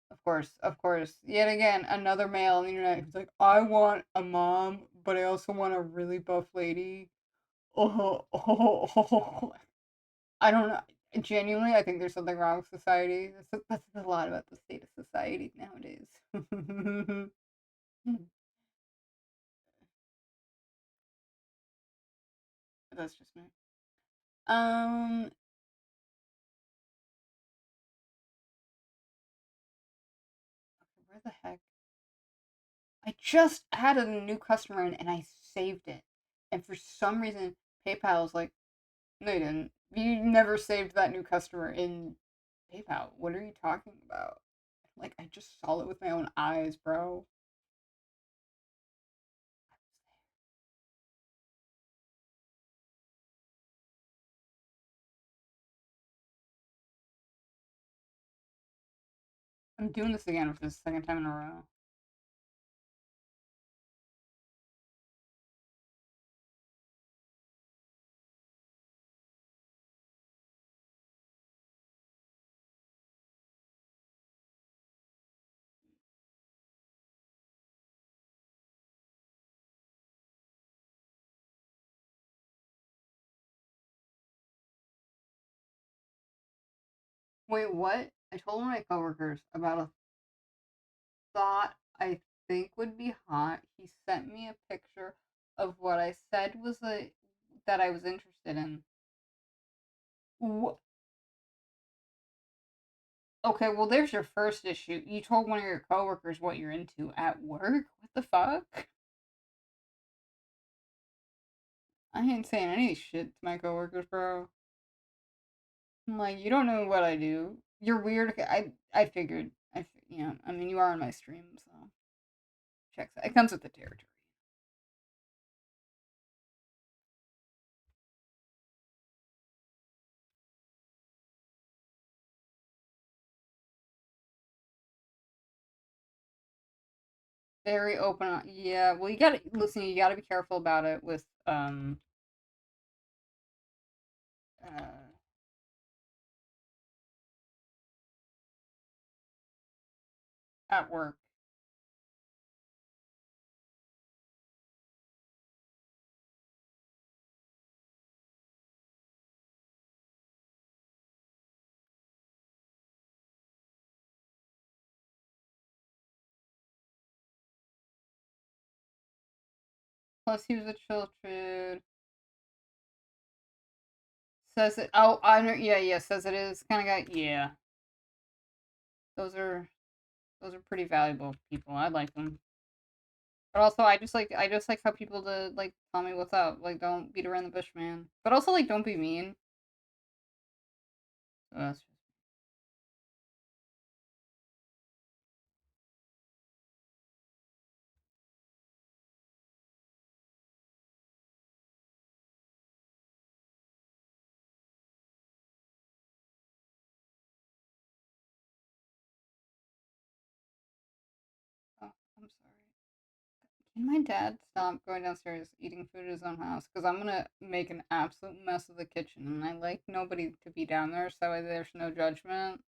Of course. Yet again, another male on the internet who's like, I want a mom, but I also want a really buff lady. Oh, oh, oh. I don't know. Genuinely, I think there's something wrong with society. That's a lot about the state of society nowadays. That's just me. Um, where the heck? I just added a new customer in and I saved it. And for some reason, PayPal is like, no, you didn't. You never saved that new customer in PayPal. What are you talking about? Like, I just saw it with my own eyes, bro. I'm doing this again for the second time in a row. Wait, what? I told one of my coworkers about a thought I think would be hot. He sent me a picture of what I said was a that I was interested in. Okay, well, there's your first issue. You told one of your coworkers what you're into at work? What the fuck? I ain't saying any shit to my coworkers, bro. I'm like, you don't know what I do. You're weird. Okay, I figured. I mean, you are on my stream, so checks. It comes with the territory. Very open. Yeah, well, you gotta listen. You gotta be careful about it with uh at work. Plus, he was a children. Says it. Oh, I know. Yeah, yeah. Says it is kind of guy. Yeah, those are pretty valuable people. I like them. But also, I just like how people to like tell me what's up. Like, don't beat around the bush, man. But also, like, don't be mean. So that's just. Oh, I'm sorry. Can my dad stop going downstairs eating food at his own house? Because I'm gonna make an absolute mess of the kitchen, and I like nobody to be down there, so there's no judgment.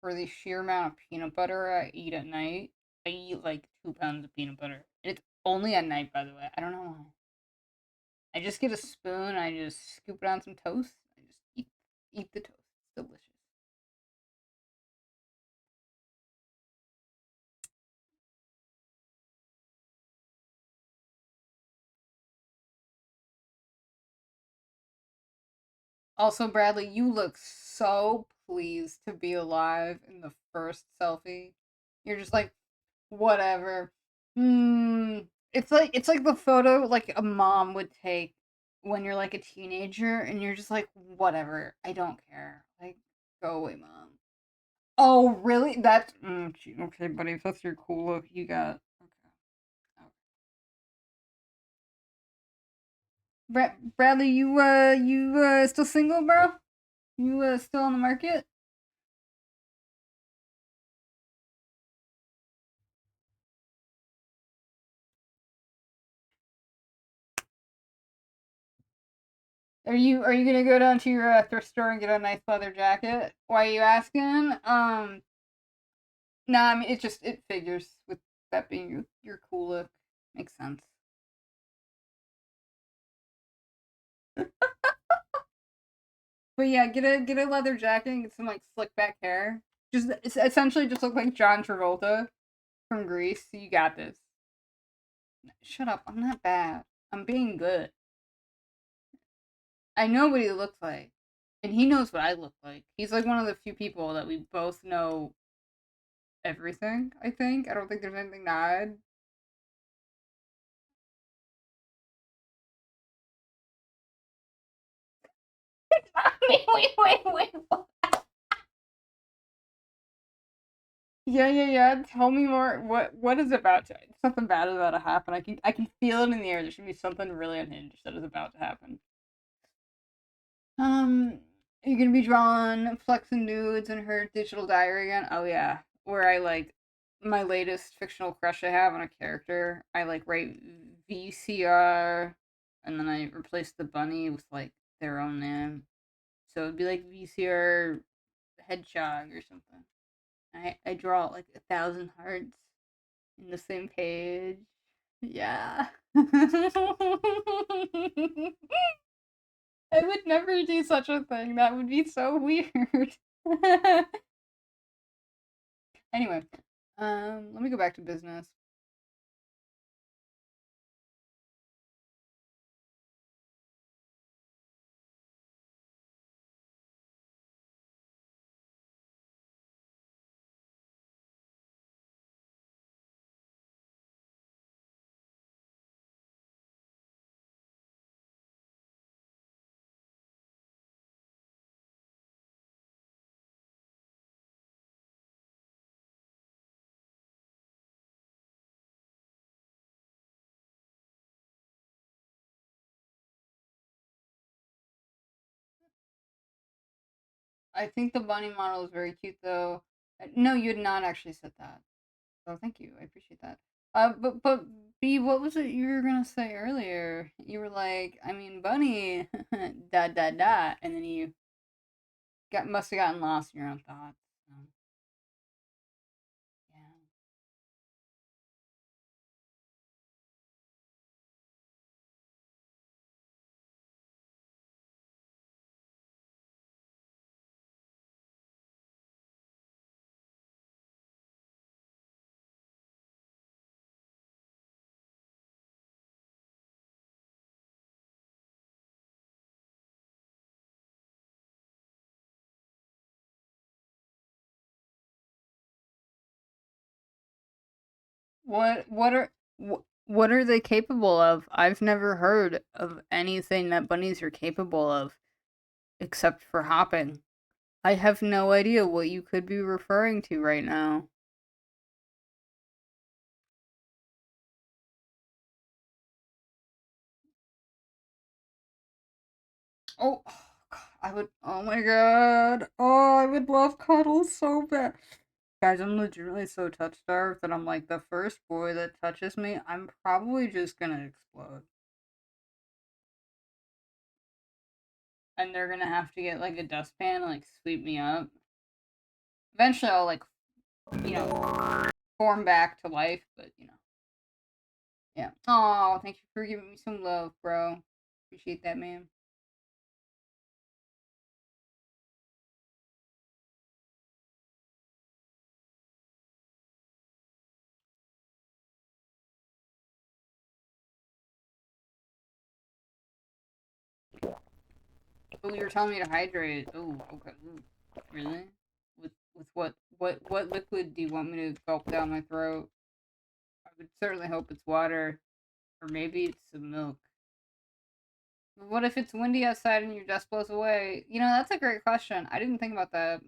For the sheer amount of peanut butter I eat at night, I eat like 2 pounds of peanut butter. It's only at night, by the way. I don't know why. I just get a spoon, I just scoop it on some toast, I just eat the toast. It's delicious. Also, Bradley, you look so pleased to be alive in the first selfie. You're just like, whatever. Hmm. It's like the photo like a mom would take when you're like a teenager and you're just like, whatever. I don't care. Like, go away, mom. Oh, really? That's okay, buddy. If that's your cool look, you got okay. Okay. Bradley, you still single, bro? You still on the market? Are you gonna go down to your thrift store and get a nice leather jacket? Why are you asking? No, I mean it figures with that being your cool look. Makes sense. But yeah, get a leather jacket and get some like slick back hair. Just it's essentially just look like John Travolta from Grease. You got this. Shut up. I'm not bad. I'm being good. I know what he looks like. And he knows what I look like. He's like one of the few people that we both know everything, I think. I don't think there's anything to hide. Wait. Yeah, yeah, yeah. Tell me more. What is about to? Something bad is about to happen. I can feel it in the air. There should be something really unhinged that is about to happen. You're gonna be drawing flexing nudes in her digital diary again. Oh yeah, where I like my latest fictional crush I have on a character. I like write VCR, and then I replace the bunny with like their own name. So it'd be like VCR hedgehog or something. I draw like 1,000 hearts in the same page. Yeah. I would never do such a thing. That would be so weird. Anyway, let me go back to business. I think the bunny model is very cute, though. No, you had not actually said that. So thank you. I appreciate that. But B, what was it you were gonna say earlier? You were like, I mean, bunny, da da da, and then you got must have gotten lost in your own thoughts. So, yeah. What are they capable of? I've never heard of anything that bunnies are capable of except for hopping. I have no idea what you could be referring to right now. Oh, God, I would. Oh my god. Oh, I would love cuddles so bad. Guys, I'm legitimately so touch starved that I'm like, the first boy that touches me, I'm probably just gonna explode. And they're gonna have to get like a dustpan and like sweep me up. Eventually, I'll like, form back to life, but yeah. Oh, thank you for giving me some love, bro. Appreciate that, man. Oh, you were telling me to hydrate. Oh, okay. Ooh, really? With what liquid do you want me to gulp down my throat? I would certainly hope it's water, or maybe it's some milk. But what if it's windy outside and your dust blows away? That's a great question. I didn't think about that.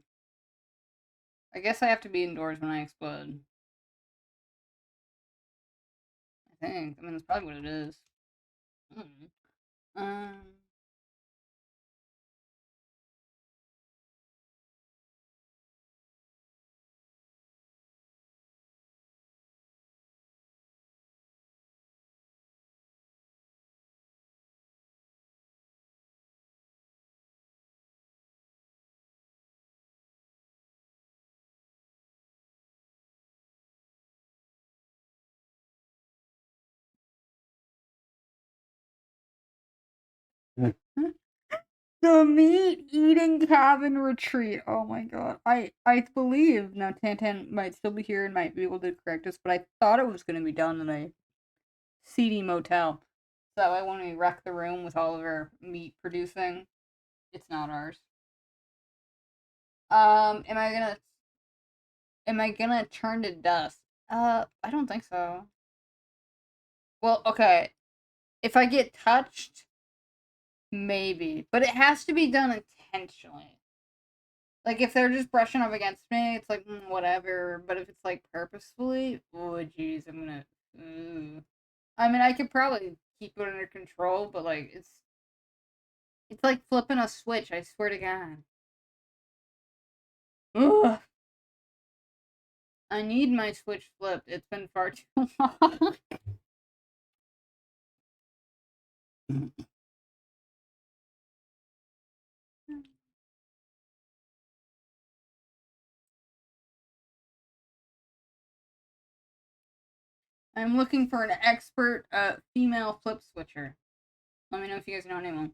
I guess I have to be indoors when I explode. I think. I mean, that's probably what it is. Mm. Um. The meat eating cabin retreat. Oh my god. I believe now Tantan might still be here and might be able to correct us, but I thought it was gonna be done in a seedy motel. So that way when we wreck the room with all of our meat producing, it's not ours. Am I gonna turn to dust? I don't think so. Well, okay. If I get touched, maybe. But it has to be done intentionally. Like, if they're just brushing up against me, it's like, whatever. But if it's, like, purposefully, oh, jeez, I'm gonna. Ooh. I mean, I could probably keep it under control, but, like, it's like flipping a switch, I swear to God. Ugh. I need my switch flipped. It's been far too long. I'm looking for an expert female flip switcher. Let me know if you guys know anyone.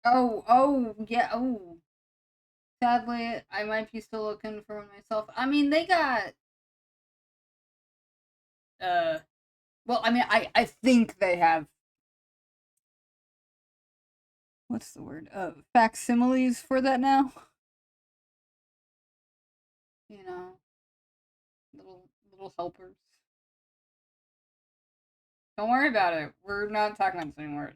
Oh, yeah, oh. Sadly, I might be still looking for one myself. I mean, they got, uh, well, I mean, I think they have, what's the word? Facsimiles for that now? You know, little helpers. Don't worry about it. We're not talking about this anymore.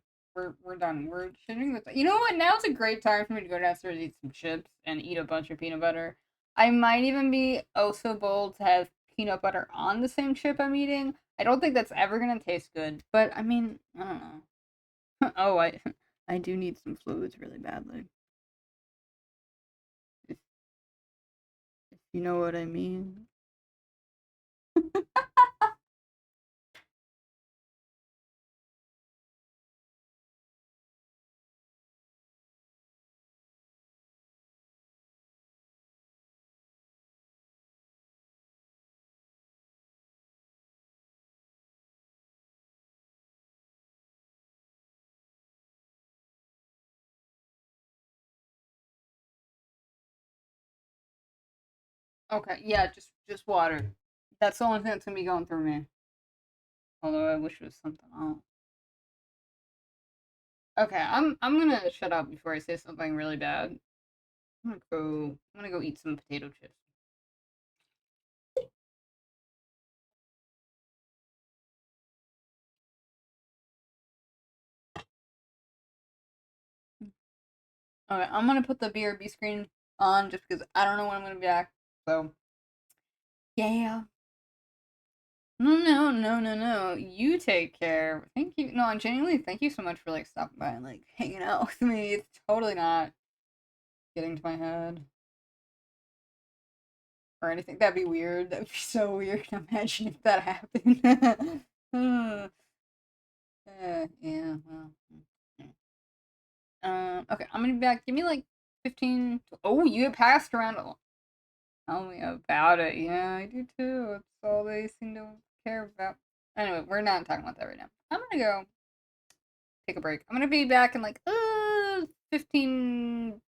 We're done. We're shooting with. You know what? Now's a great time for me to go downstairs, eat some chips, and eat a bunch of peanut butter. I might even be oh so bold to have peanut butter on the same chip I'm eating. I don't think that's ever gonna taste good, but I mean, I don't know. Oh, I do need some fluids really badly. If, if you know what I mean. Okay, yeah, just water. That's the only thing that's gonna be going through me. Although I wish it was something else. Okay, I'm gonna shut up before I say something really bad. I'm gonna go eat some potato chips. Okay, I'm gonna put the BRB screen on just because I don't know when I'm gonna be back. So yeah. No. You take care. Thank you. No, and genuinely, thank you so much for like stopping by and like hanging out with me. It's totally not getting to my head or anything. That'd be weird. That'd be so weird. Imagine if that happened. Yeah. Well. Okay, I'm gonna be back. Give me like 15. Oh, you get passed around. Tell me about it. Yeah, I do too. It's all they seem to care about. Anyway, we're not talking about that right now. I'm gonna go take a break. I'm gonna be back in like 15,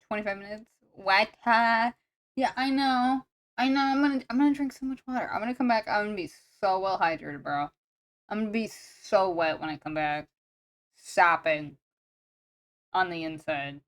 25 minutes. What? Yeah, I know. I'm gonna drink so much water. I'm gonna come back. I'm gonna be so well hydrated, bro. I'm gonna be so wet when I come back. Sopping on the inside.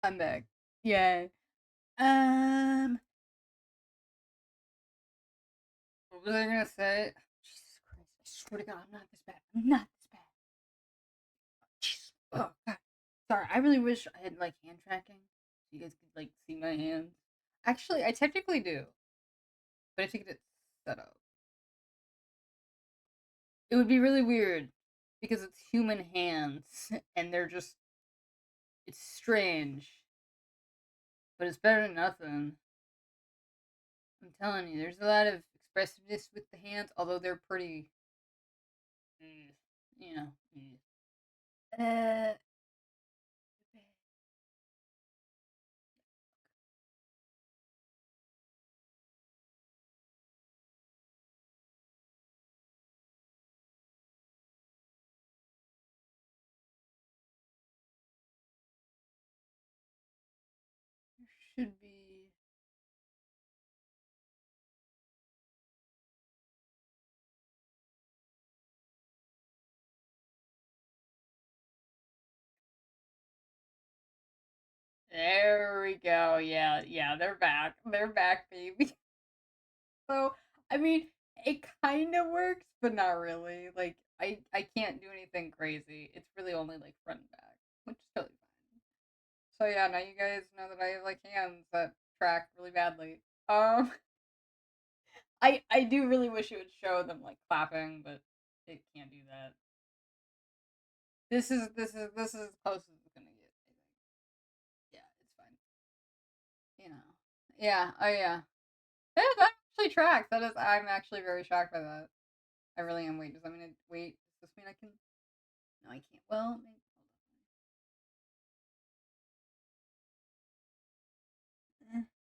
I'm back. Yay. Um, what was I gonna say? Jesus Christ! I swear to God, I'm not this bad. I'm not this bad. Jesus. Oh God. Sorry. I really wish I had like hand tracking, so you guys could like see my hands. Actually, I technically do, but I think it's set up. It would be really weird because it's human hands and they're just it's strange, but it's better than nothing. I'm telling you, there's a lot of expressiveness with the hands, although they're pretty, you know. Uh, should be. There we go. Yeah, yeah, they're back. They're back, baby. So, I mean, it kind of works, but not really. Like, I can't do anything crazy. It's really only like front and back, which is totally fine. So yeah, now you guys know that I have like hands that track really badly. Um, I do really wish it would show them like clapping, but it can't do that. This is as close as it's gonna get. I think. Yeah, it's fine. You know. Yeah. Oh yeah. Yeah, that actually tracks. That is. I'm actually very shocked by that. I really am. Wait, does that mean wait? Does this mean I can? No, I can't. Well, maybe.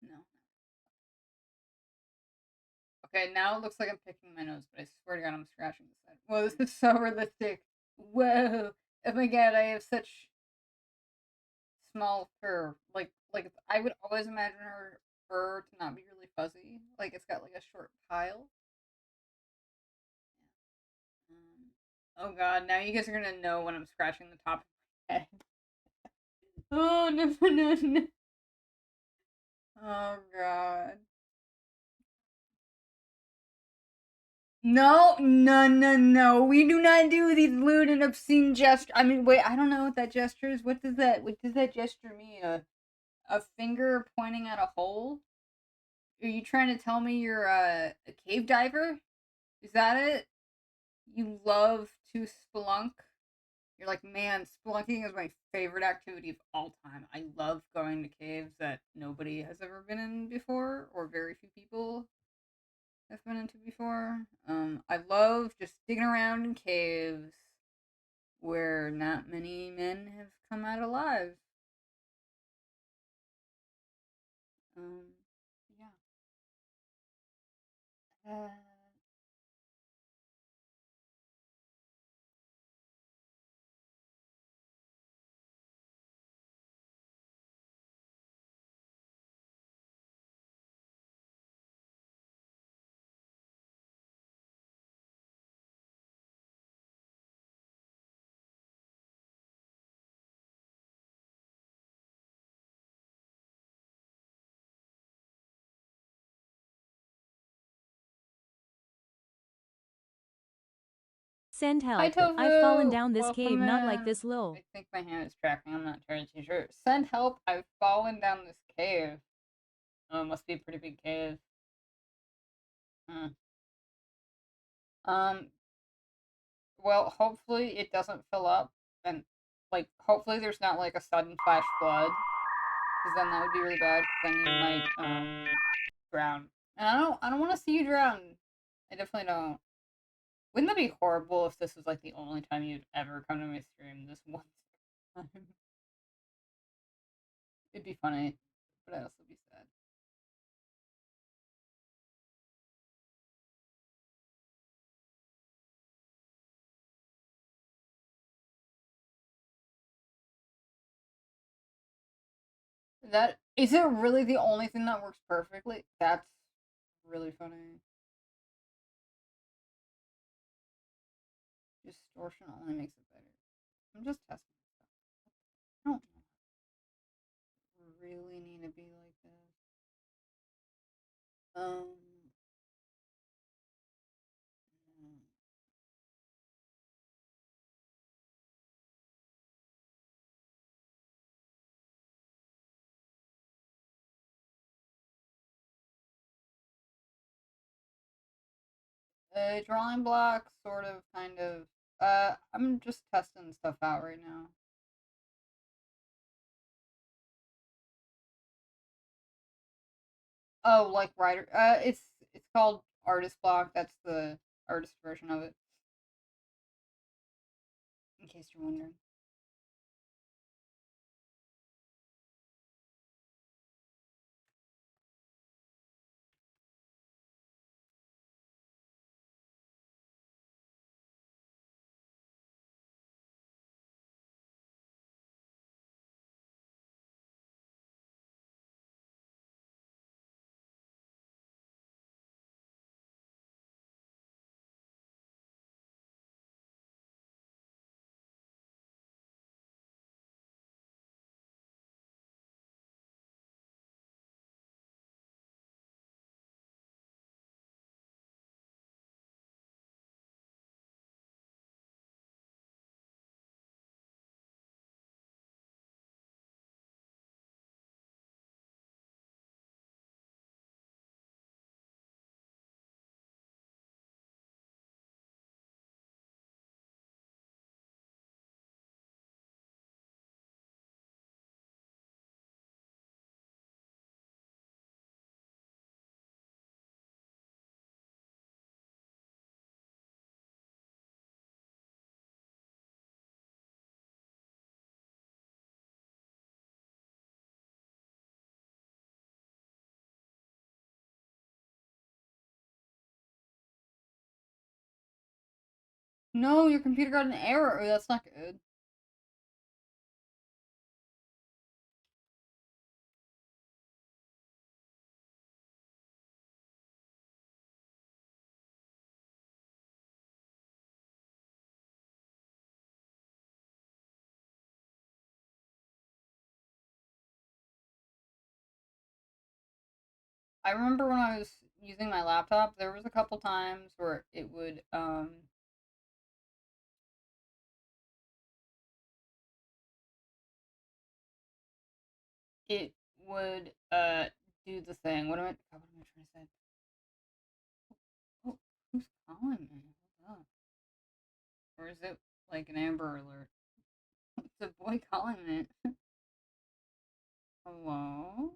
No. Okay, now it looks like I'm picking my nose, but I swear to God, I'm scratching the side. Whoa, this is so realistic. Whoa. Oh my God, I have such small fur. Like I would always imagine her fur to not be really fuzzy. Like it's got like a short pile. Oh God, now you guys are gonna know when I'm scratching the top of my head. Oh no no no. Oh God. No, no, no, no. We do not do these lewd and obscene gestures. I mean, wait, I don't know what that gesture is. What does that gesture mean? A finger pointing at a hole? Are you trying to tell me you're a cave diver? Is that it? You love to spelunk? You're like, man, spelunking is my favorite activity of all time. I love going to caves that nobody has ever been in before, or very few people have been into before. I love just digging around in caves where not many men have come out alive. Um, yeah. Uh, Send Hi, help. I've fallen Tofu! down this cave Welcome not like in. this lol. I think my hand is tracking. I'm not entirely too sure. Send help! I've fallen down this cave. Oh, it must be a pretty big cave. Hmm. Um, well, hopefully it doesn't fill up, and like, hopefully there's not like a sudden flash flood, because then that would be really bad. Because then you might drown, and I don't want to see you drown. I definitely don't. Wouldn't that be horrible if this was like the only time you'd ever come to my stream? This one time, it'd be funny, but I'd also be sad. That is it. Really, the only thing that works perfectly. That's really funny. Distortion only makes it better. I'm just testing stuff. I don't know. really need to be like this. Um. mm. Drawing block, sort of, kind of. I'm just testing stuff out right now. Oh, like writer. It's called artist block. That's the artist version of it. In case you're wondering. No, your computer got an error. Oh, that's not good. I remember when I was using my laptop, there was a couple times where it would do the thing. What am I trying to say? Oh, who's calling me? Hold up. Or is it like an Amber Alert? It's a boy calling me. Hello?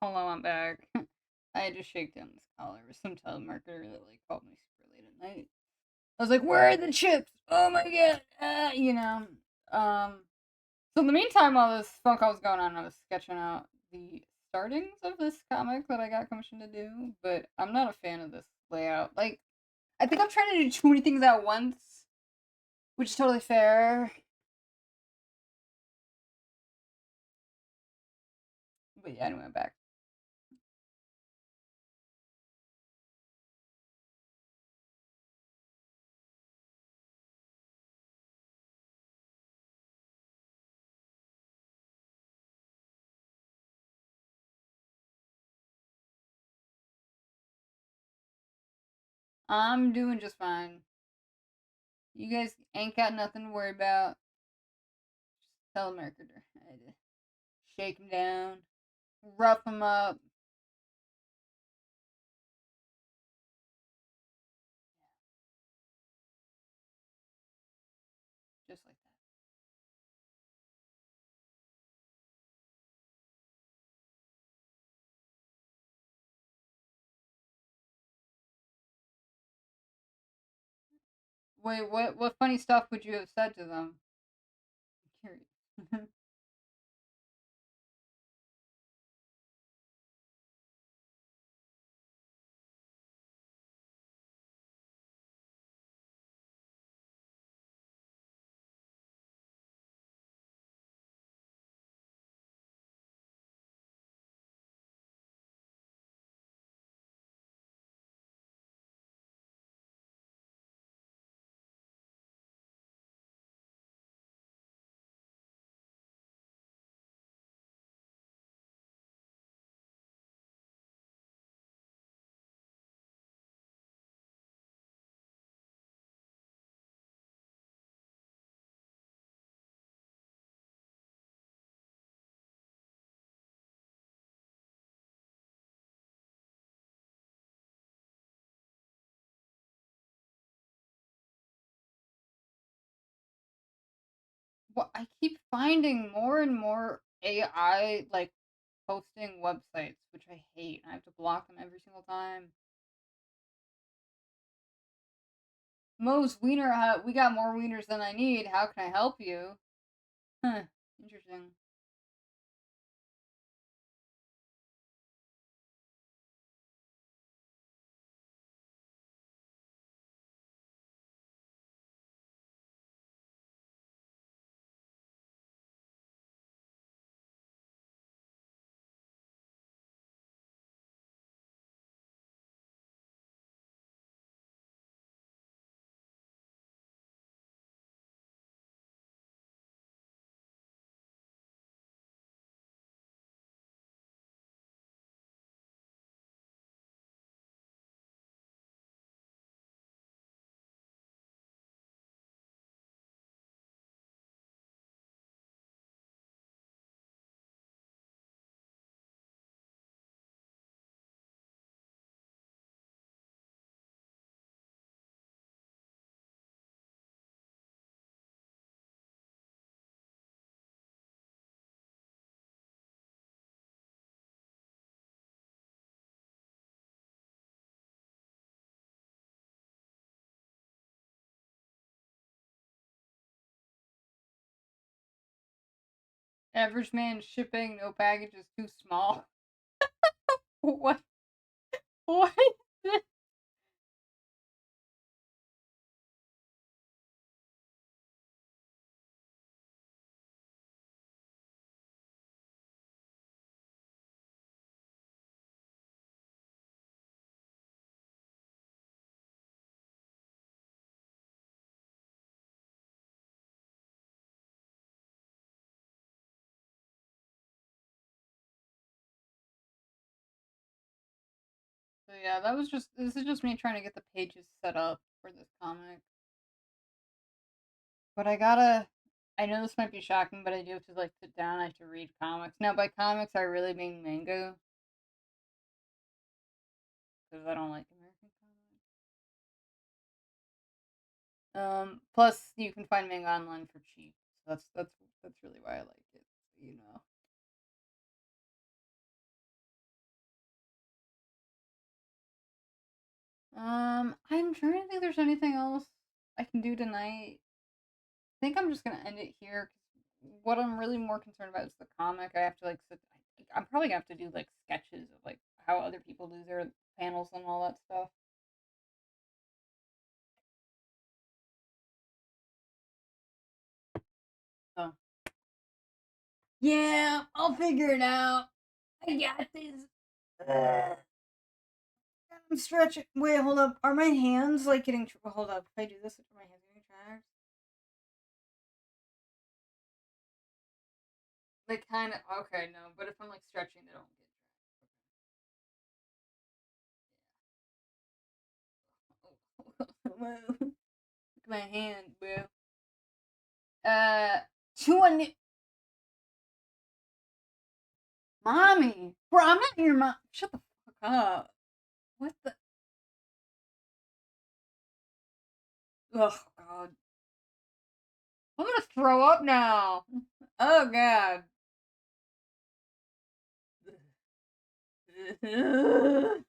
Hello, I'm back. I had to shake down this collar with some telemarketer that like called me super late at night. I was like, "Where are the chips? Oh my god!" Um. So in the meantime, while this phone call was going on, I was sketching out the startings of this comic that I got commissioned to do. But I'm not a fan of this layout. Like, I think I'm trying to do too many things at once, which is totally fair. But yeah, anyway, I'm back. I'm doing just fine. You guys ain't got nothing to worry about. Just telemarketer. I had to shake him down, rough him up. Just like that. Wait, what funny stuff would you have said to them? I'm curious. Well, I keep finding more and more AI like posting websites, which I hate. I have to block them every single time. Moe's Wiener Hut, we got more wieners than I need. How can I help you? Huh, interesting. Average man shipping, no package is too small. What? What? So yeah, that was just this is just me trying to get the pages set up for this comic. But I know this might be shocking, but I do have to like sit down, I have to read comics. Now by comics I really mean manga. Because I don't like American comics. Plus you can find manga online for cheap. So that's really why I like it, you know. I'm trying to think if there's anything else I can do tonight. I think I'm just gonna end it here. 'Cause what I'm really more concerned about is the comic. I have to like sit. I'm probably gonna have to do like sketches of like how other people do their panels and all that stuff. So yeah, I'll figure it out. I got this. I'm stretching. Wait, hold up. Are my hands like getting? Hold up. If I do this, are my hands getting tracked? They kind of okay. No, but if I'm like stretching, they don't get tracked. Look at my hand, bro. 2 mommy, bro. I'm not your mom. Shut the fuck up. What the? Oh god. I'm gonna throw up now. Oh god. I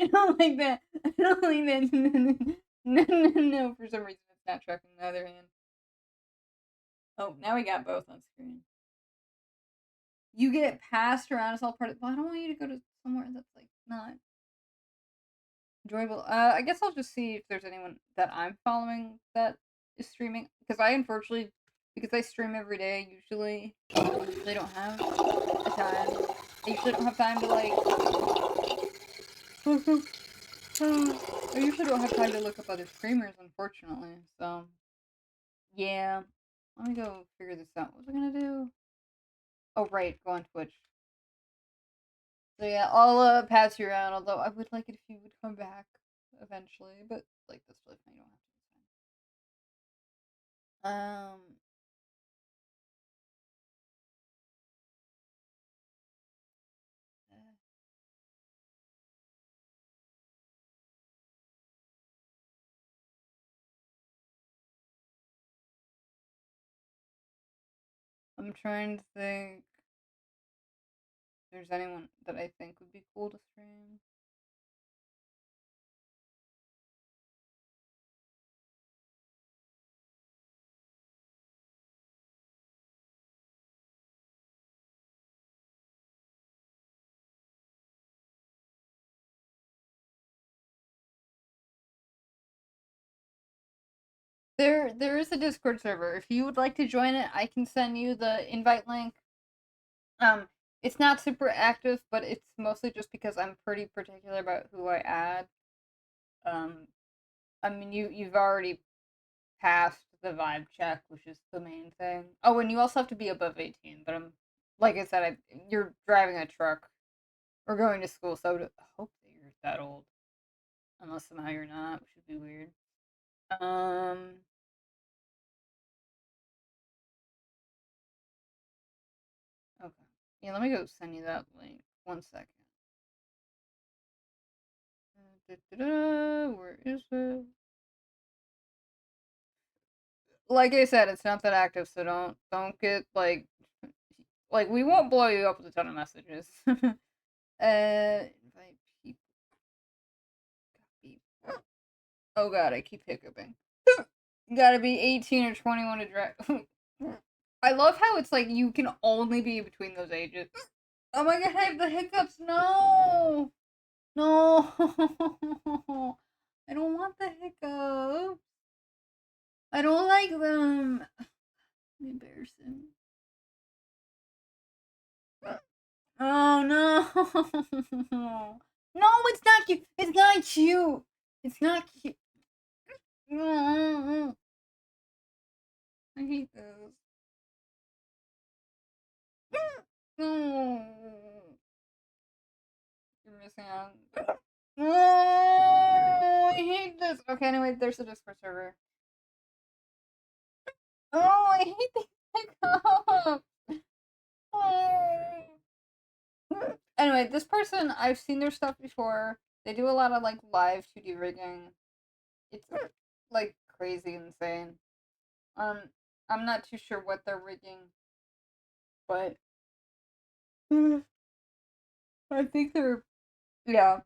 don't like that. I don't like that. No, no, no. For some reason, it's not tracking the other hand. Oh, now we got both on screen. You get passed around as all part of. Well, I don't want you to go to somewhere that's like not enjoyable. I guess I'll just see if there's anyone that I'm following that is streaming because I unfortunately because I stream every day. Usually, they don't have the time. I usually don't have time to like. I usually don't have time to look up other streamers, unfortunately. So, yeah. Let me go figure this out. What was I gonna do? Oh, right, go on Twitch. So yeah, I'll pass you around. Although I would like it if you would come back eventually, but like that's really fine. You don't have to. I'm trying to think if there's anyone that I think would be cool to stream. There is a Discord server. If you would like to join it, I can send you the invite link. It's not super active, but it's mostly just because I'm pretty particular about who I add. I mean you've already passed the vibe check, which is the main thing. Oh, and you also have to be above 18. But I'm like I said, you're driving a truck or going to school, so I would hope that you're that old, unless somehow you're not, which would be weird. Um. Okay. Yeah, let me go send you that link. 1 second. Where is it? Like I said, it's not that active, so don't get like we won't blow you up with a ton of messages. Invite people. Oh god, I keep hiccuping. Gotta be 18 or 21 to drive. I love how it's like you can only be between those ages. Oh my god, I have the hiccups. No, no, I don't want the hiccups. I don't like them. Embarrassing. Oh no. No, it's not cute. It's not cute. It's not cute. I hate this. No. You're missing out. No, I hate this. Okay, anyway, there's a Discord server. Oh, I hate the hiccup. Oh. Anyway, this person, I've seen their stuff before. They do a lot of like live 2D rigging. It's like crazy insane. Um, I'm not too sure what they're rigging, but I think they're yeah.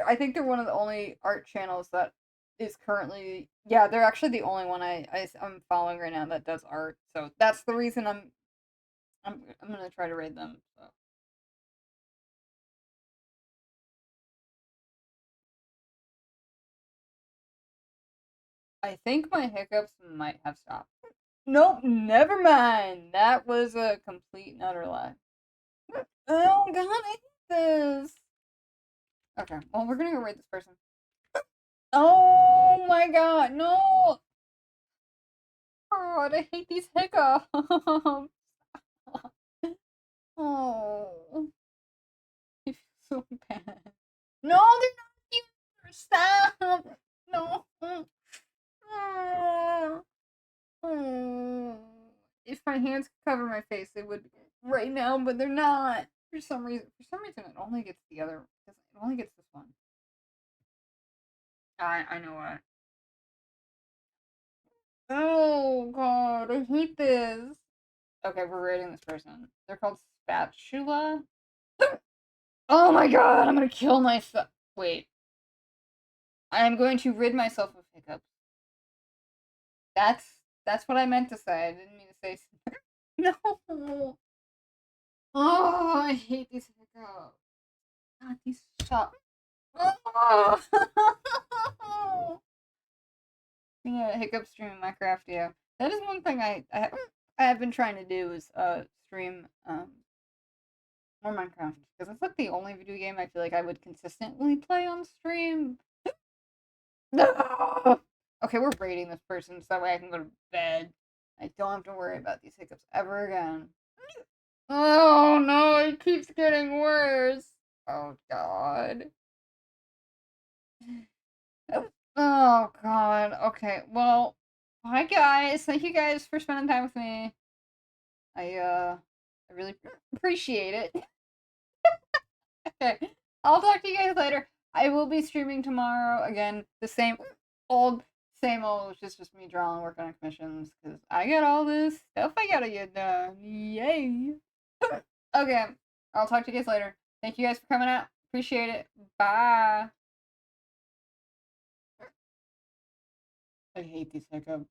I think they're one of the only art channels that is currently, yeah, they're actually the only one I'm following right now that does art. So that's the reason I'm gonna try to raid them. So. I think my hiccups might have stopped. Nope, never mind. That was a complete and utter lie. Oh god, I hate this. Okay, well, we're gonna go raid this person. Oh my god, no! God, I hate these hiccups. Oh, I feel so bad. No, they're not cute. Stop. No. Oh. If my hands could cover my face, they would right now, but they're not. For some reason, it only gets the other. It only gets this one. I know what. Oh god, I hate this. Okay, we're rating this person. They're called Spatula. Oh my god, I'm gonna kill myself. Wait. I am going to rid myself of hiccups. That's what I meant to say. I didn't mean to say. No. Oh, I hate these hiccups. God, these suck. Oh. Yeah, hiccup stream in Minecraft. Yeah, that is one thing I have been trying to do is stream more Minecraft because it's like the only video game I feel like I would consistently play on stream. No. Okay, we're raiding this person so that way I can go to bed. I don't have to worry about these hiccups ever again. Oh no, it keeps getting worse. Oh god. Oh god. Okay, well, hi guys. Thank you guys for spending time with me. I really appreciate it. Okay, I'll talk to you guys later. I will be streaming tomorrow again. The old, same old. It's just me drawing, working on commissions because I got all this stuff I gotta get done. Yay! Okay, I'll talk to you guys later. Thank you guys for coming out. Appreciate it. Bye. I hate these hiccups.